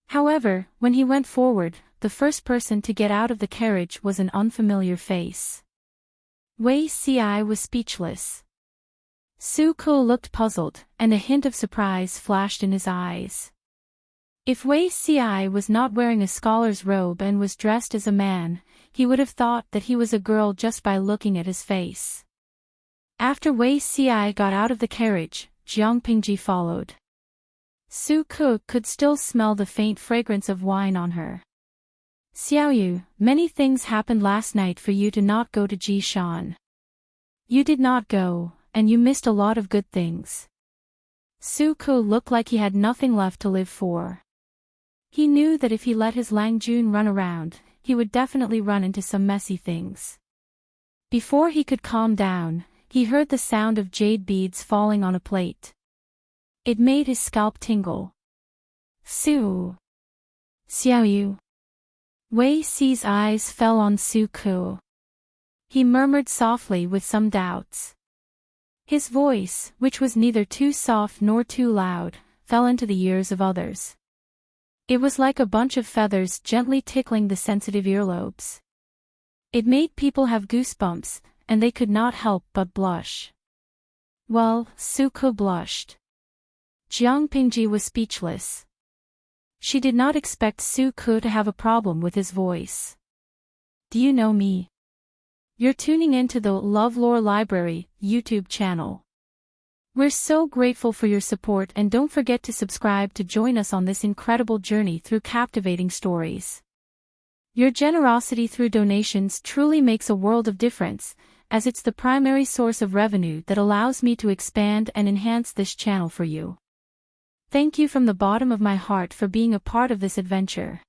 However, when he went forward, the first person to get out of the carriage was an unfamiliar face. Wei Xi was speechless. Su Ke looked puzzled, and a hint of surprise flashed in his eyes. If Wei Xi was not wearing a scholar's robe and was dressed as a man, he would have thought that he was a girl just by looking at his face. After Wei Xi got out of the carriage, Jiang Pingji followed. Su Ke could still smell the faint fragrance of wine on her. "Xiaoyu, many things happened last night for you to not go to Jishan. You did not go, and you missed a lot of good things." Su Ke looked like he had nothing left to live for. He knew that if he let his Lang Jun run around, he would definitely run into some messy things. Before he could calm down, he heard the sound of jade beads falling on a plate. It made his scalp tingle. Xiaoyu. Wei Xi's eyes fell on Su Ke. He murmured softly with some doubts. His voice, which was neither too soft nor too loud, fell into the ears of others. It was like a bunch of feathers gently tickling the sensitive earlobes. It made people have goosebumps, and they could not help but blush. Well, Su Ke blushed. Jiang Pingji was speechless. She did not expect Su Ke to have a problem with his voice. "Do you know me? You're tuning into the LoveLore Library YouTube channel. We're so grateful for your support, and don't forget to subscribe to join us on this incredible journey through captivating stories. Your generosity through donations truly makes a world of difference, as it's the primary source of revenue that allows me to expand and enhance this channel for you. Thank you from the bottom of my heart for being a part of this adventure.